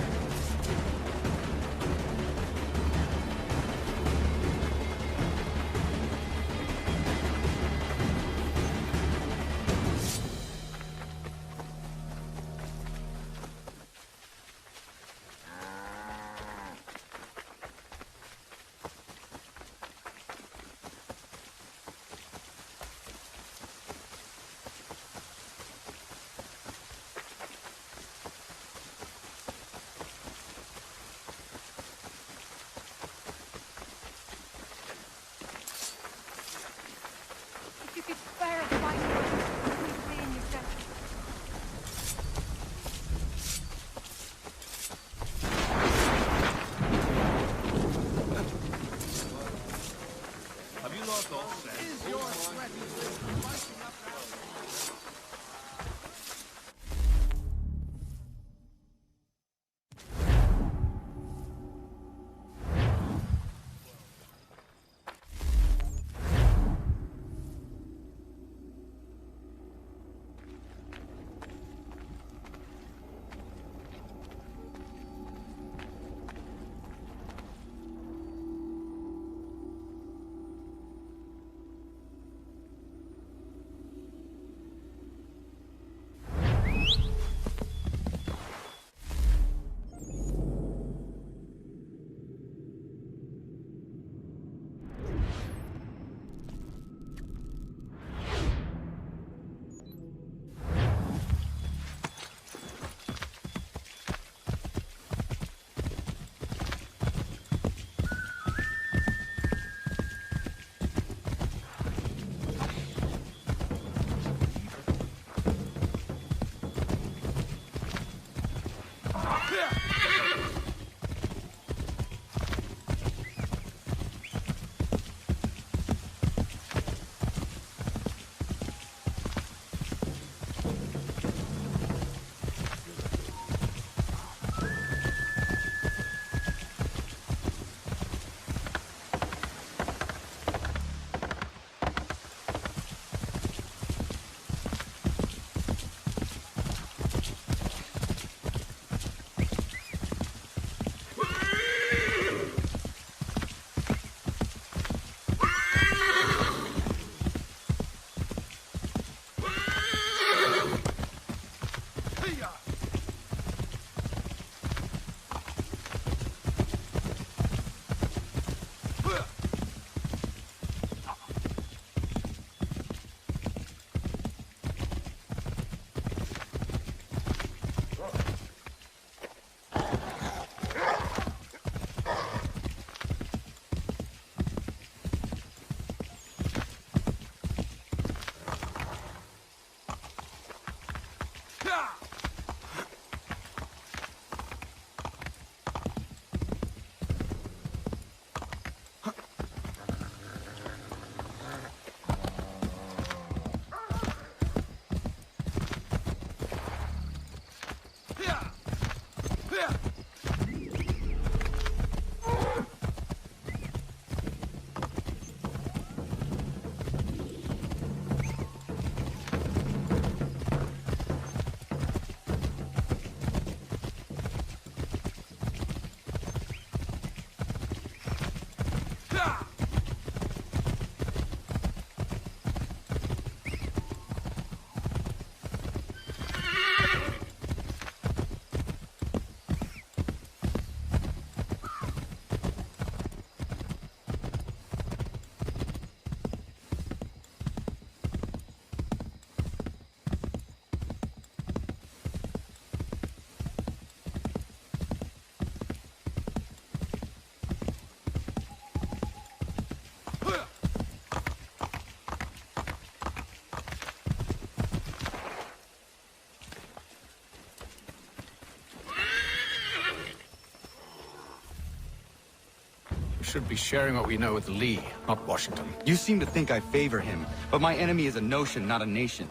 Should be sharing what we know with Lee, not Washington. You seem to think I favor him, but my enemy is a notion, not a nation.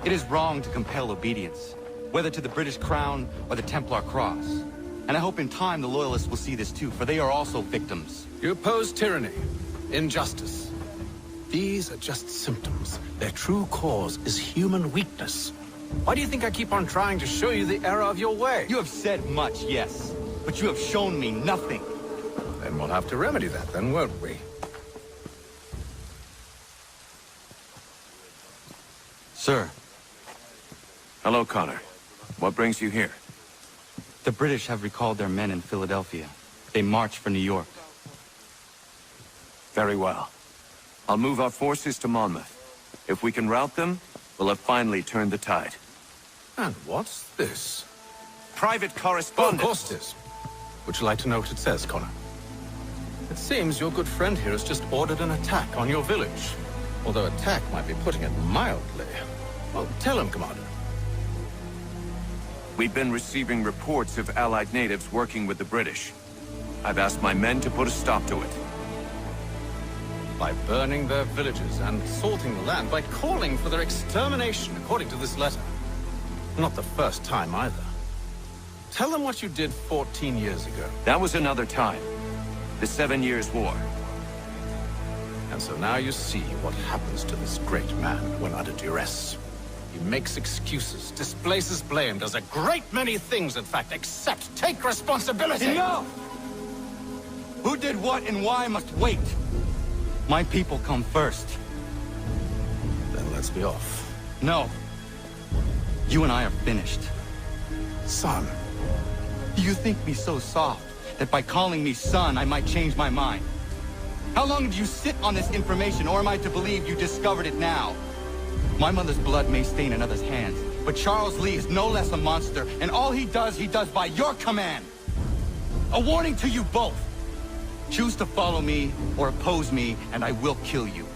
It is wrong to compel obedience, whether to the British Crown or the Templar Cross. And I hope in time the Loyalists will see this too, for they are also victims. You oppose tyranny, injustice. These are just symptoms. Their true cause is human weakness. Why do you think I keep on trying to show you the error of your way? You have said much, yes, but you have shown me nothing. Then we'll have to remedy that then, won't we? Sir. Hello, Connor. What brings you here? The British have recalled their men in Philadelphia. They march for New York. Very well. I'll move our forces to Monmouth. If we can rout them, we'll have finally turned the tide. And what's this? Private correspondence. Oh, of course it is. Would you like to know what it says, Connor? It seems your good friend here has just ordered an attack on your village. Although attack might be putting it mildly. Well, tell him, Commander. We've been receiving reports of Allied natives working with the British. I've asked my men to put a stop to it. By burning their villages and salting the land, by calling for their extermination, according to this letter. Not the first time, either. Tell them what you did 14 years ago. That was another time. The 7 Years' War. And so now you see what happens to this great man when under duress. He makes excuses, displaces blame, does a great many things, in fact, except take responsibility! Enough! Who did what and why must wait. My people come first. Then let's be off. No. You and I are finished. Son. Do you think me so soft that by calling me son, I might change my mind? How long did you sit on this information, or am I to believe you discovered it now? My mother's blood may stain another's hands, but Charles Lee is no less a monster, and all he does by your command. A warning to you both. Choose to follow me or oppose me, and I will kill you.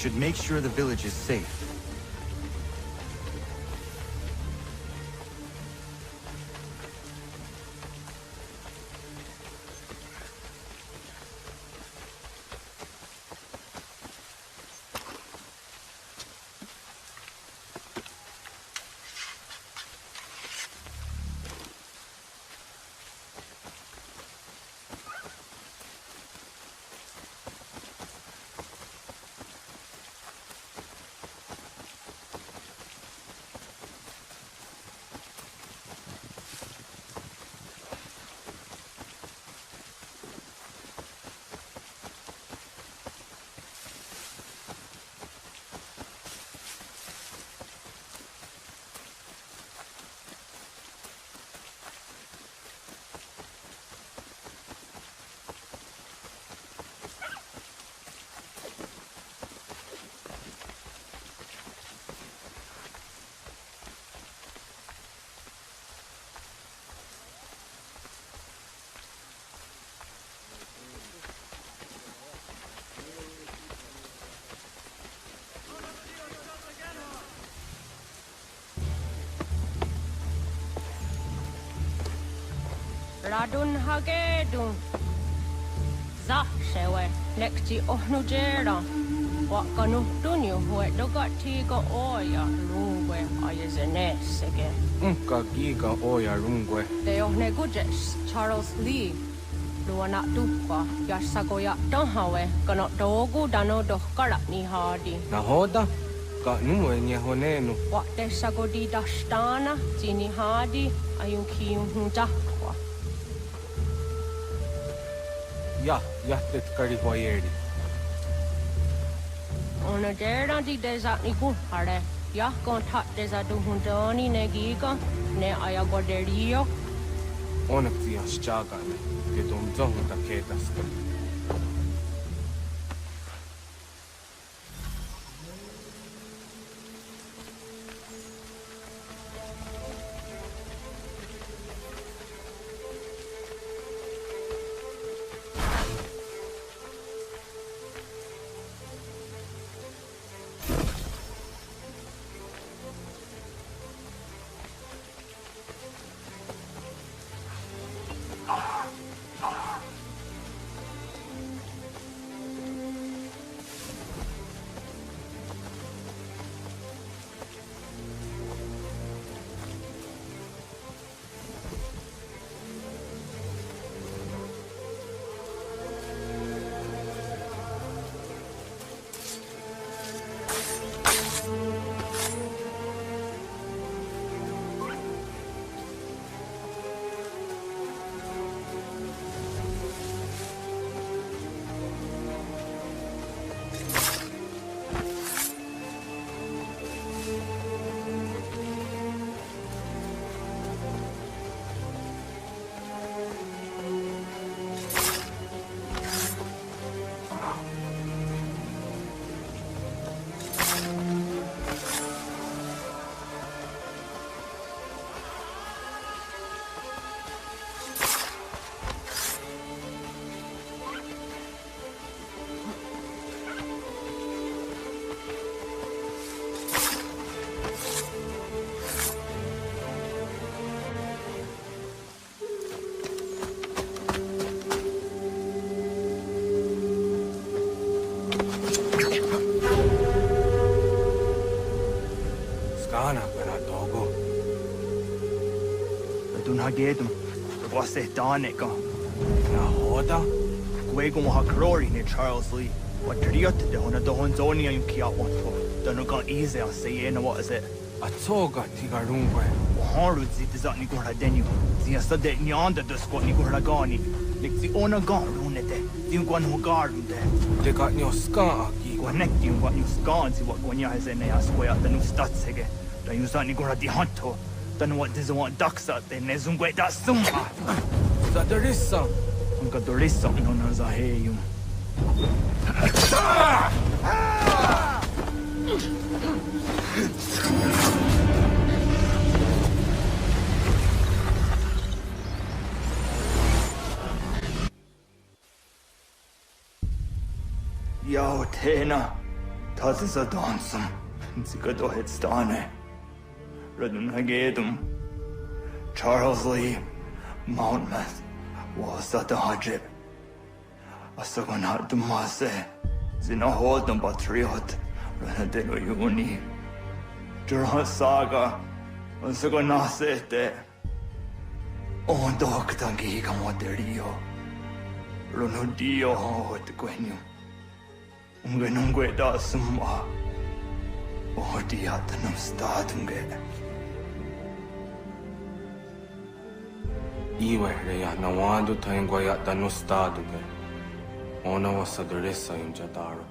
should make sure the village is safe. Radun hagedun. Za shewe lekti ohnujera. Wakanu dunyu hue dogati go oya rungwe ayezenesege. Unka giga oya rungwe. De ohne gujes Charles Lee. Luana dukwa yasagoya donhawe kano dogu dano dohkara ni hadi. Nahoda? Ka numwe nye honenu. Wakte sagodi dashtana zini hadi ayuki hunjakwa. Ja tet karihoyeri. Ona dera di desa ni kuhare. Ja kontat desa duhundoni ne giga ne ayagoderio. Onneksi on sjagane. Ketun zohunta keetaska. Hagedum, was it Danica? Nahoda? Gwego ha Crori ne Charles Lee. What Triot de Hona the Honzonia you Kia want for? Don't go easy, I'll say, what is it? A toga tigarungwe. Haru zit is on Nigora Denu. The Asade Nyanda the Scott Nigoragani. Like the owner gone runete. You go who garden there. They got your scar. Connect you what you scan, see what Gonya has in a square at the new Statsege. The Usa Nigora di Hunto. Then what does want ducks out there? Nezungwe that summa. That there is some. Unka there is something on us. I hear you. Yo, Tena. Das ist ein Dansum. Sie geht doch jetzt da ne. Redden Hagedum. Charles Lee, Mountmouth, was that the Hajib? Asagonat the Mase, Zinahold and Patriot, Renadelo Uni. Durha Saga, Asagonasete. Oh, Doctor Giga Moderio. Ronodio, what the Quenu. Ungenungue da Summa. Oh, Diatanum Statunge. Iwe na wando taingwa ya tano stado ge. Ona wasadresa imjadaro.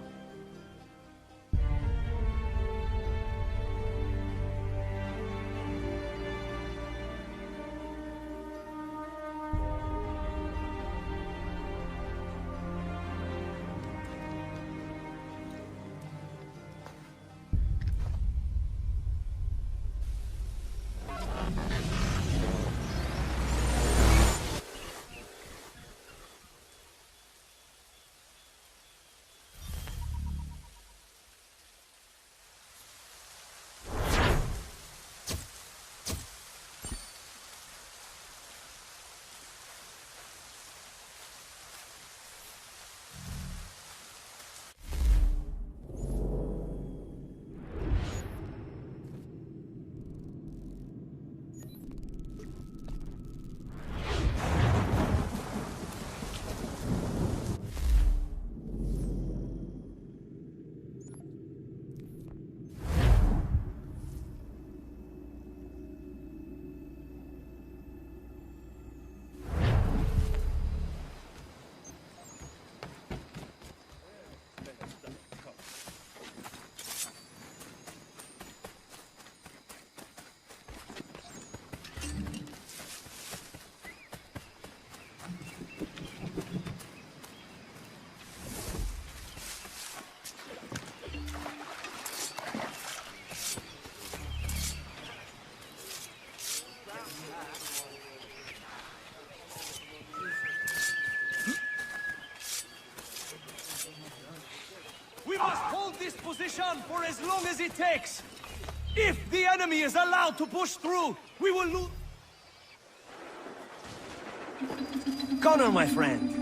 We must hold this position for as long as it takes. If the enemy is allowed to push through, we will lose. Connor, my friend,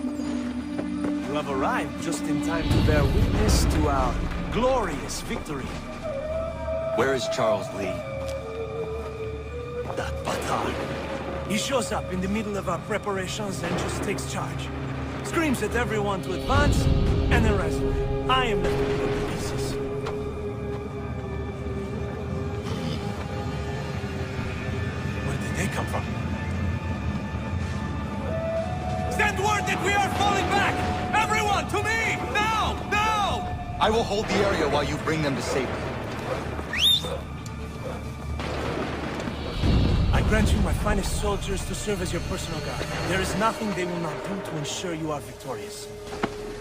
you have arrived just in time to bear witness to our glorious victory. Where is Charles Lee? That Batar. He shows up in the middle of our preparations and just takes charge. Screams at everyone to advance, and then runs away. I am left with the pieces. Where did they come from? Send word that we are falling back! Everyone, to me! Now! Now! I will hold the area while you bring them to safety. I grant you my finest soldiers to serve as your personal guard. There is nothing they will not do to ensure you are victorious.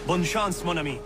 Bonne chance, mon ami.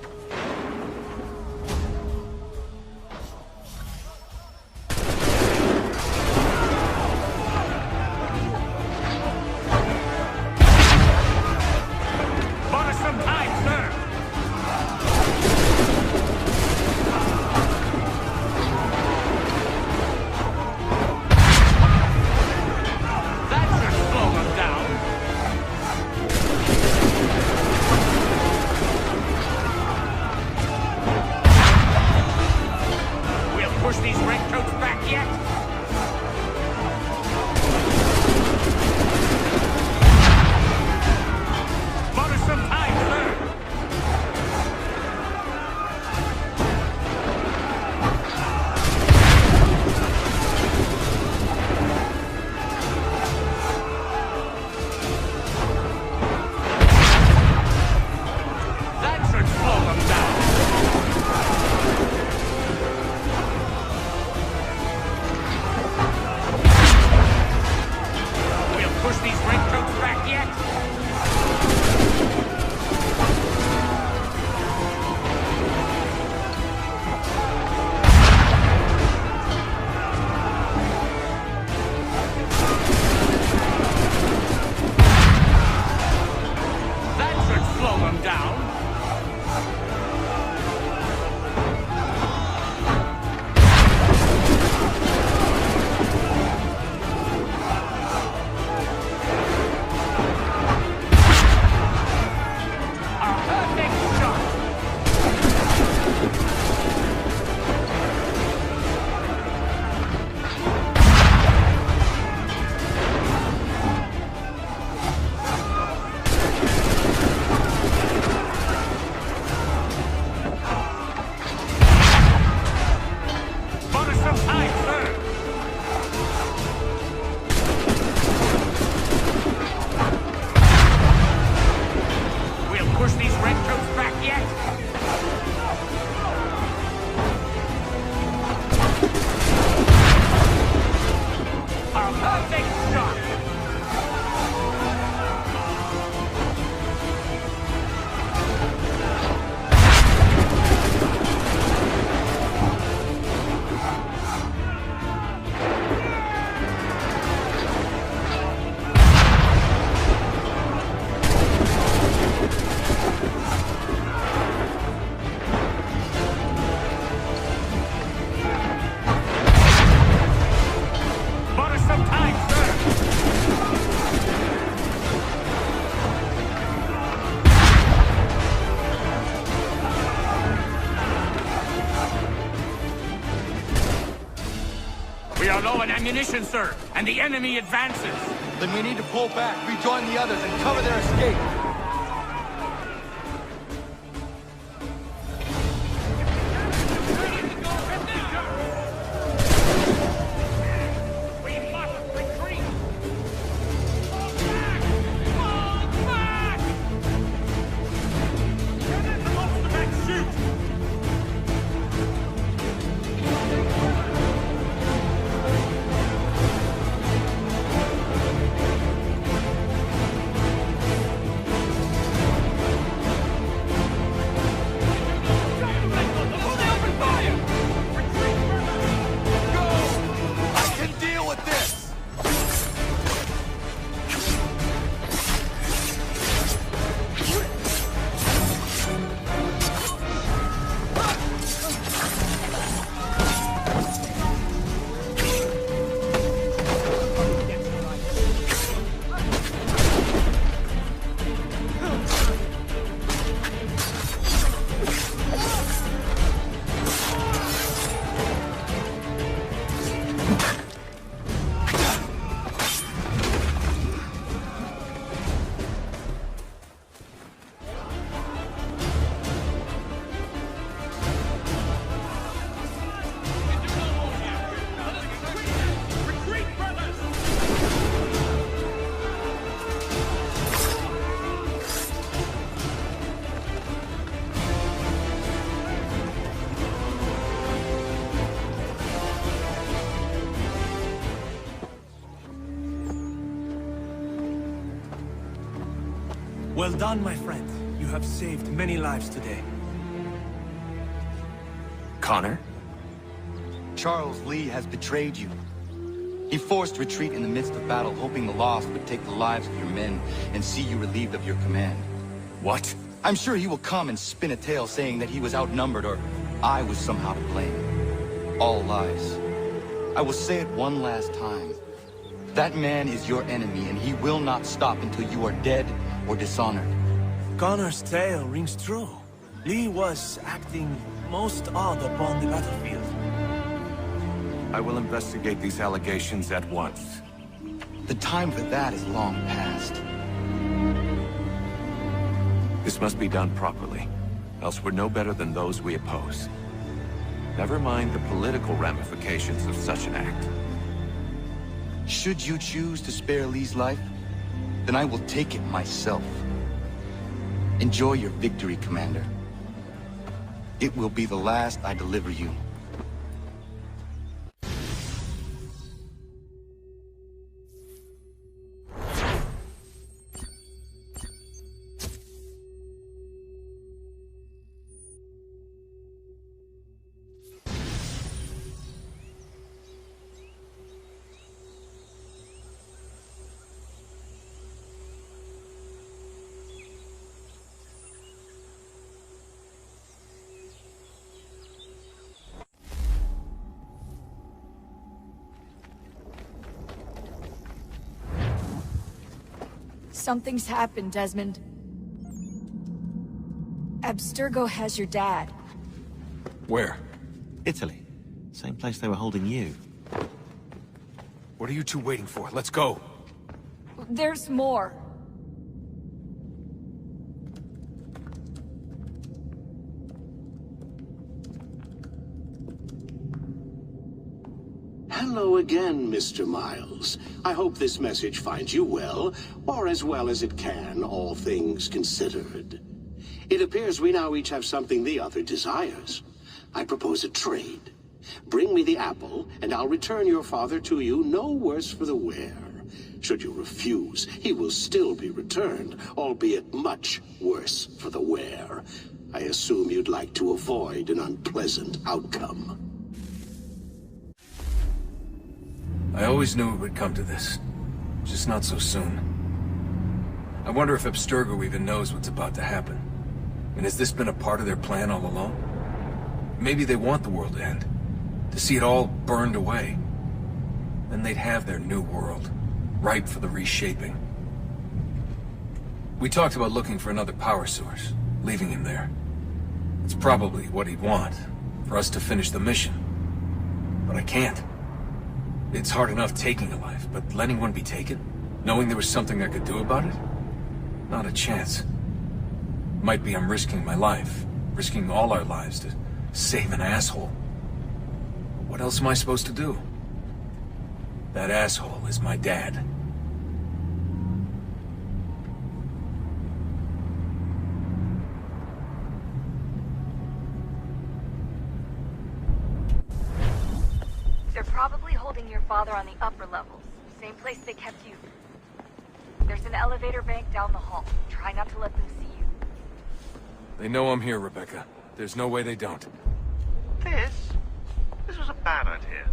ammunition, sir, and the enemy advances. Then we need to pull back, rejoin the others, and cover their escape. Well done, my friend. You have saved many lives today. Connor? Charles Lee has betrayed you. He forced retreat in the midst of battle, hoping the loss would take the lives of your men and see you relieved of your command. What? I'm sure he will come and spin a tale saying that he was outnumbered or I was somehow to blame. All lies. I will say it one last time. That man is your enemy, and he will not stop until you are dead or dishonored. Connor's tale rings true. Lee was acting most odd upon the battlefield. I will investigate these allegations at once. The time for that is long past. This must be done properly, else we're no better than those we oppose. Never mind the political ramifications of such an act. Should you choose to spare Lee's life, then I will take it myself. Enjoy your victory, Commander. It will be the last I deliver you. Something's happened, Desmond. Abstergo has your dad. Where? Italy. Same place they were holding you. What are you two waiting for? Let's go. There's more. Hello again, Mr. Miles. I hope this message finds you well, or as well as it can, all things considered. It appears we now each have something the other desires. I propose a trade. Bring me the apple, and I'll return your father to you no worse for the wear. Should you refuse, he will still be returned, albeit much worse for the wear. I assume you'd like to avoid an unpleasant outcome. I always knew it would come to this. Just not so soon. I wonder if Abstergo even knows what's about to happen. And has this been a part of their plan all along? Maybe they want the world to end. To see it all burned away. Then they'd have their new world, ripe for the reshaping. We talked about looking for another power source, leaving him there. It's probably what he'd want, for us to finish the mission. But I can't. It's hard enough taking a life, but letting one be taken? Knowing there was something I could do about it? Not a chance. Might be I'm risking my life, risking all our lives to save an asshole. What else am I supposed to do? That asshole is my dad. They're probably holding your father on the upper levels. Same place they kept you. There's an elevator bank down the hall. Try not to let them see you. They know I'm here, Rebecca. There's no way they don't. This was a bad idea.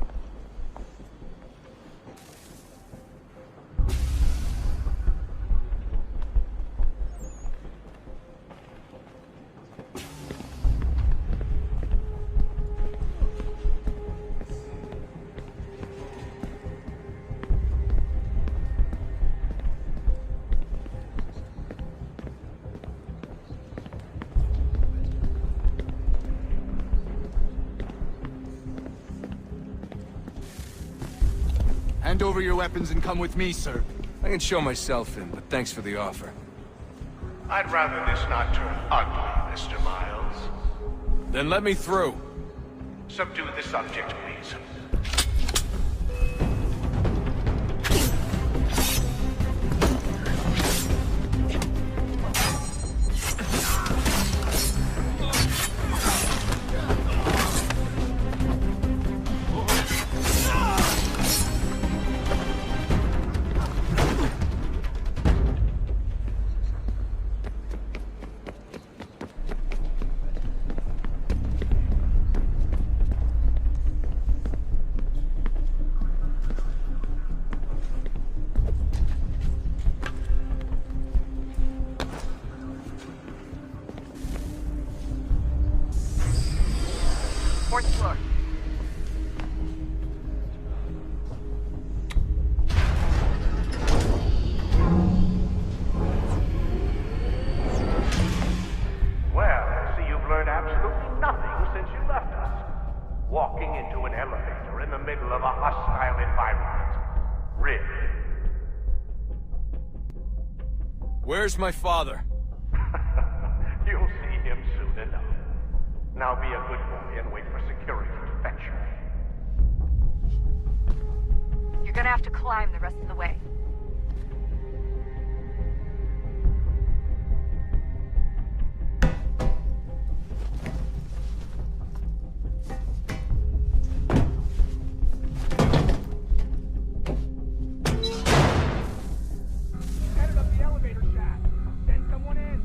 Hand over your weapons and come with me, sir. I can show myself in, but thanks for the offer. I'd rather this not turn ugly, Mr. Miles. Then let me through. Subdue the subject, please. Fourth floor. Well, I see you've learned absolutely nothing since you left us. Walking into an elevator in the middle of a hostile environment. Really? Where's my father? You'll see him soon enough. Now be a good boy and wait for security to fetch you. You're gonna have to climb the rest of the way. Headed up the elevator shaft. Send someone in.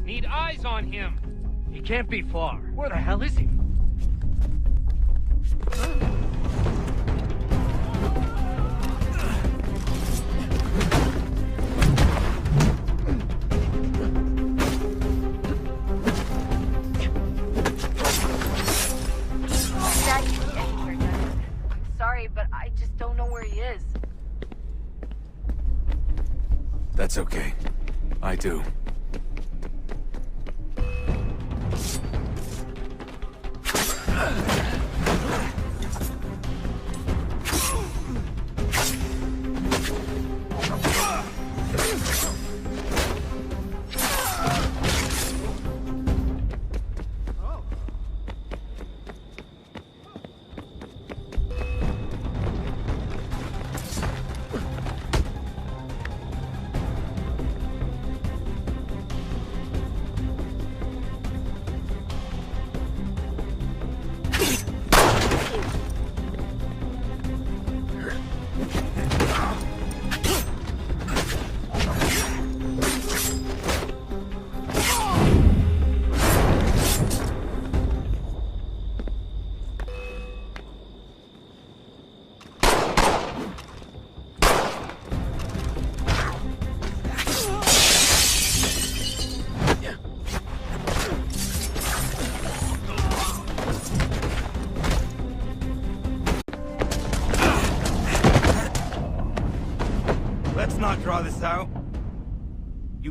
Need eyes on him. He can't be far. Where the hell is he? Dad could be anywhere, Desmond. I'm sorry, but I just don't know where he is. That's okay. I do.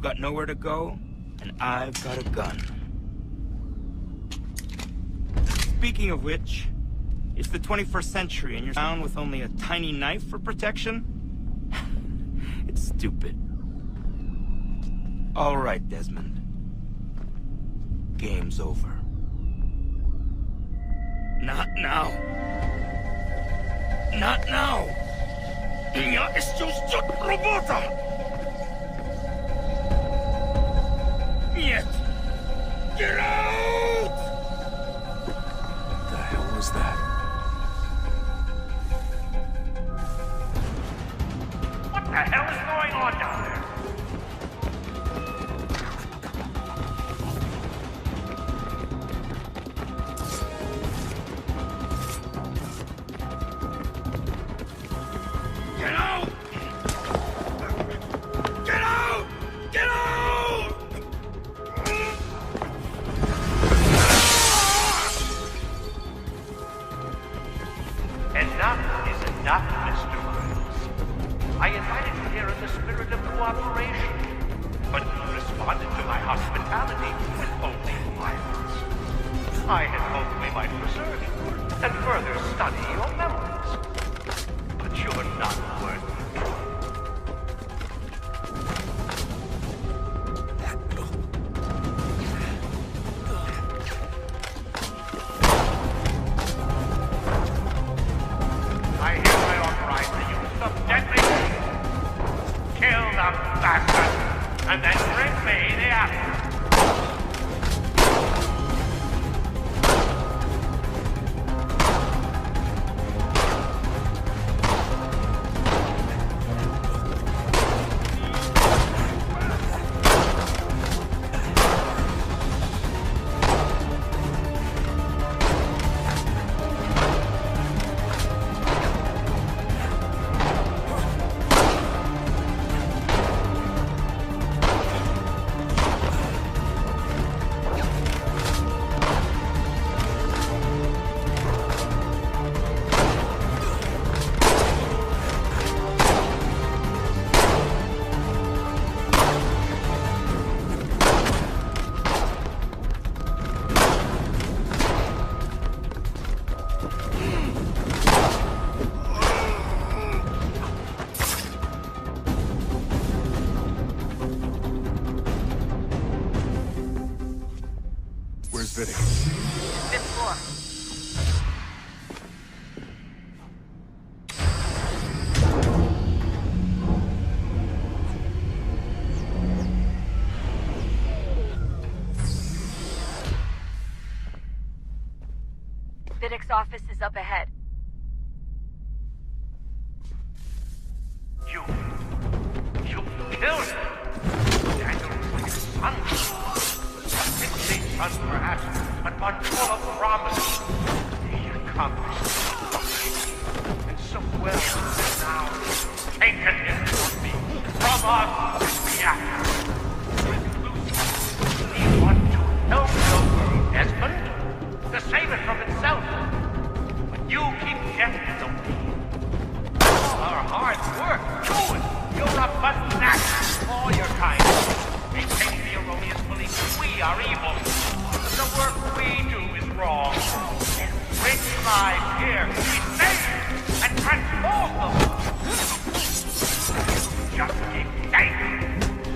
got nowhere to go, and I've got a gun. Speaking of which, it's the 21st century and you're down with only a tiny knife for protection? It's stupid. All right, Desmond. Game's over. Not now. Not now! Я еще ждет работа! Нет! Get out! What the hell was that? What the hell is going on down there? Get out! Get out! Get out! Enough is enough, Mr. Miles. I invited you here in the spirit of cooperation, but you responded to my hospitality with only violence. I had hoped we might preserve you and further study your memories. But you're not worth it. I hereby authorize the use of deadly means. Kill the bastard, and then bring me the apple. Where's Vidic? Fifth floor. Vidic's office is up ahead. You killed him. Daniel was his son. A six-day son, perhaps, but one full of promise. He accomplished it. And so well now taken him from me, from us, the actors. We want to help your world, Desmond, to save it from itself. But you keep getting in the way. All our hard work, doing. You're a fanatic, all your kind. Maintain the erroneous belief that we are evil. The work we do is wrong. Enrich lives here, we save and transform them. Just keep taking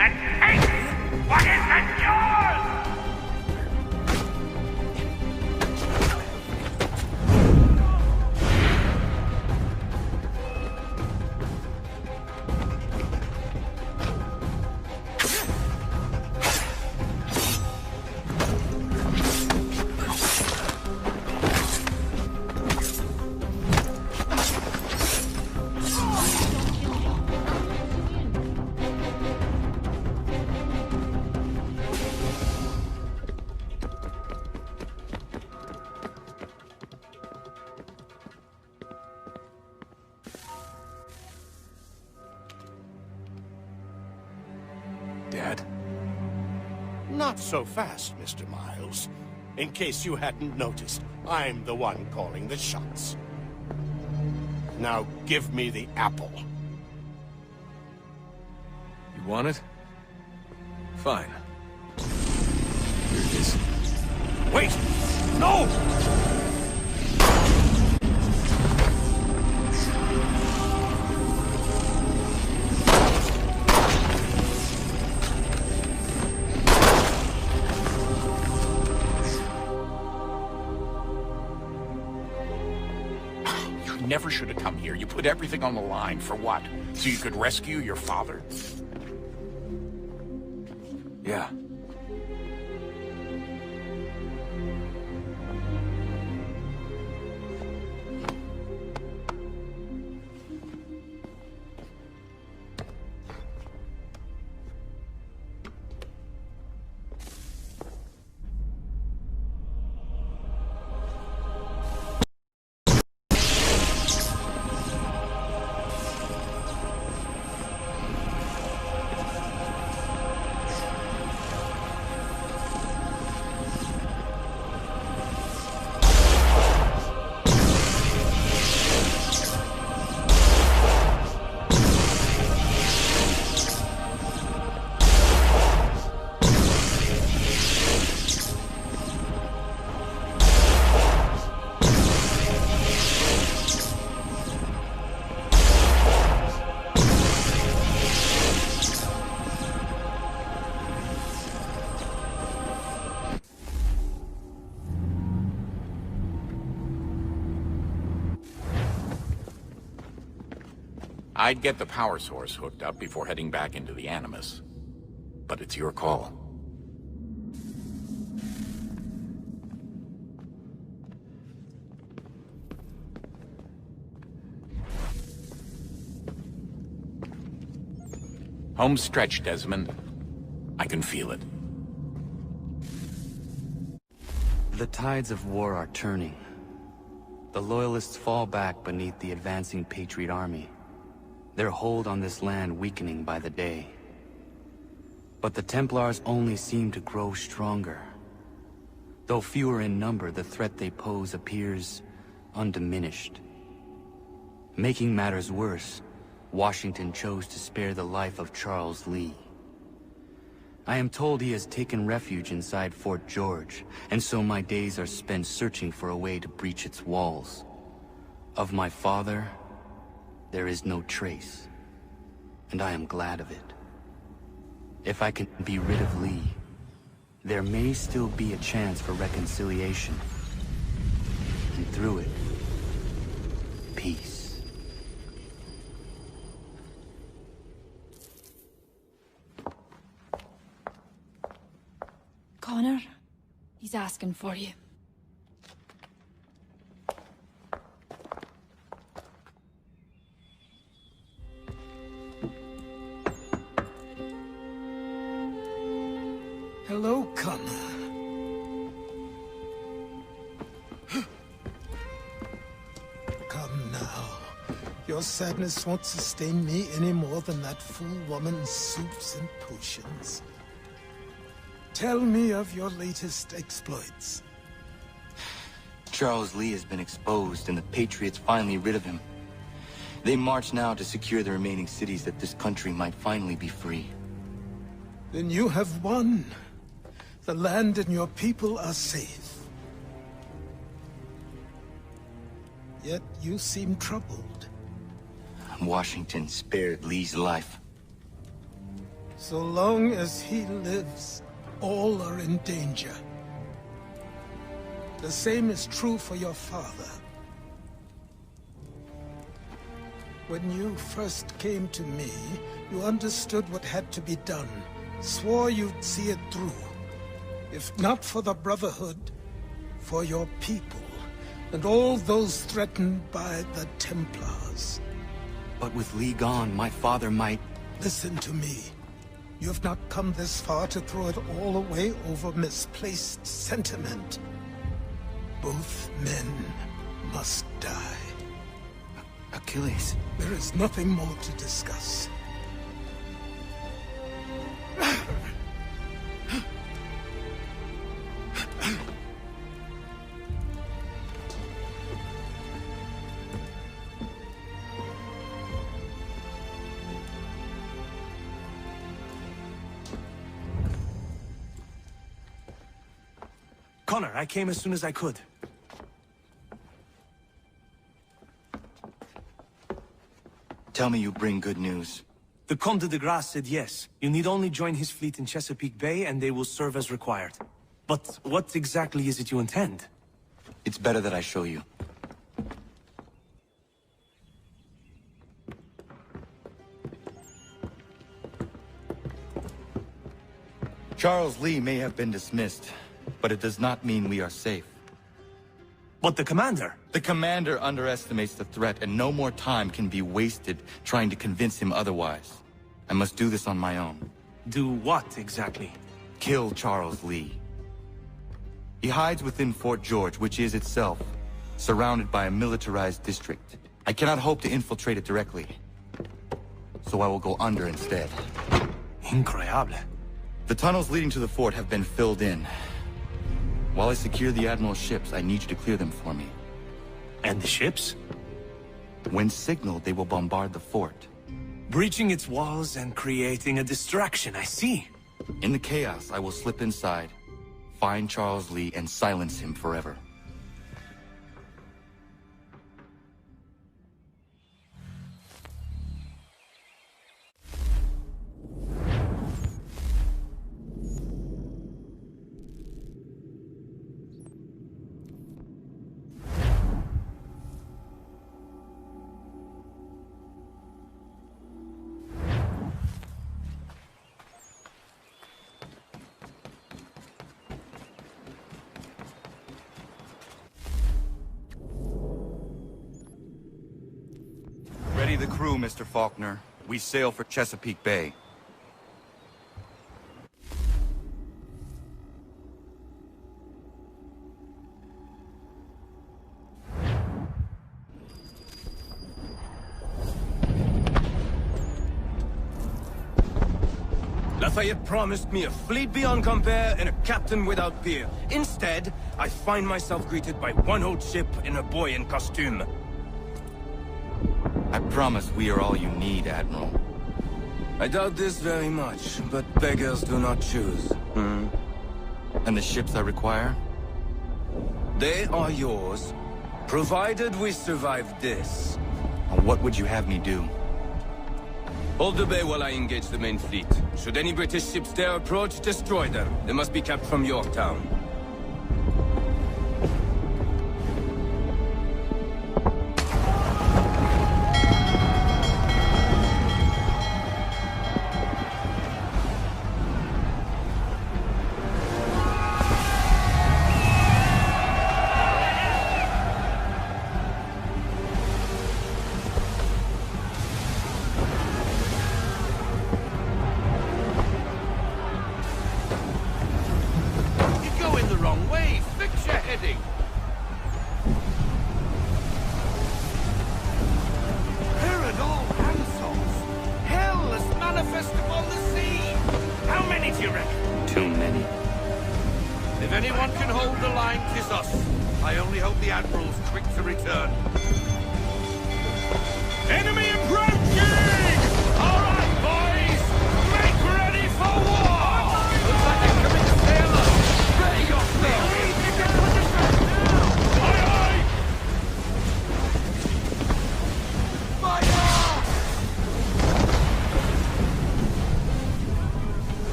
and take what isn't yours! Dad? Not so fast, Mr. Miles. In case you hadn't noticed, I'm the one calling the shots. Now give me the apple. You want it? Fine. Here it is. Wait! No! You never should have come here. You put everything on the line. For what? So you could rescue your father? Yeah. I'd get the power source hooked up before heading back into the Animus. But it's your call. Home stretch, Desmond. I can feel it. The tides of war are turning. The Loyalists fall back beneath the advancing Patriot army, their hold on this land weakening by the day. But the Templars only seem to grow stronger. Though fewer in number, the threat they pose appears undiminished. Making matters worse, Washington chose to spare the life of Charles Lee. I am told he has taken refuge inside Fort George, and so my days are spent searching for a way to breach its walls. Of my father, there is no trace, and I am glad of it. If I can be rid of Lee, there may still be a chance for reconciliation. And through it, peace. Connor, he's asking for you. Hello, Connor. Come now. Your sadness won't sustain me any more than that fool woman's soups and potions. Tell me of your latest exploits. Charles Lee has been exposed, and the Patriots finally rid of him. They march now to secure the remaining cities that this country might finally be free. Then you have won. The land and your people are safe. Yet you seem troubled. Washington spared Lee's life. So long as he lives, all are in danger. The same is true for your father. When you first came to me, you understood what had to be done, swore you'd see it through. If not for the Brotherhood, for your people, and all those threatened by the Templars. But with Lee gone, my father might... Listen to me. You have not come this far to throw it all away over misplaced sentiment. Both men must die. Achilles. There is nothing more to discuss. Connor, I came as soon as I could. Tell me you bring good news. The Comte de Grasse said yes. You need only join his fleet in Chesapeake Bay and they will serve as required. But what exactly is it you intend? It's better that I show you. Charles Lee may have been dismissed, but it does not mean we are safe. But the commander? The commander underestimates the threat, and no more time can be wasted trying to convince him otherwise. I must do this on my own. Do what exactly? Kill Charles Lee. He hides within Fort George, which is itself surrounded by a militarized district. I cannot hope to infiltrate it directly, so I will go under instead. Incroyable. The tunnels leading to the fort have been filled in. While I secure the Admiral's ships, I need you to clear them for me. And the ships? When signaled, they will bombard the fort. Breaching its walls and creating a distraction, I see. In the chaos, I will slip inside, find Charles Lee, and silence him forever. Ready the crew, Mr. Faulkner. We sail for Chesapeake Bay. Lafayette promised me a fleet beyond compare and a captain without peer. Instead, I find myself greeted by one old ship and a boy in costume. I promise we are all you need, Admiral. I doubt this very much, but beggars do not choose. And the ships I require? They are yours, provided we survive this. What would you have me do? Hold the bay while I engage the main fleet. Should any British ships dare approach, destroy them. They must be kept from Yorktown.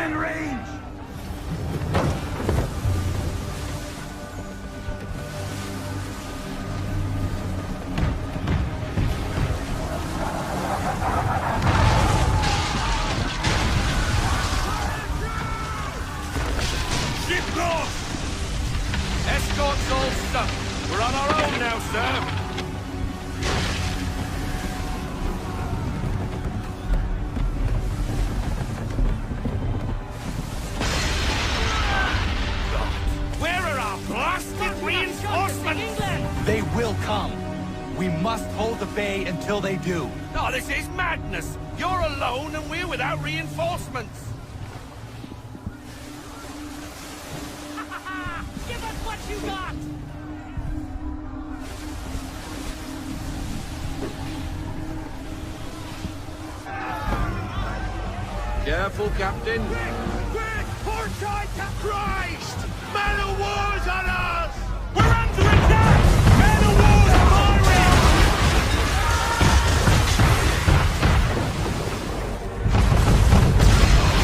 within range! Ship lost! Escort's all stuck. We're on our own now, sir. They will come. We must hold the bay until they do. No, this is madness. You're alone and we're without reinforcements. Give us what you got! Careful, Captain. Quick! Port side, Christ! Man of war's on us! We're under attack! Man of war's firing!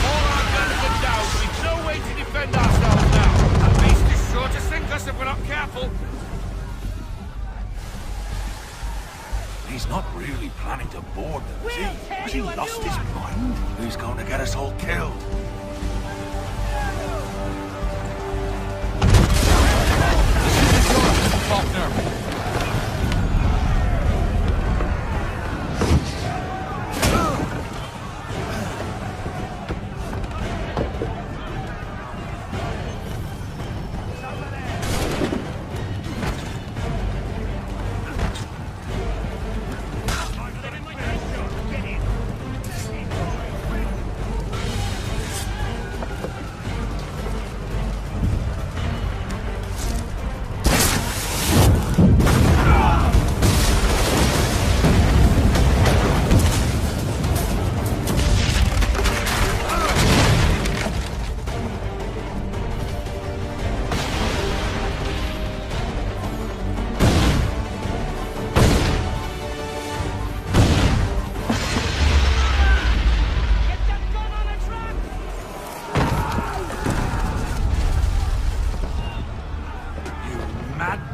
All our guns are down. We've no way to defend ourselves now. That beast is sure to sink us if we're not careful. He's not really planning to board them, is he? Has he lost his mind? He's going to get us all killed. Faulkner.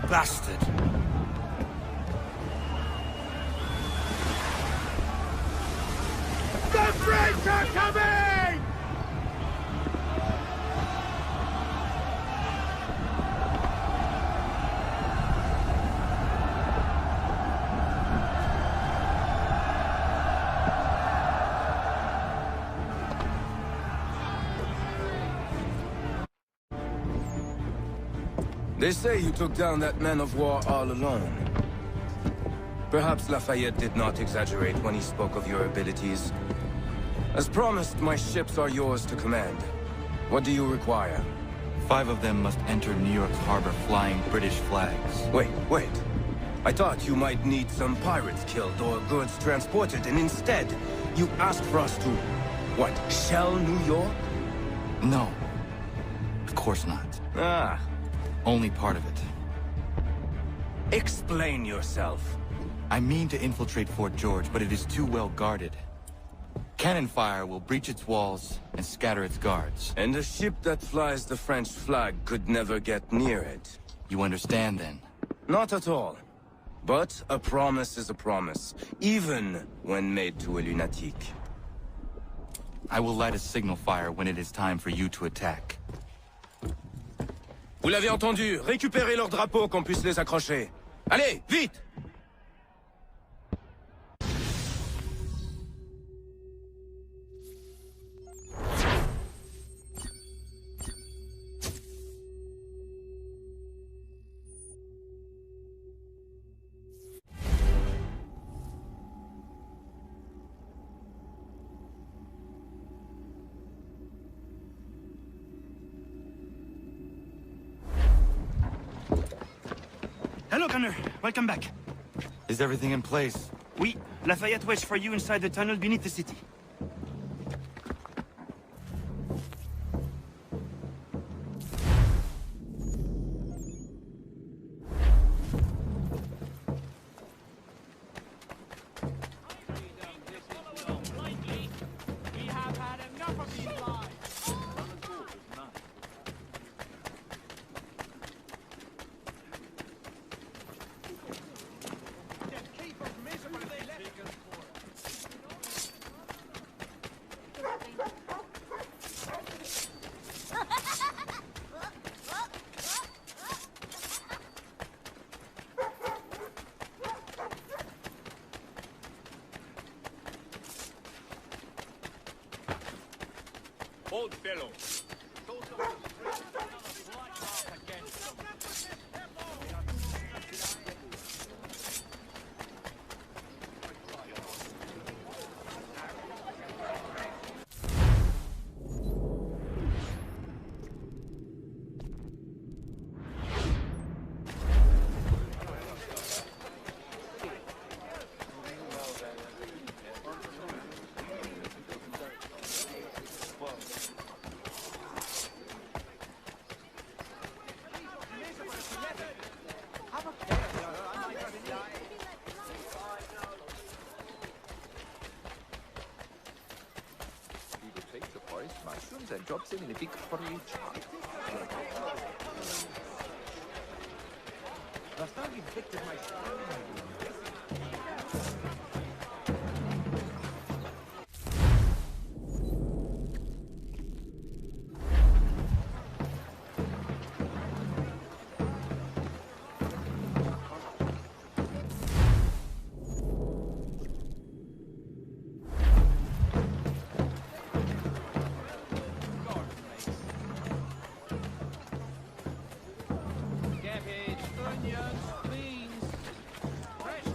Bastard! The French are coming! They say you took down that man of war all alone. Perhaps Lafayette did not exaggerate when he spoke of your abilities. As promised, my ships are yours to command. What do you require? 5 of them must enter New York's harbor flying British flags. Wait. I thought you might need some pirates killed or goods transported, and instead, you asked for us to, what, shell New York? No. Of course not. Ah. Only part of it. Explain yourself. I mean to infiltrate Fort George, but it is too well guarded. Cannon fire will breach its walls and scatter its guards. And a ship that flies the French flag could never get near it. You understand, then? Not at all. But a promise is a promise, even when made to a lunatic. I will light a signal fire when it is time for you to attack. Vous l'avez entendu, récupérez leurs drapeaux qu'on puisse les accrocher. Allez, vite! Hello, Gunner. Welcome back. Is everything in place? Oui. Lafayette waits for you inside the tunnel beneath the city. We have had enough of these lies. Old fellow. mushrooms and drops them in a big pottery jar. I found infected my cabbage, onions, beans, fresh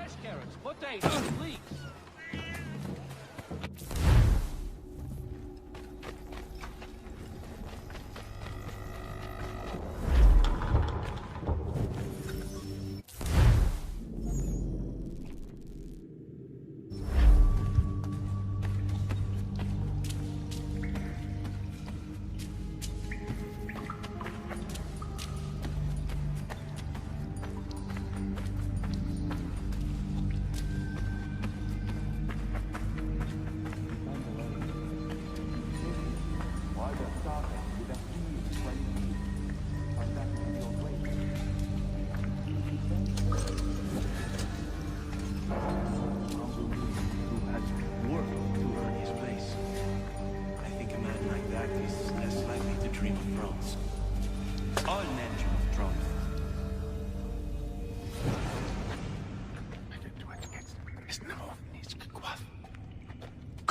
Fresh carrots, potatoes, leeks.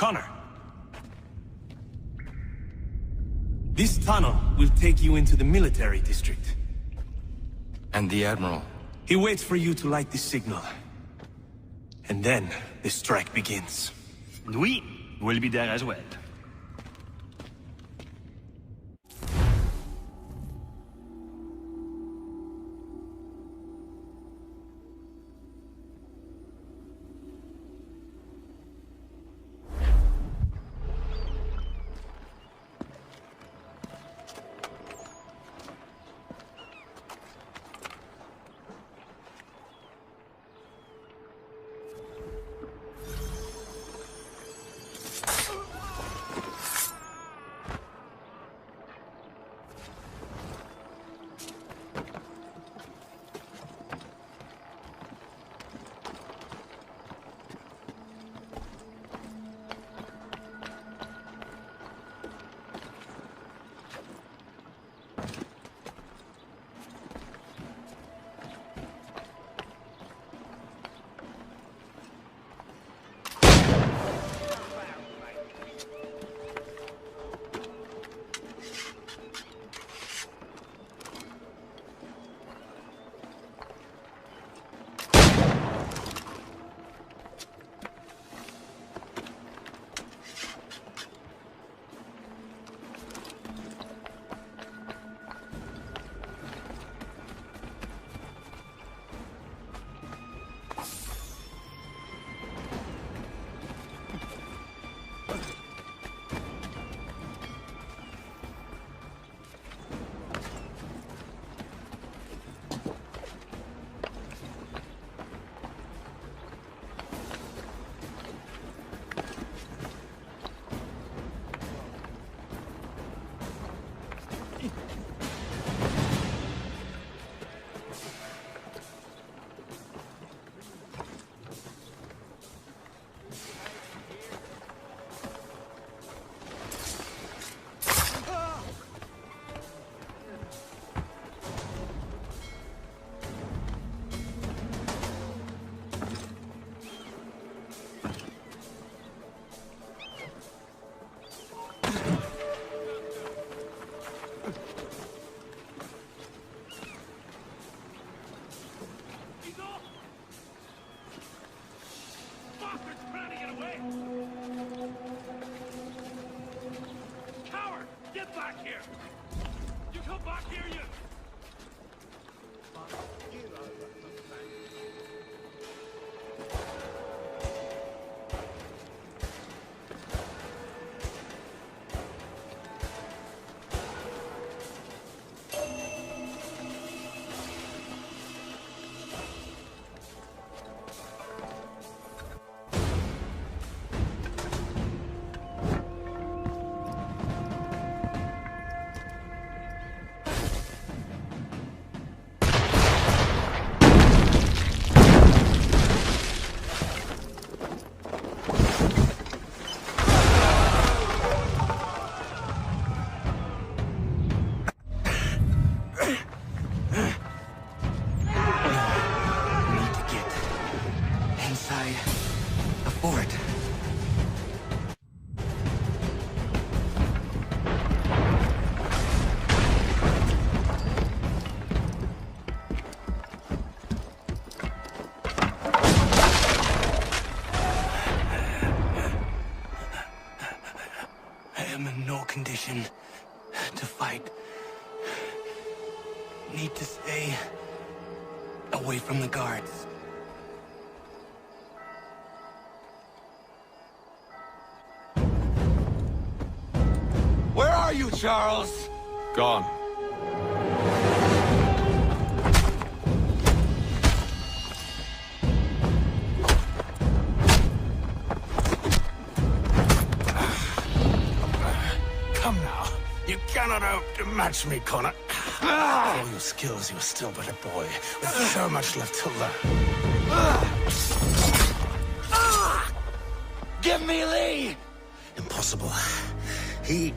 Connor. This tunnel will take you into the military district. And the Admiral? He waits for you to light the signal. And then the strike begins. Oui, we'll be there as well. condition to fight. Need to stay away from the guards. Where are you, Charles? Gone. Come now. You cannot outmatch me, Connor. For all your skills, you are still but a boy, with so much left to learn. Give me Lee! Impossible. He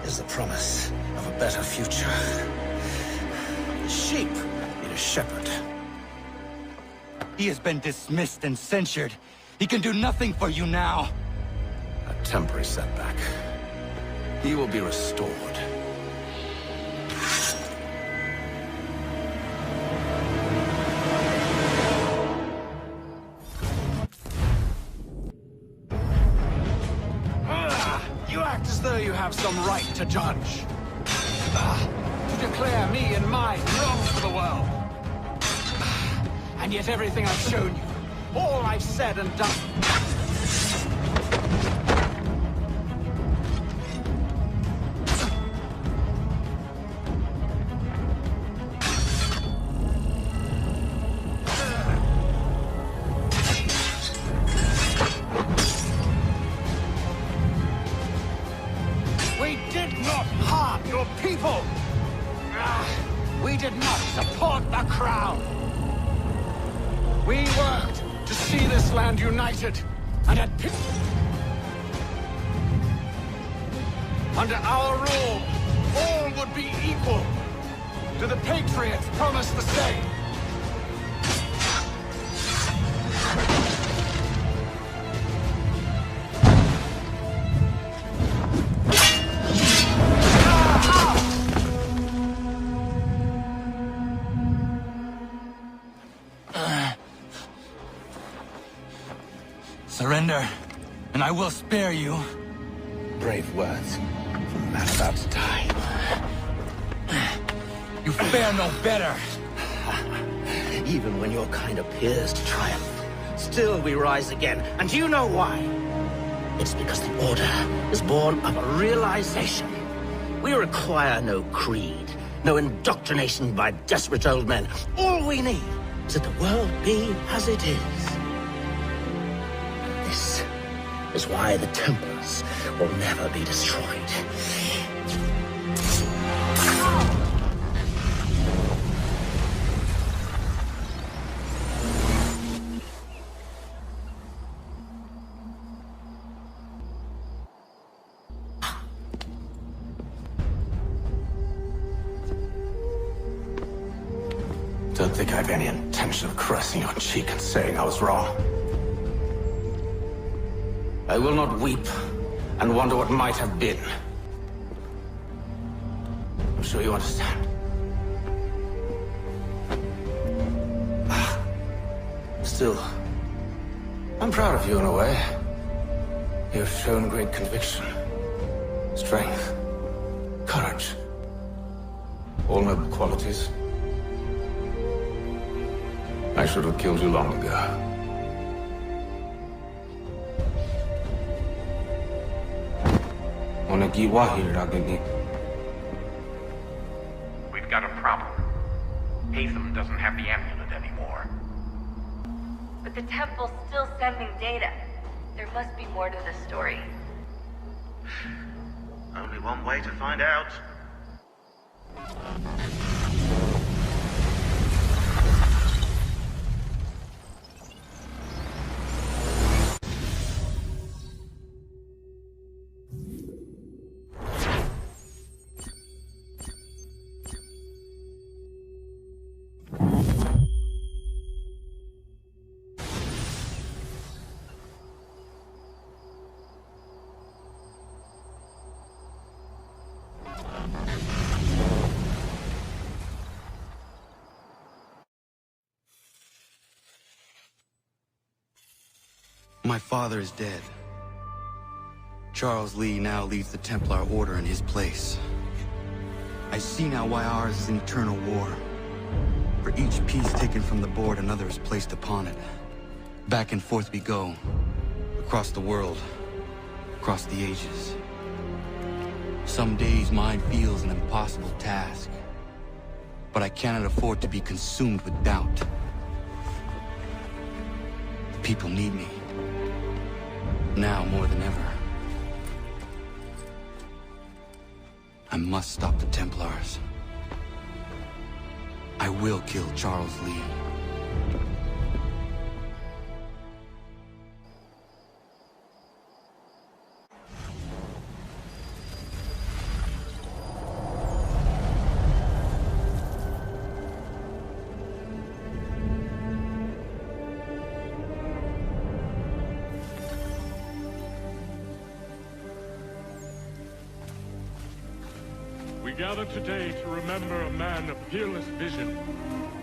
is the promise of a better future. The sheep need a shepherd. He has been dismissed and censured. He can do nothing for you now. A temporary setback. He will be restored. You act as though you have some right to judge. To declare me and mine wrong for the world. And yet everything I've shown you, all I've said and done, we did not harm your people. We did not support the crown. We worked to see this land united, and at under our rule, all would be equal. Do the Patriots promise the same? Surrender, and I will spare you. Brave words from a man about to die. You fare no better. Even when your kind appears to triumph, still we rise again. And you know why? It's because the Order is born of a realization. We require no creed, no indoctrination by desperate old men. All we need is that the world be as it is. This is why the Templars will never be destroyed. Don't think I have any intention of caressing your cheek and saying I was wrong. I will not weep and wonder what might have been. I'm sure you understand. Still, I'm proud of you in a way. You have shown great conviction, strength, courage. All noble qualities. I should have killed you long ago. We've got a problem. Hatham doesn't have the amulet anymore. But the temple's still sending data. There must be more to this story. Only one way to find out. My father is dead. Charles Lee now leads the Templar Order in his place. I see now why ours is an eternal war. For each piece taken from the board, another is placed upon it. Back and forth we go. Across the world. Across the ages. Some days mine feels an impossible task. But I cannot afford to be consumed with doubt. The people need me. Now more than ever. I must stop the Templars. I will kill Charles Lee. We gather today to remember a man of peerless vision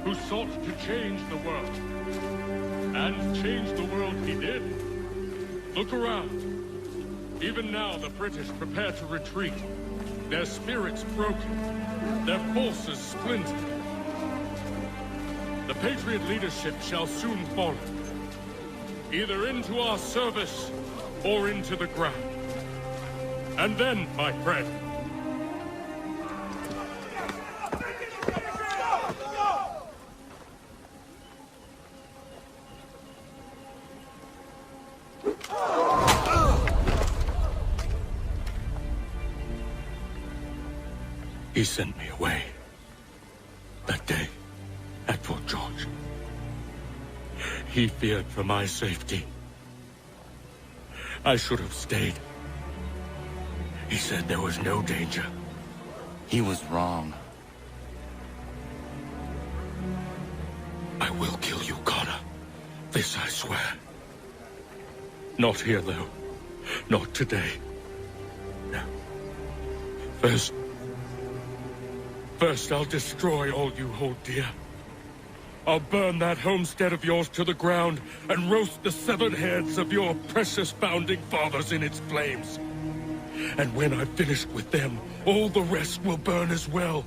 who sought to change the world. And change the world he did. Look around. Even now the British prepare to retreat. Their spirits broken. Their forces splintered. The Patriot leadership shall soon fall. Either into our service or into the ground. And then, my friend, he sent me away. That day, at Fort George. He feared for my safety. I should have stayed. He said there was no danger. He was wrong. I will kill you, Connor. This I swear. Not here, though. Not today. No. First I'll destroy all you hold dear. I'll burn that homestead of yours to the ground and roast the severed heads of your precious founding fathers in its flames. And when I've finished with them, all the rest will burn as well.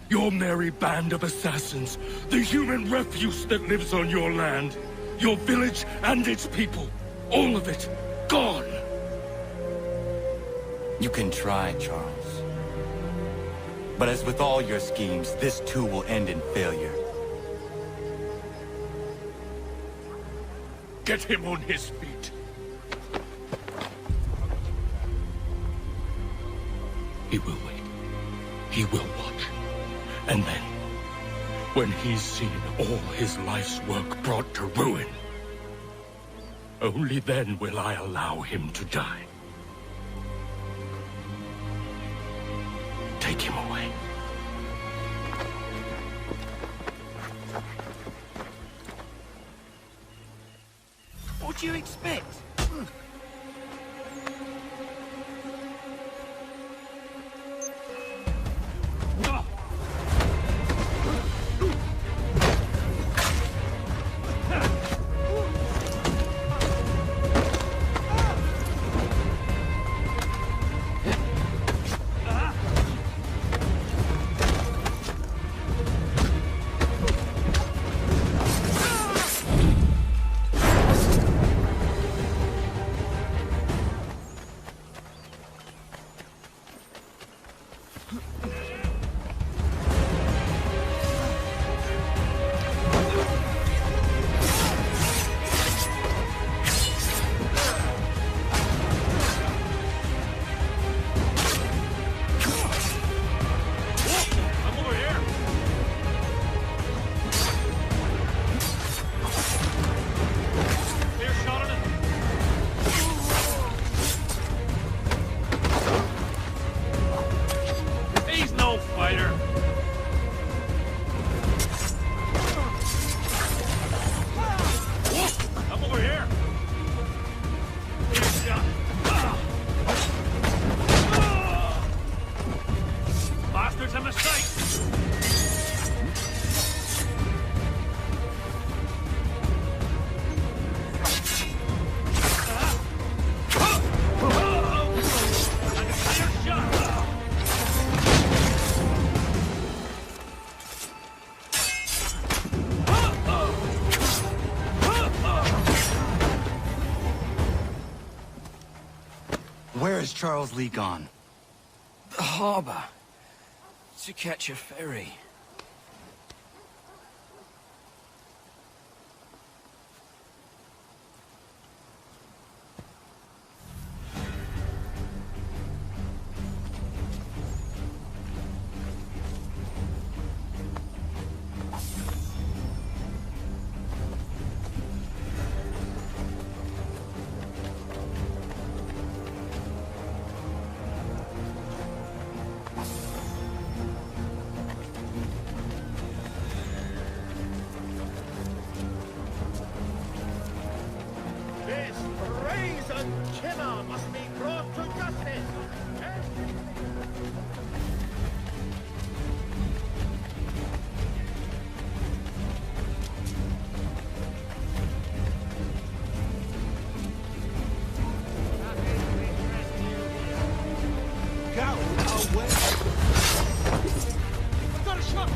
Your merry band of assassins, the human refuse that lives on your land, your village and its people, all of it, gone. You can try, Charles. But as with all your schemes, this too will end in failure. Get him on his feet. He will wait. He will watch. And then, when he's seen all his life's work brought to ruin, only then will I allow him to die. Take him away. What do you expect? Where's Charles Lee gone? The harbor. To catch a ferry. This brazen killer must be brought to justice! Go away! I've got a shot!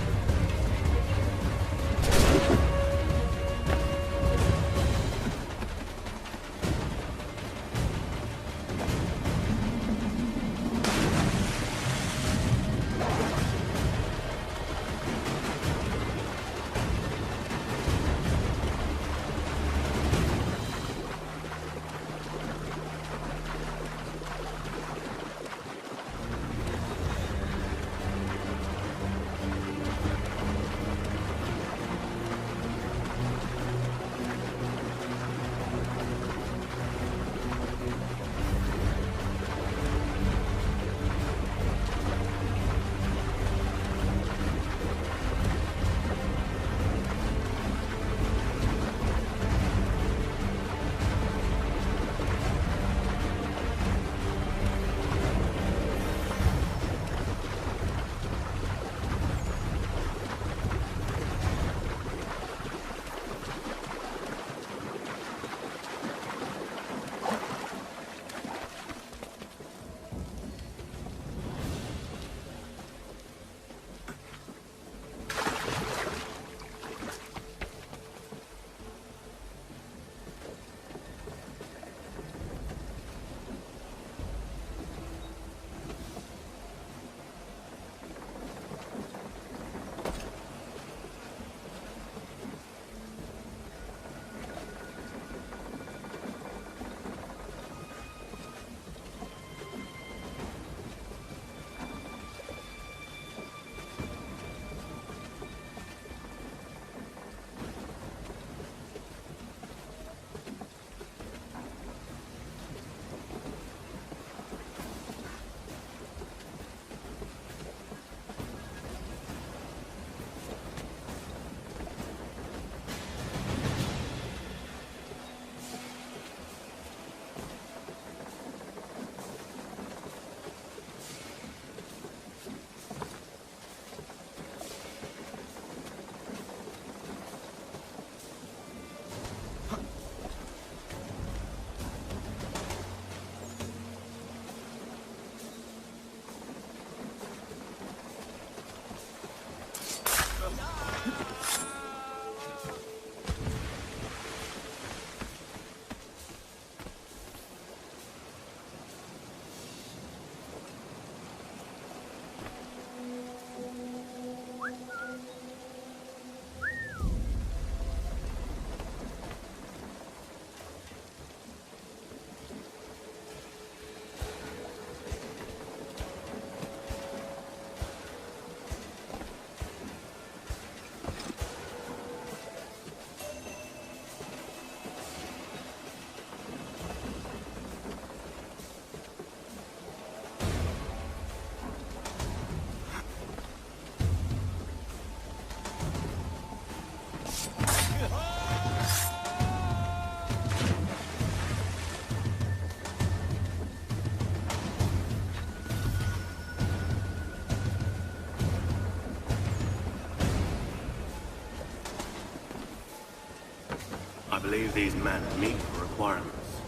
I believe these men meet the requirements.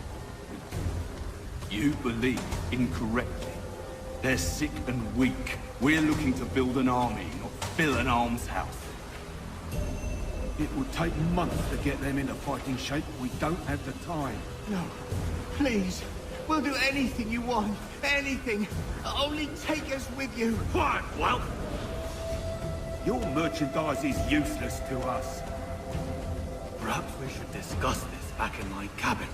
You believe incorrectly. They're sick and weak. We're looking to build an army, not fill an almshouse. It would take months to get them into fighting shape. We don't have the time. No, please. We'll do anything you want. Anything. Only take us with you. Quiet, Whelp! Your merchandise is useless to us. Perhaps we should discuss this back in my cabin.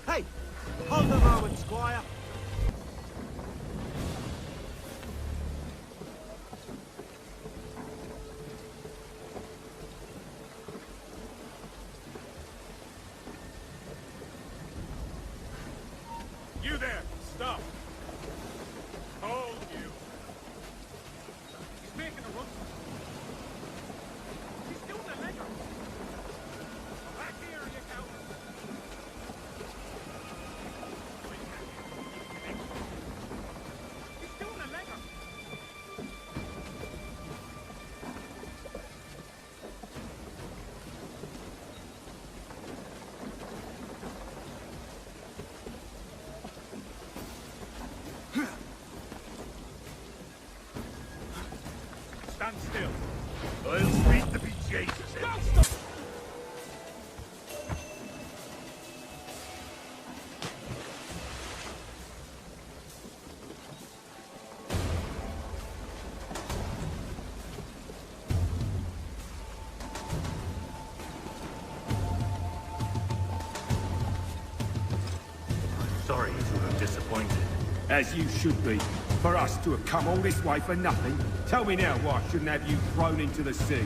Hey! Hold a moment, Squire. You there! Stop! Hold you! He's making a run. He's doing a legger! Back here, you coward! He's doing a legger! Stand still. I'll beat the bejesus out of you. Sorry to have disappointed. As you should be. For us to have come all this way for nothing. Tell me now why I shouldn't have you thrown into the sea.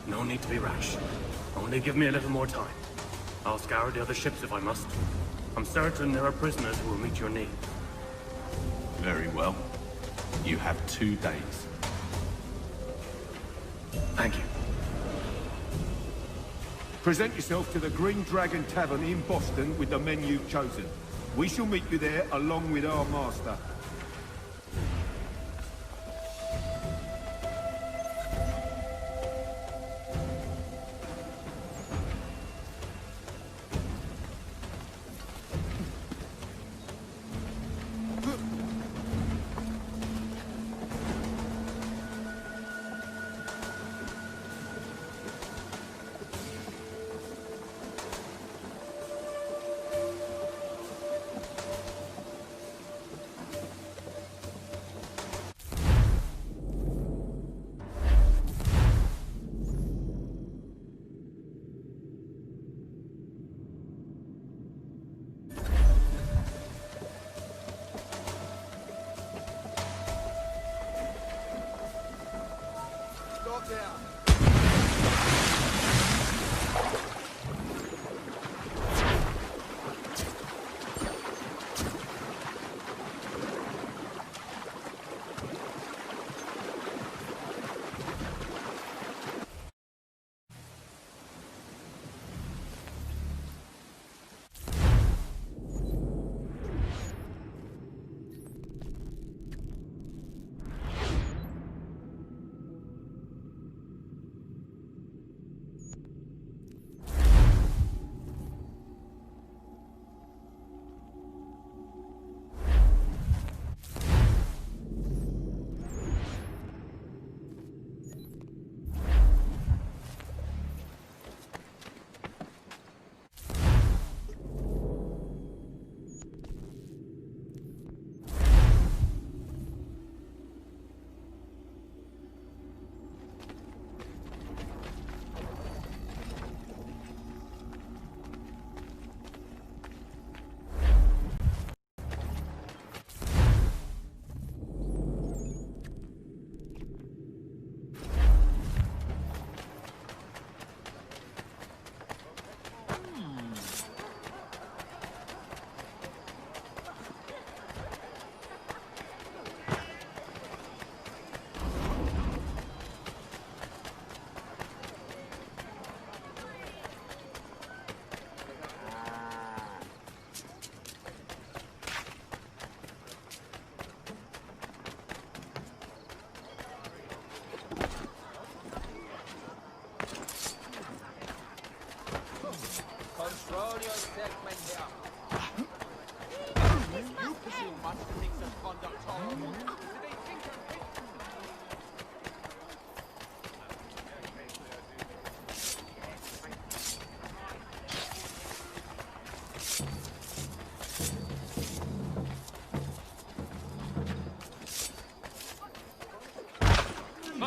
No need to be rash. Only give me a little more time. I'll scour the other ships if I must. I'm certain there are prisoners who will meet your needs. Very well. You have 2 days. Thank you. Present yourself to the Green Dragon Tavern in Boston with the men you've chosen. We shall meet you there along with our master.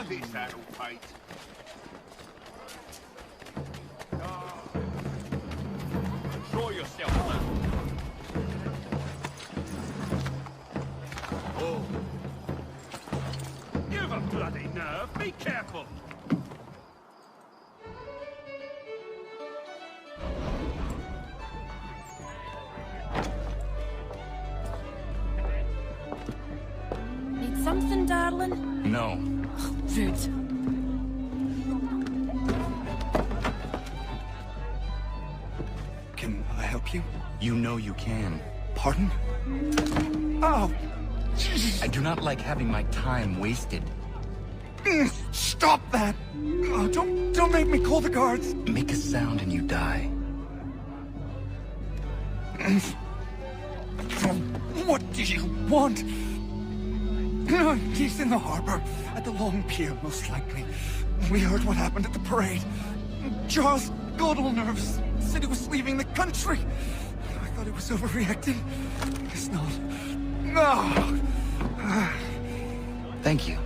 Bloody saddle fight. Control yourself, man. Oh. You've a bloody nerve. Be careful. Need something, darling? No. Rude. Can I help you? You know you can. Pardon? Oh! I do not like having my time wasted. Stop that! Oh, don't make me call the guards! Make a sound and you die. What do you want? He's in the harbor, at the Long Pier, most likely. We heard what happened at the parade. Jaws got all nervous, said he was leaving the country. I thought he was overreacting. Guess not. No! Thank you.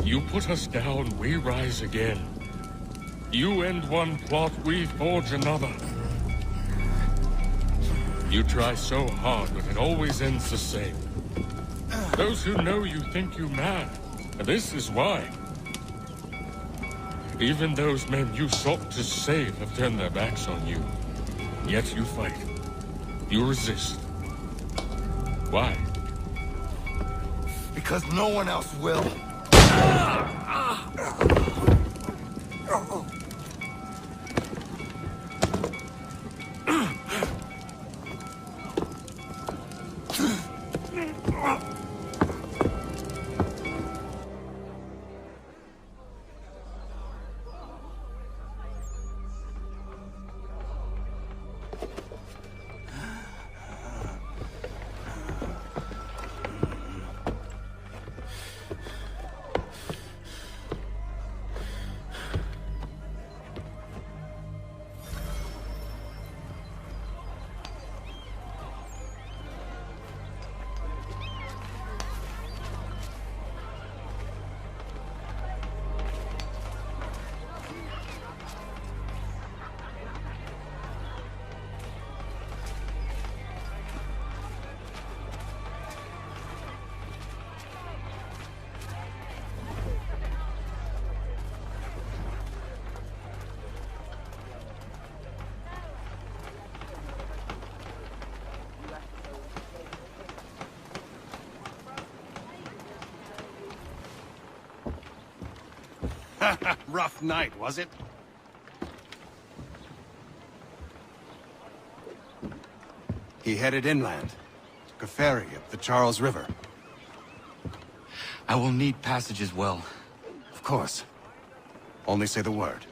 You put us down, we rise again. You end one plot, we forge another. You try so hard, but it always ends the same. Those who know you think you mad, and this is why. Even those men you sought to save have turned their backs on you. Yet you fight. You resist. Why? Because no one else will. Rough night, was it? He headed inland. Took a ferry up the Charles River. I will need passage as well. Of course. Only say the word.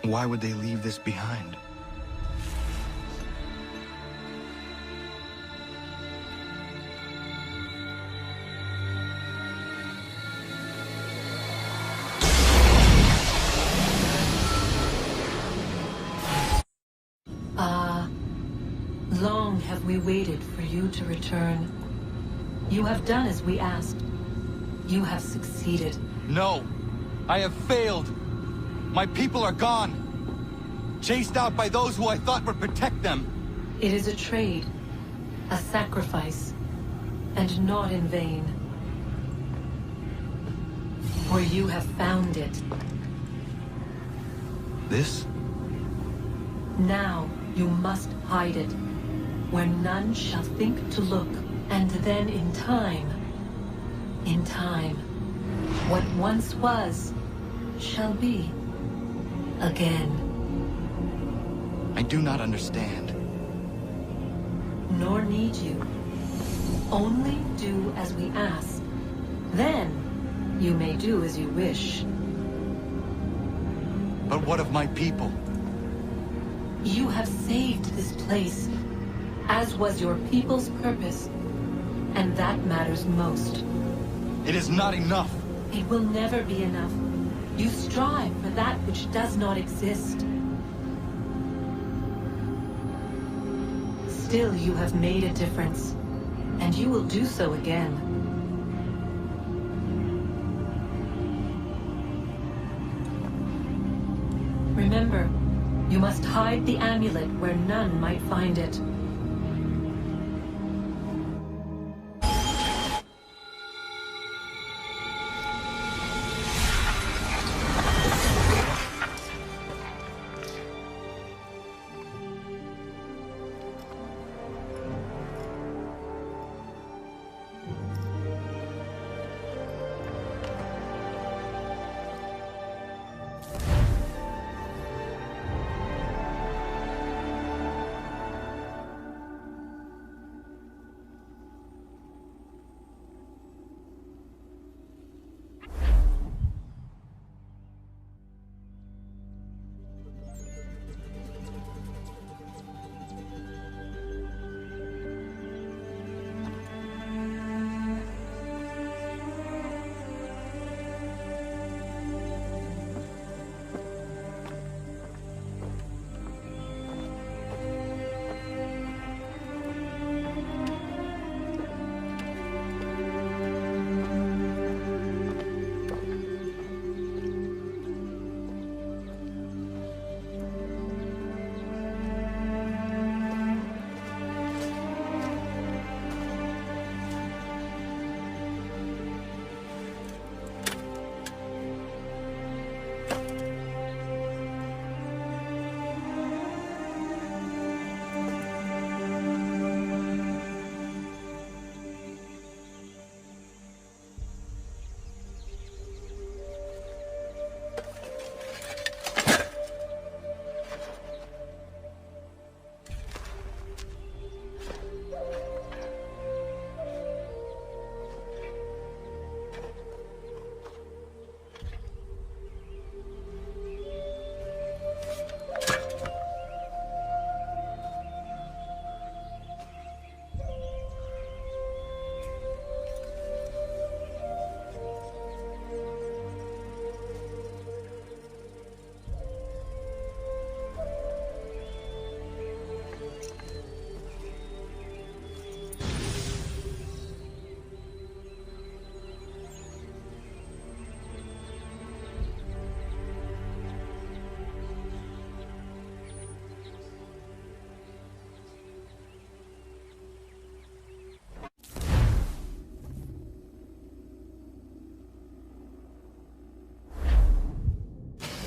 Why would they leave this behind? Long have we waited for you to return. You have done as we asked. You have succeeded. No! I have failed! My people are gone! Chased out by those who I thought would protect them! It is a trade, a sacrifice, and not in vain. For you have found it. This? Now you must hide it, where none shall think to look, and then in time, what once was, shall be again. I do not understand. Nor need you. Only do as we ask. Then, you may do as you wish. But what of my people? You have saved this place, as was your people's purpose, and that matters most. It is not enough. It will never be enough. You strive for that which does not exist. Still, you have made a difference, and you will do so again. Remember, you must hide the amulet where none might find it.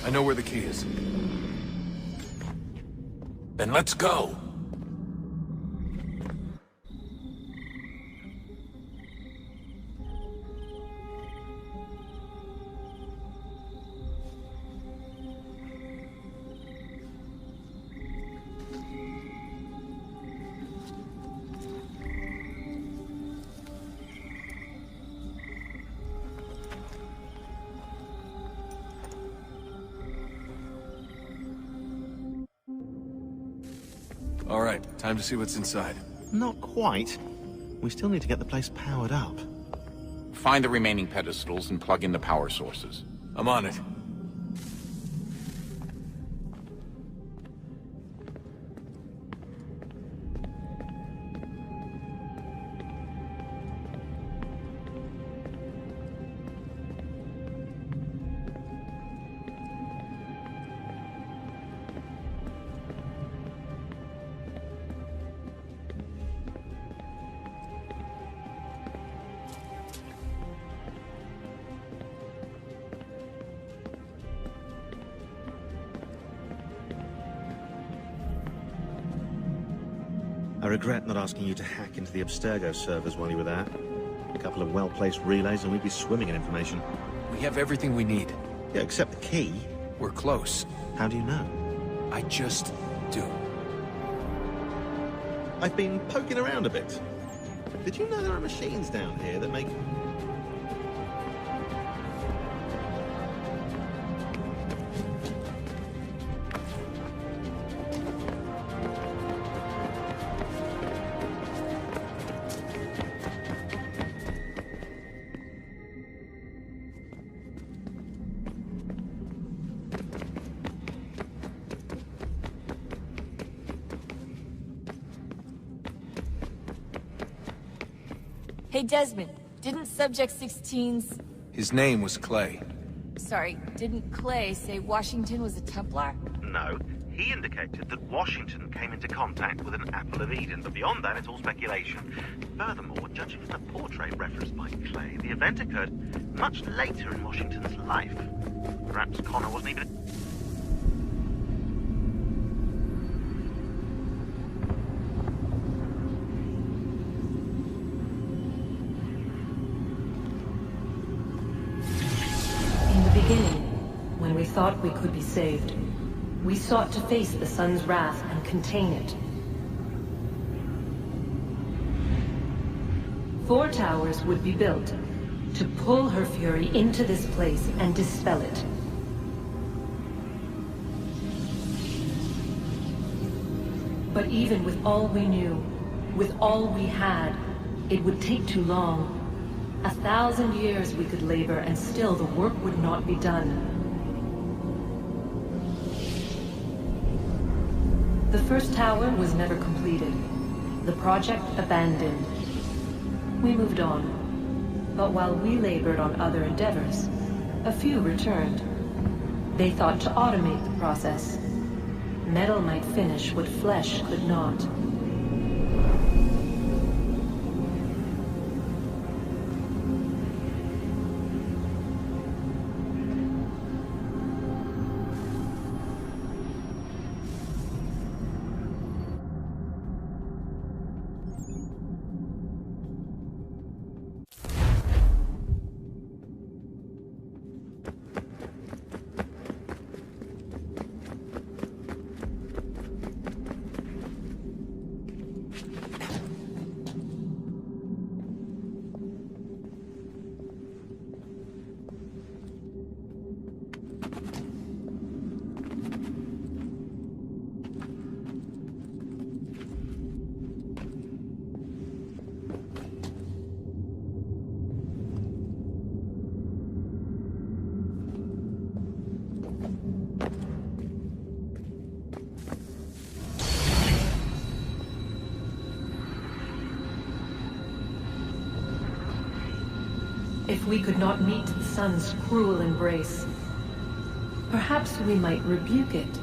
I know where the key is. Then let's go. All right, time to see what's inside. Not quite. We still need to get the place powered up. Find the remaining pedestals and plug in the power sources. I'm on it. I regret not asking you to hack into the Abstergo servers while you were there. A couple of well-placed relays and we'd be swimming in information. We have everything we need. Yeah, except the key. We're close. How do you know? I just do. I've been poking around a bit. Did you know there are machines down here that make... Hey, Desmond, didn't Subject 16's... His name was Clay. Sorry, didn't Clay say Washington was a Templar? No. He indicated that Washington came into contact with an Apple of Eden, but beyond that, it's all speculation. Furthermore, judging from the portrait referenced by Clay, the event occurred much later in Washington's life. Perhaps Connor wasn't even... When we thought we could be saved, we sought to face the sun's wrath and contain it. 4 towers would be built to pull her fury into this place and dispel it. But even with all we knew, with all we had, it would take too long. 1,000 years we could labor and still the work would not be done. The first tower was never completed. The project abandoned. We moved on. But while we labored on other endeavors, a few returned. They thought to automate the process. Metal might finish what flesh could not. If we could not meet the sun's cruel embrace, perhaps we might rebuke it.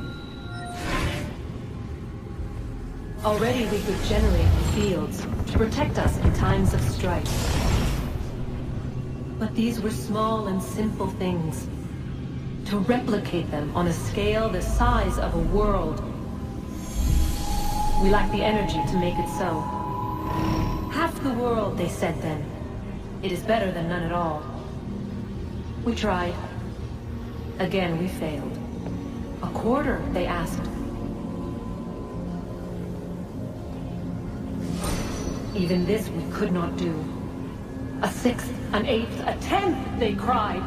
Already we could generate the fields to protect us in times of strife. But these were small and simple things. To replicate them on a scale the size of a world, we lack the energy to make it so. Half the world, they said then. It is better than none at all. We tried. Again, we failed. A quarter, they asked. Even this we could not do. A sixth, an eighth, a tenth, they cried.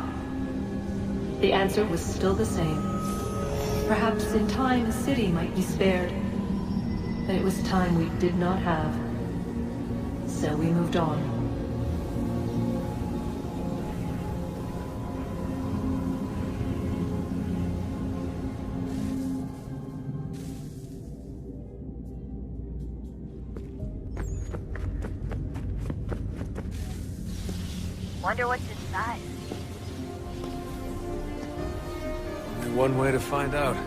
The answer was still the same. Perhaps in time a city might be spared. that it was time we did not have. So we moved on. Wonder what's inside. Only one way to find out.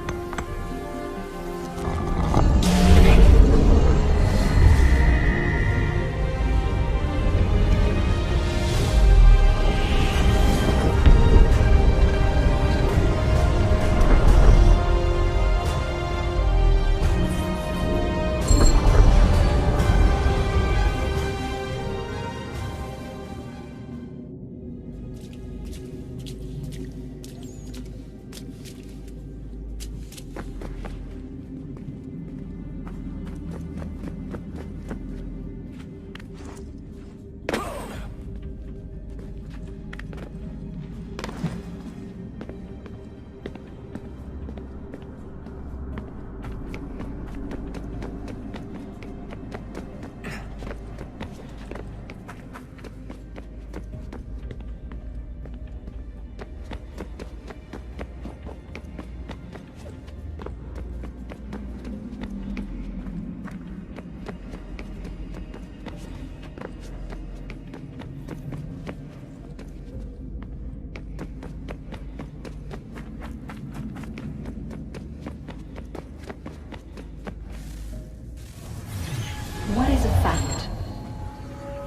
What is a fact?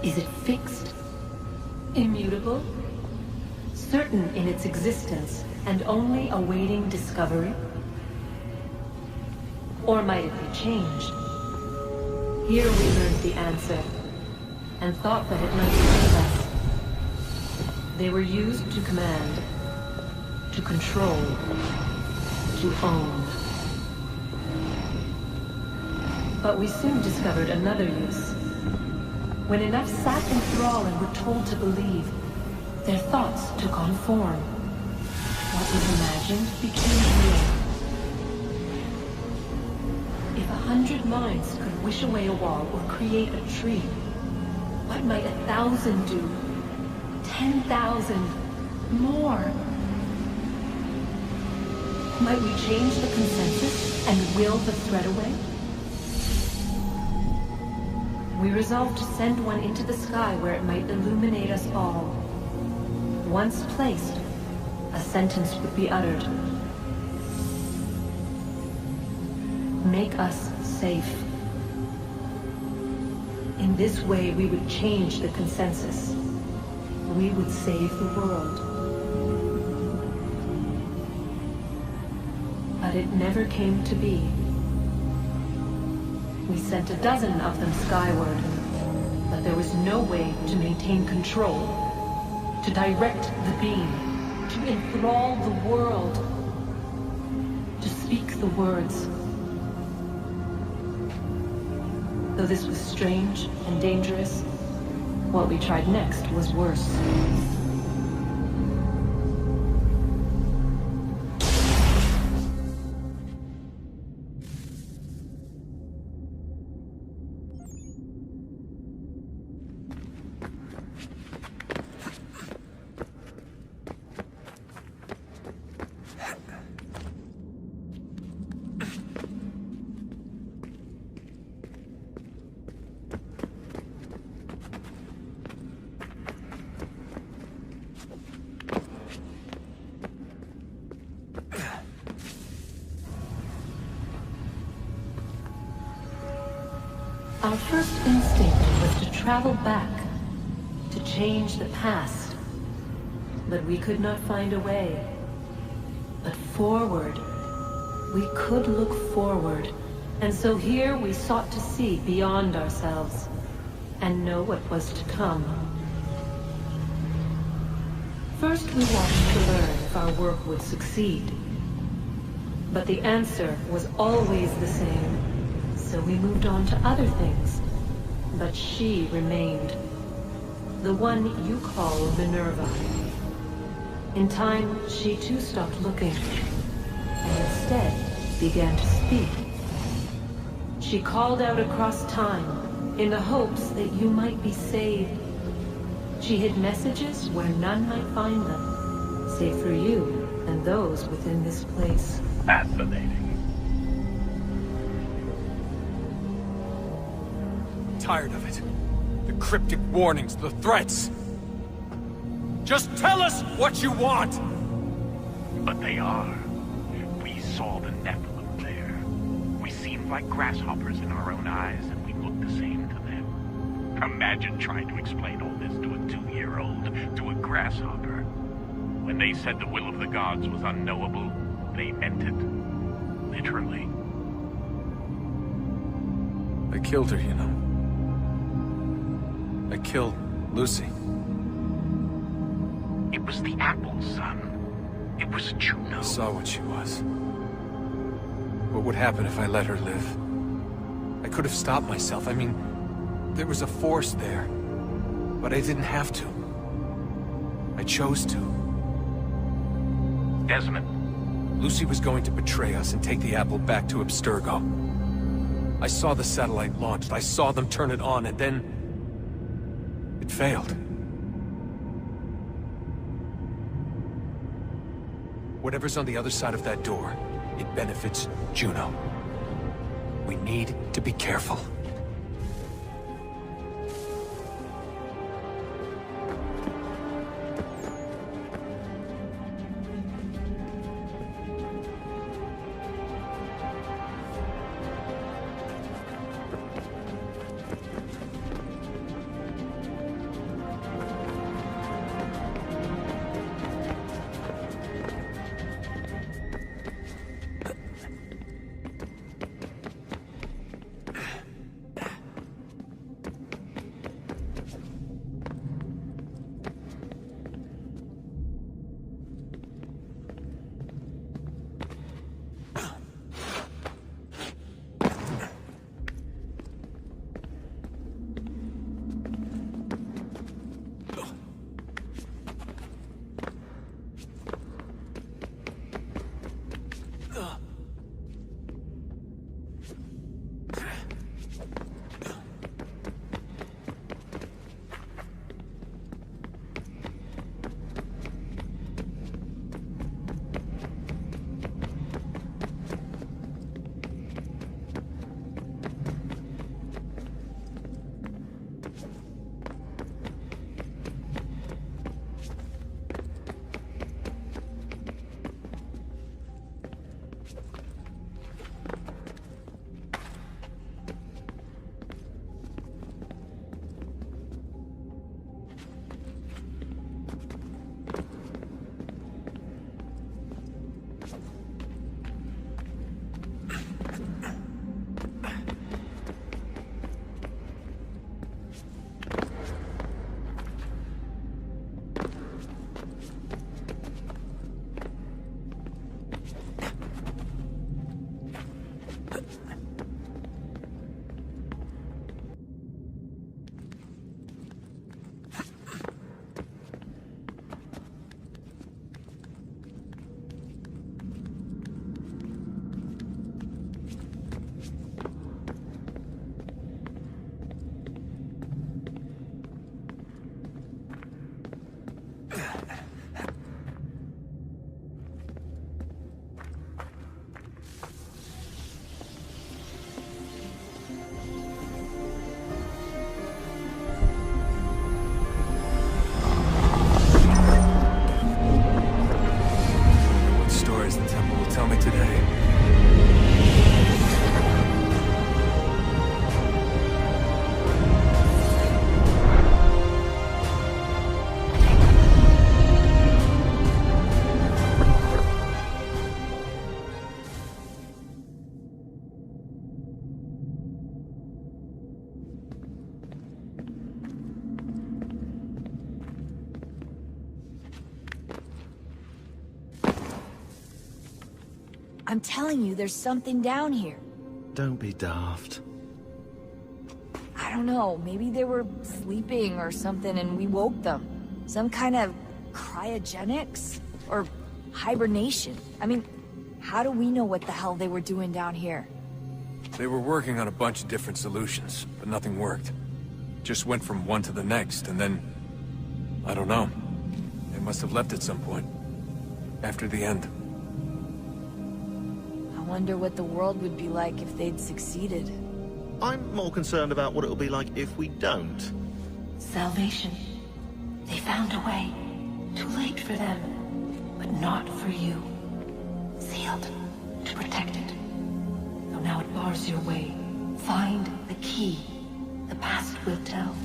Is it fixed? Immutable? Certain in its existence and only awaiting discovery? Or might it be changed? Here we learned the answer, and thought that it might save us. They were used to command, to control, to own. But we soon discovered another use. When enough sat in thrall and were told to believe, their thoughts took on form. What was imagined became real. If 100 minds could wish away a wall or create a tree, what might 1,000 do? 10,000? More? Might we change the consensus and will the threat away? We resolved to send one into the sky where it might illuminate us all. Once placed, a sentence would be uttered. Make us safe. In this way, we would change the consensus. We would save the world. But it never came to be. We sent a dozen of them skyward, but there was no way to maintain control, to direct the beam, to enthrall the world, to speak the words. Though this was strange and dangerous, what we tried next was worse. Our first instinct was to travel back, to change the past. But we could not find a way. But forward, we could look forward. And so here we sought to see beyond ourselves, and know what was to come. First we watched to learn if our work would succeed. But the answer was always the same. So we moved on to other things. But she remained. The one you call Minerva. In time, she too stopped looking, and instead began to speak. She called out across time in the hopes that you might be saved. She hid messages where none might find them, save for you and those within this place. Fascinating. Tired of it. The cryptic warnings, the threats. Just tell us what you want! But they are. We saw the Nephilim there. We seemed like grasshoppers in our own eyes, and we looked the same to them. Imagine trying to explain all this to a 2-year-old, to a grasshopper. When they said the will of the gods was unknowable, they meant it. Literally. I killed her, you know. I killed Lucy. It was the apple, son. It was Juno. I saw what she was. What would happen if I let her live? I could have stopped myself. I mean, there was a force there. But I didn't have to. I chose to. Desmond. Lucy was going to betray us and take the apple back to Abstergo. I saw the satellite launched. I saw them turn it on, and then... it failed. Whatever's on the other side of that door, it benefits Juno. We need to be careful. I'm telling you, there's something down here. Don't be daft. I don't know, maybe they were sleeping or something and we woke them. Some kind of cryogenics? Or hibernation. I mean, how do we know what the hell they were doing down here? They were working on a bunch of different solutions, but nothing worked. Just went from one to the next, and then... I don't know. They must have left at some point. After the end. I wonder what the world would be like if they'd succeeded. I'm more concerned about what it'll be like if we don't. Salvation. They found a way. Too late for them, but not for you. Sealed. To protect it. Though now it bars your way. Find the key. The past will tell.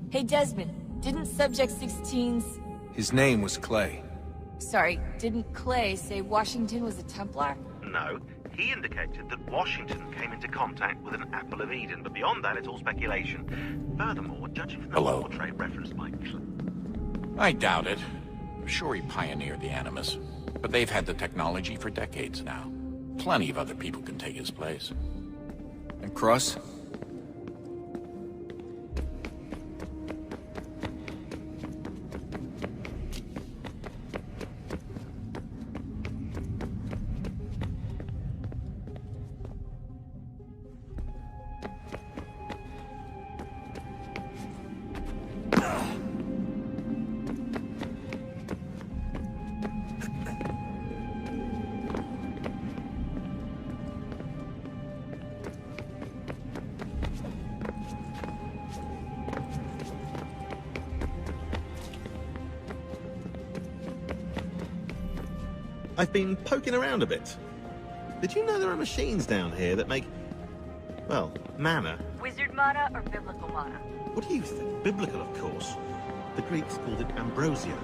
Hey Desmond, didn't Subject 16's... His name was Clay. Sorry, didn't Clay say Washington was a Templar? No, he indicated that Washington came into contact with an Apple of Eden, but beyond that, it's all speculation. Furthermore, judging from the portrait referenced by I doubt it. I'm sure he pioneered the Animus, but they've had the technology for decades now. Plenty of other people can take his place. And Cross? I've been poking around a bit. Did you know there are machines down here that make, well, mana? Wizard mana or biblical mana? What do you think? Biblical, of course. The Greeks called it ambrosia.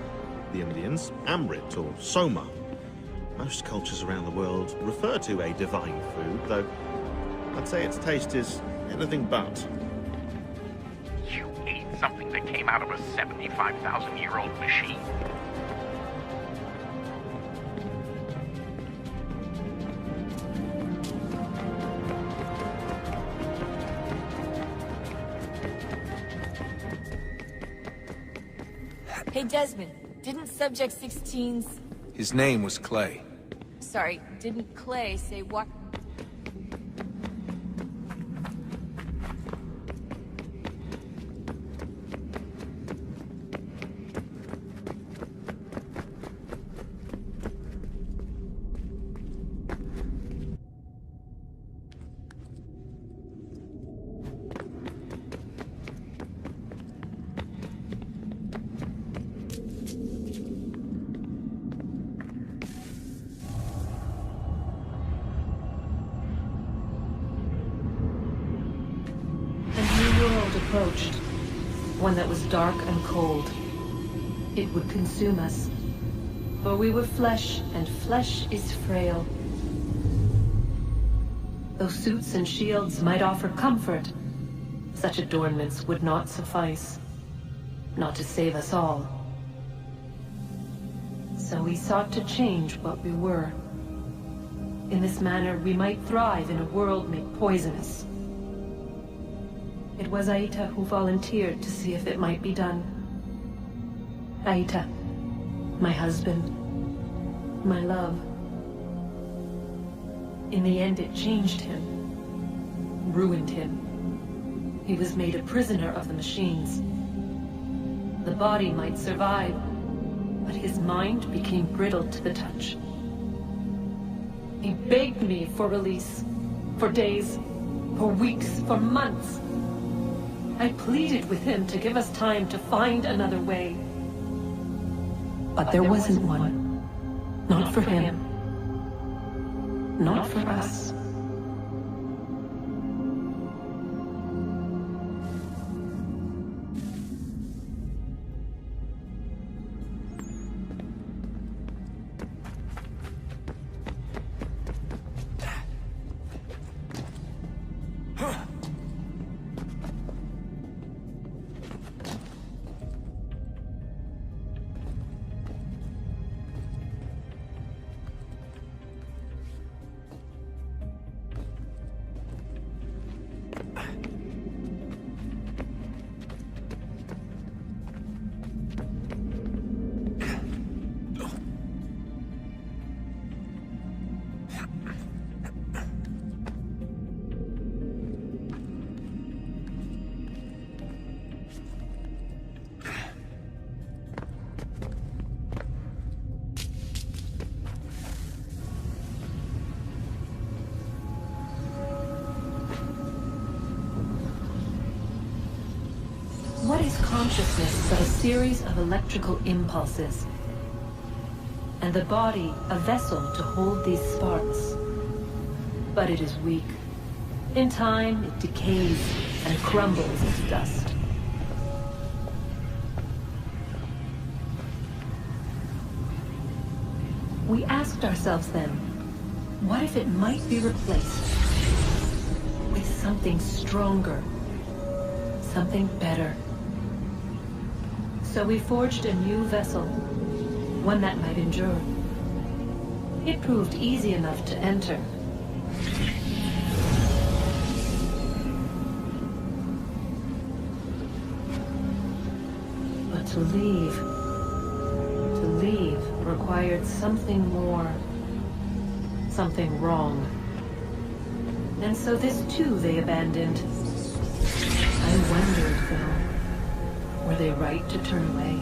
The Indians, amrit or soma. Most cultures around the world refer to a divine food, though I'd say its taste is anything but. You ate something that came out of a 75,000-year-old machine. Hey Desmond, didn't Subject 16's... His name was Clay. Sorry, didn't Clay say what... approached. One that was dark and cold. It would consume us. For we were flesh, and flesh is frail. Though suits and shields might offer comfort, such adornments would not suffice. Not to save us all. So we sought to change what we were. In this manner, we might thrive in a world made poisonous. It was Aita who volunteered to see if it might be done. Aita, my husband, my love. In the end, it changed him, ruined him. He was made a prisoner of the machines. The body might survive, but his mind became brittle to the touch. He begged me for release, for days, for weeks, for months. I pleaded with him to give us time to find another way. But there wasn't one. Not for him. Not for us. What is consciousness but a series of electrical impulses? And the body a vessel to hold these sparks. But it is weak. In time, it decays and crumbles into dust. We asked ourselves then, what if it might be replaced with something stronger, something better? So we forged a new vessel, one that might endure. It proved easy enough to enter. But to leave required something more, something wrong. And so this too they abandoned. I wondered, though, were they right to turn away?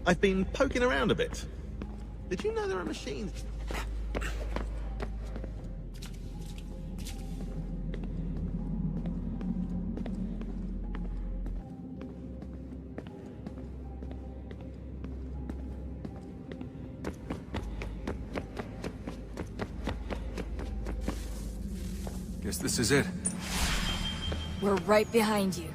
I've been poking around a bit. Did you know there are machines? Guess this is it. We're right behind you.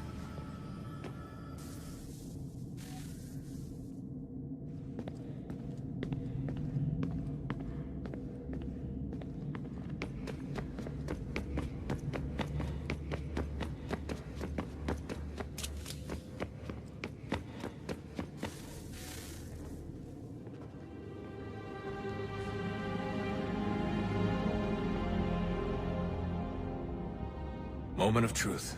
Moment of truth.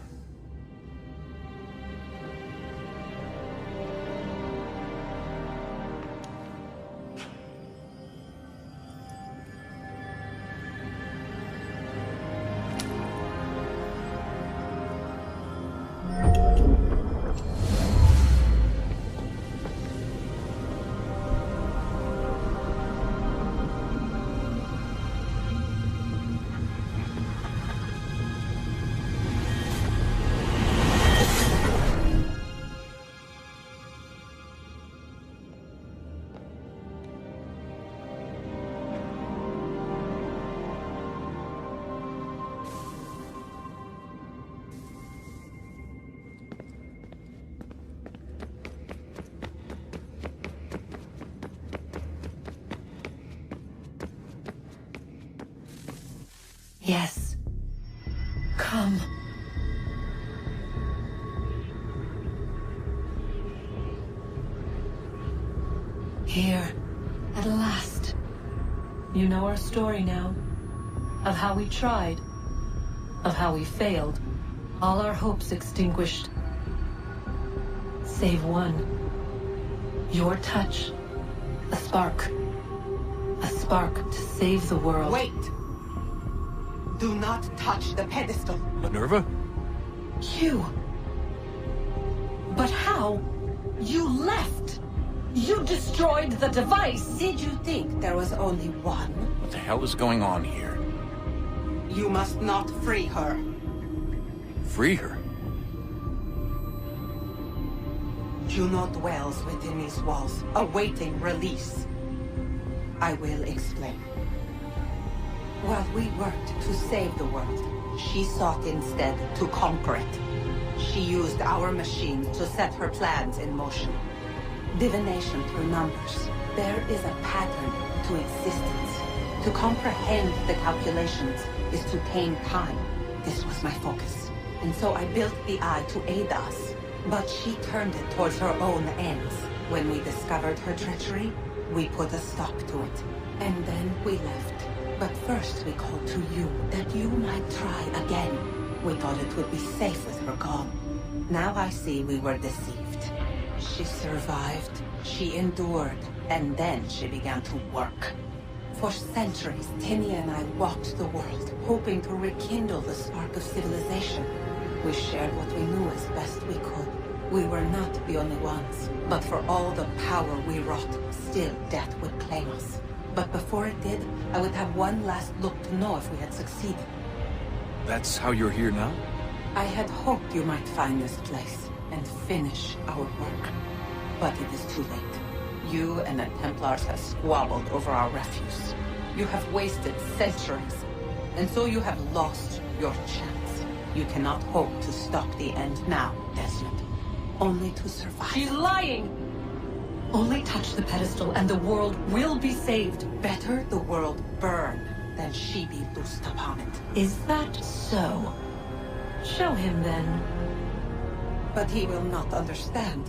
Yes. Come. Here, at last. You know our story now. Of how we tried. Of how we failed. All our hopes extinguished. Save one. Your touch. A spark. A spark to save the world. Wait! Do not touch the pedestal. Minerva? You. But how? You left! You destroyed the device! Did you think there was only one? What the hell is going on here? You must not free her. Free her? Juno dwells within these walls, awaiting release. I will explain. While we worked to save the world, she sought instead to conquer it. She used our machine to set her plans in motion. Divination through numbers. There is a pattern to existence. To comprehend the calculations is to tame time. This was my focus. And so I built the eye to aid us. But she turned it towards her own ends. When we discovered her treachery, we put a stop to it. And then we left. But first we called to you, that you might try again. We thought it would be safe with her gone. Now I see we were deceived. She survived, she endured, and then she began to work. For centuries, Tinia and I walked the world, hoping to rekindle the spark of civilization. We shared what we knew as best we could. We were not the only ones, but for all the power we wrought, still death would claim us. But before it did, I would have one last look to know if we had succeeded. That's how you're here now? I had hoped you might find this place and finish our work. But it is too late. You and the Templars have squabbled over our refuse. You have wasted centuries, and so you have lost your chance. You cannot hope to stop the end now, Desmond. Only to survive. She's lying! Only touch the pedestal and the world will be saved. Better the world burn than she be loosed upon it. Is that so? Show him then. But he will not understand.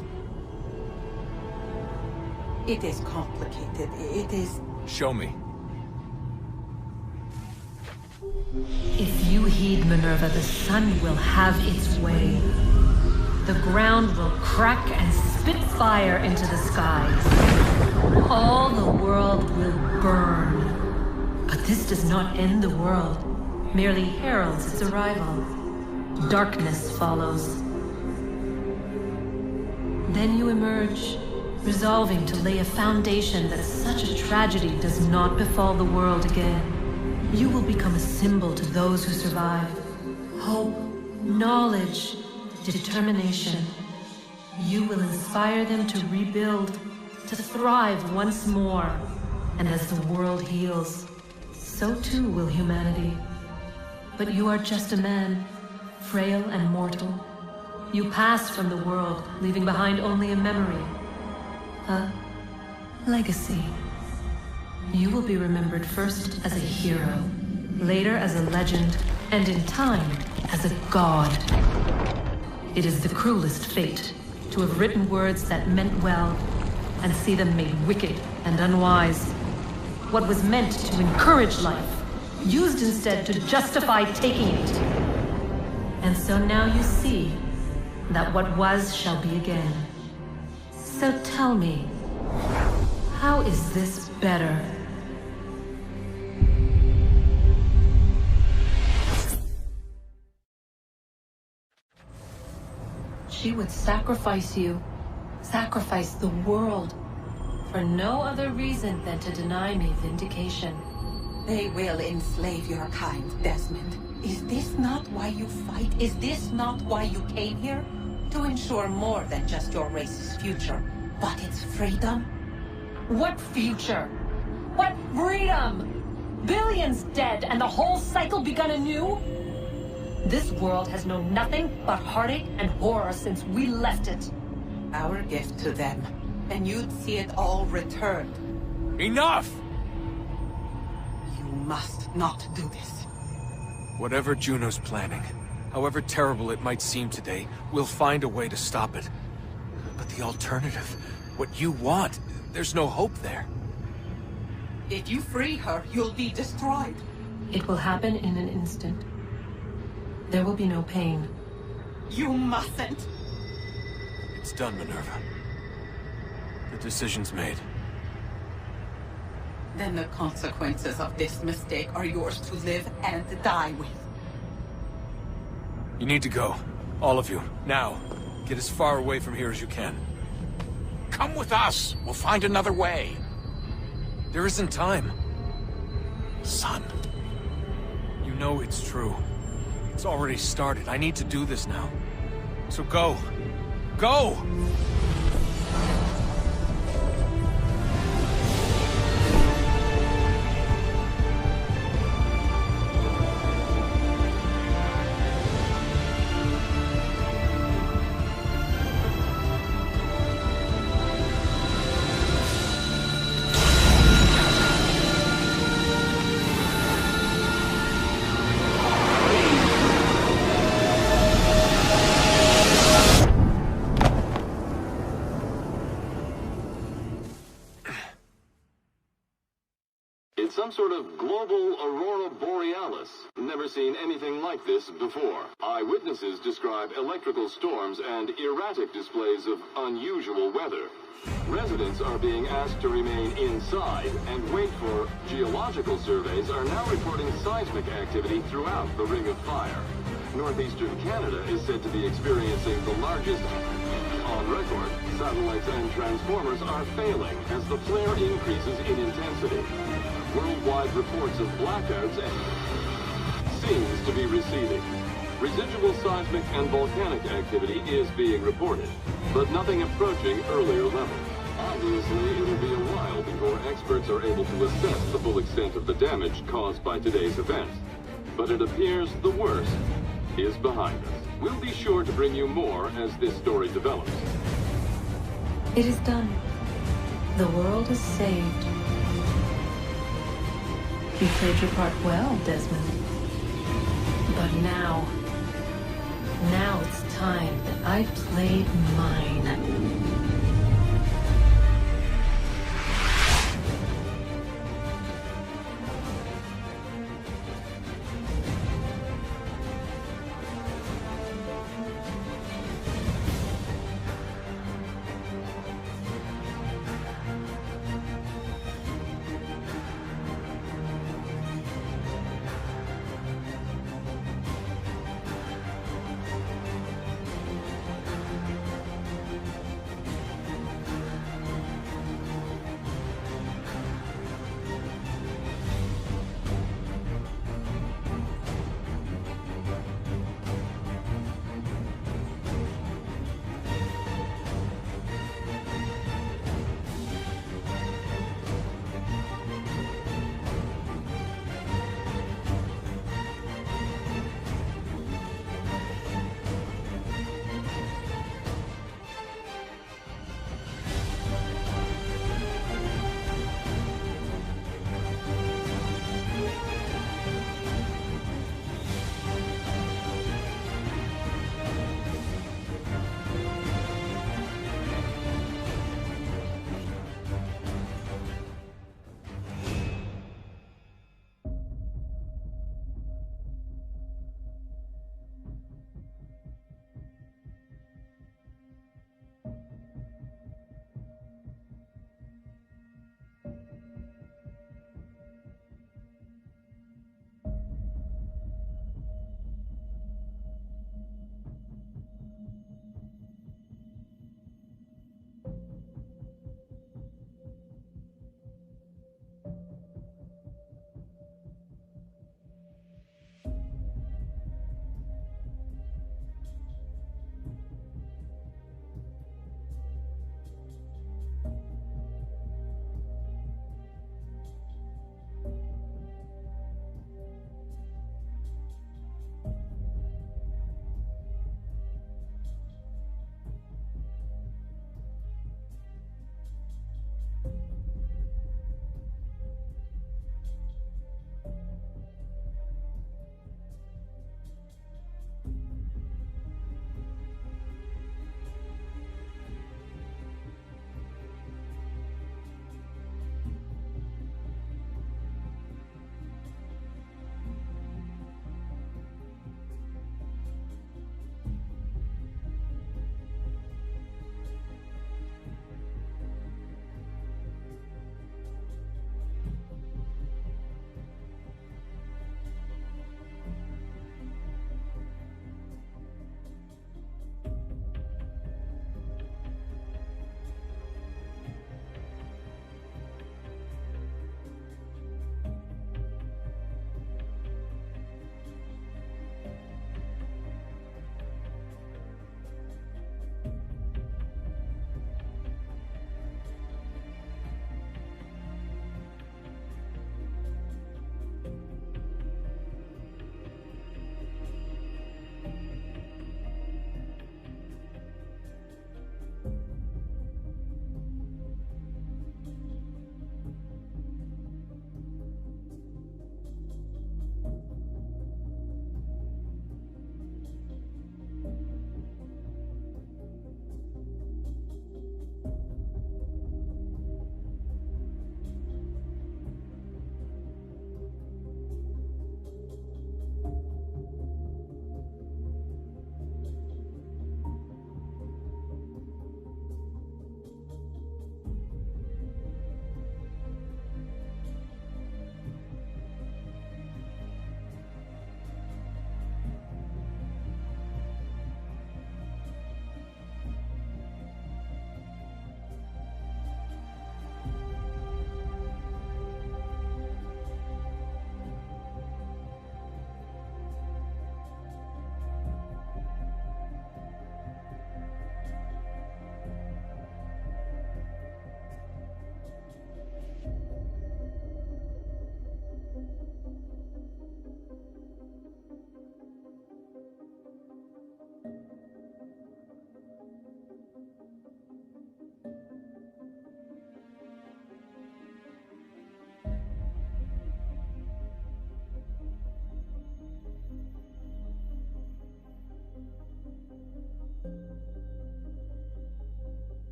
It is complicated. It is... Show me. If you heed Minerva, the sun will have its way. The ground will crack and spit fire into the skies. All the world will burn. But this does not end the world, merely heralds its arrival. Darkness follows. Then you emerge, resolving to lay a foundation that such a tragedy does not befall the world again. You will become a symbol to those who survive. Hope, knowledge, determination. You will inspire them to rebuild, to thrive once more. And as the world heals, so too will humanity. But you are just a man, frail and mortal. You pass from the world, leaving behind only a memory. A legacy. You will be remembered first as a hero, later as a legend, and in time, as a god. It is the cruelest fate, to have written words that meant well, and see them made wicked and unwise. What was meant to encourage life, used instead to justify taking it. And so now you see that what was shall be again. So tell me, how is this better? She would sacrifice you, sacrifice the world, for no other reason than to deny me vindication. They will enslave your kind, Desmond. Is this not why you fight? Is this not why you came here? To ensure more than just your race's future, but its freedom? What future? What freedom? Billions dead and the whole cycle begun anew? This world has known nothing but heartache and horror since we left it. Our gift to them, and you'd see it all returned. Enough! You must not do this. Whatever Juno's planning, however terrible it might seem today, we'll find a way to stop it. But the alternative, what you want, there's no hope there. If you free her, you'll be destroyed. It will happen in an instant. There will be no pain. You mustn't. It's done, Minerva. The decision's made. Then the consequences of this mistake are yours to live and die with. You need to go. All of you. Now. Get as far away from here as you can. Come with us. We'll find another way. There isn't time. Son. You know it's true. It's already started. I need to do this now. So go. Go! Some sort of global aurora borealis. Never seen anything like this before. Eyewitnesses describe electrical storms and erratic displays of unusual weather. Residents are being asked to remain inside and wait for geological surveys are now reporting seismic activity throughout the Ring of Fire. Northeastern Canada is said to be experiencing the largest on record. Satellites and transformers are failing as the flare increases in intensity. Worldwide reports of blackouts seems to be receding. Residual seismic and volcanic activity is being reported, but nothing approaching earlier levels. Obviously, it'll be a while before experts are able to assess the full extent of the damage caused by today's events. But it appears the worst is behind us. We'll be sure to bring you more as this story develops. It is done. The world is saved. You played your part well, Desmond. But now it's time that I played mine.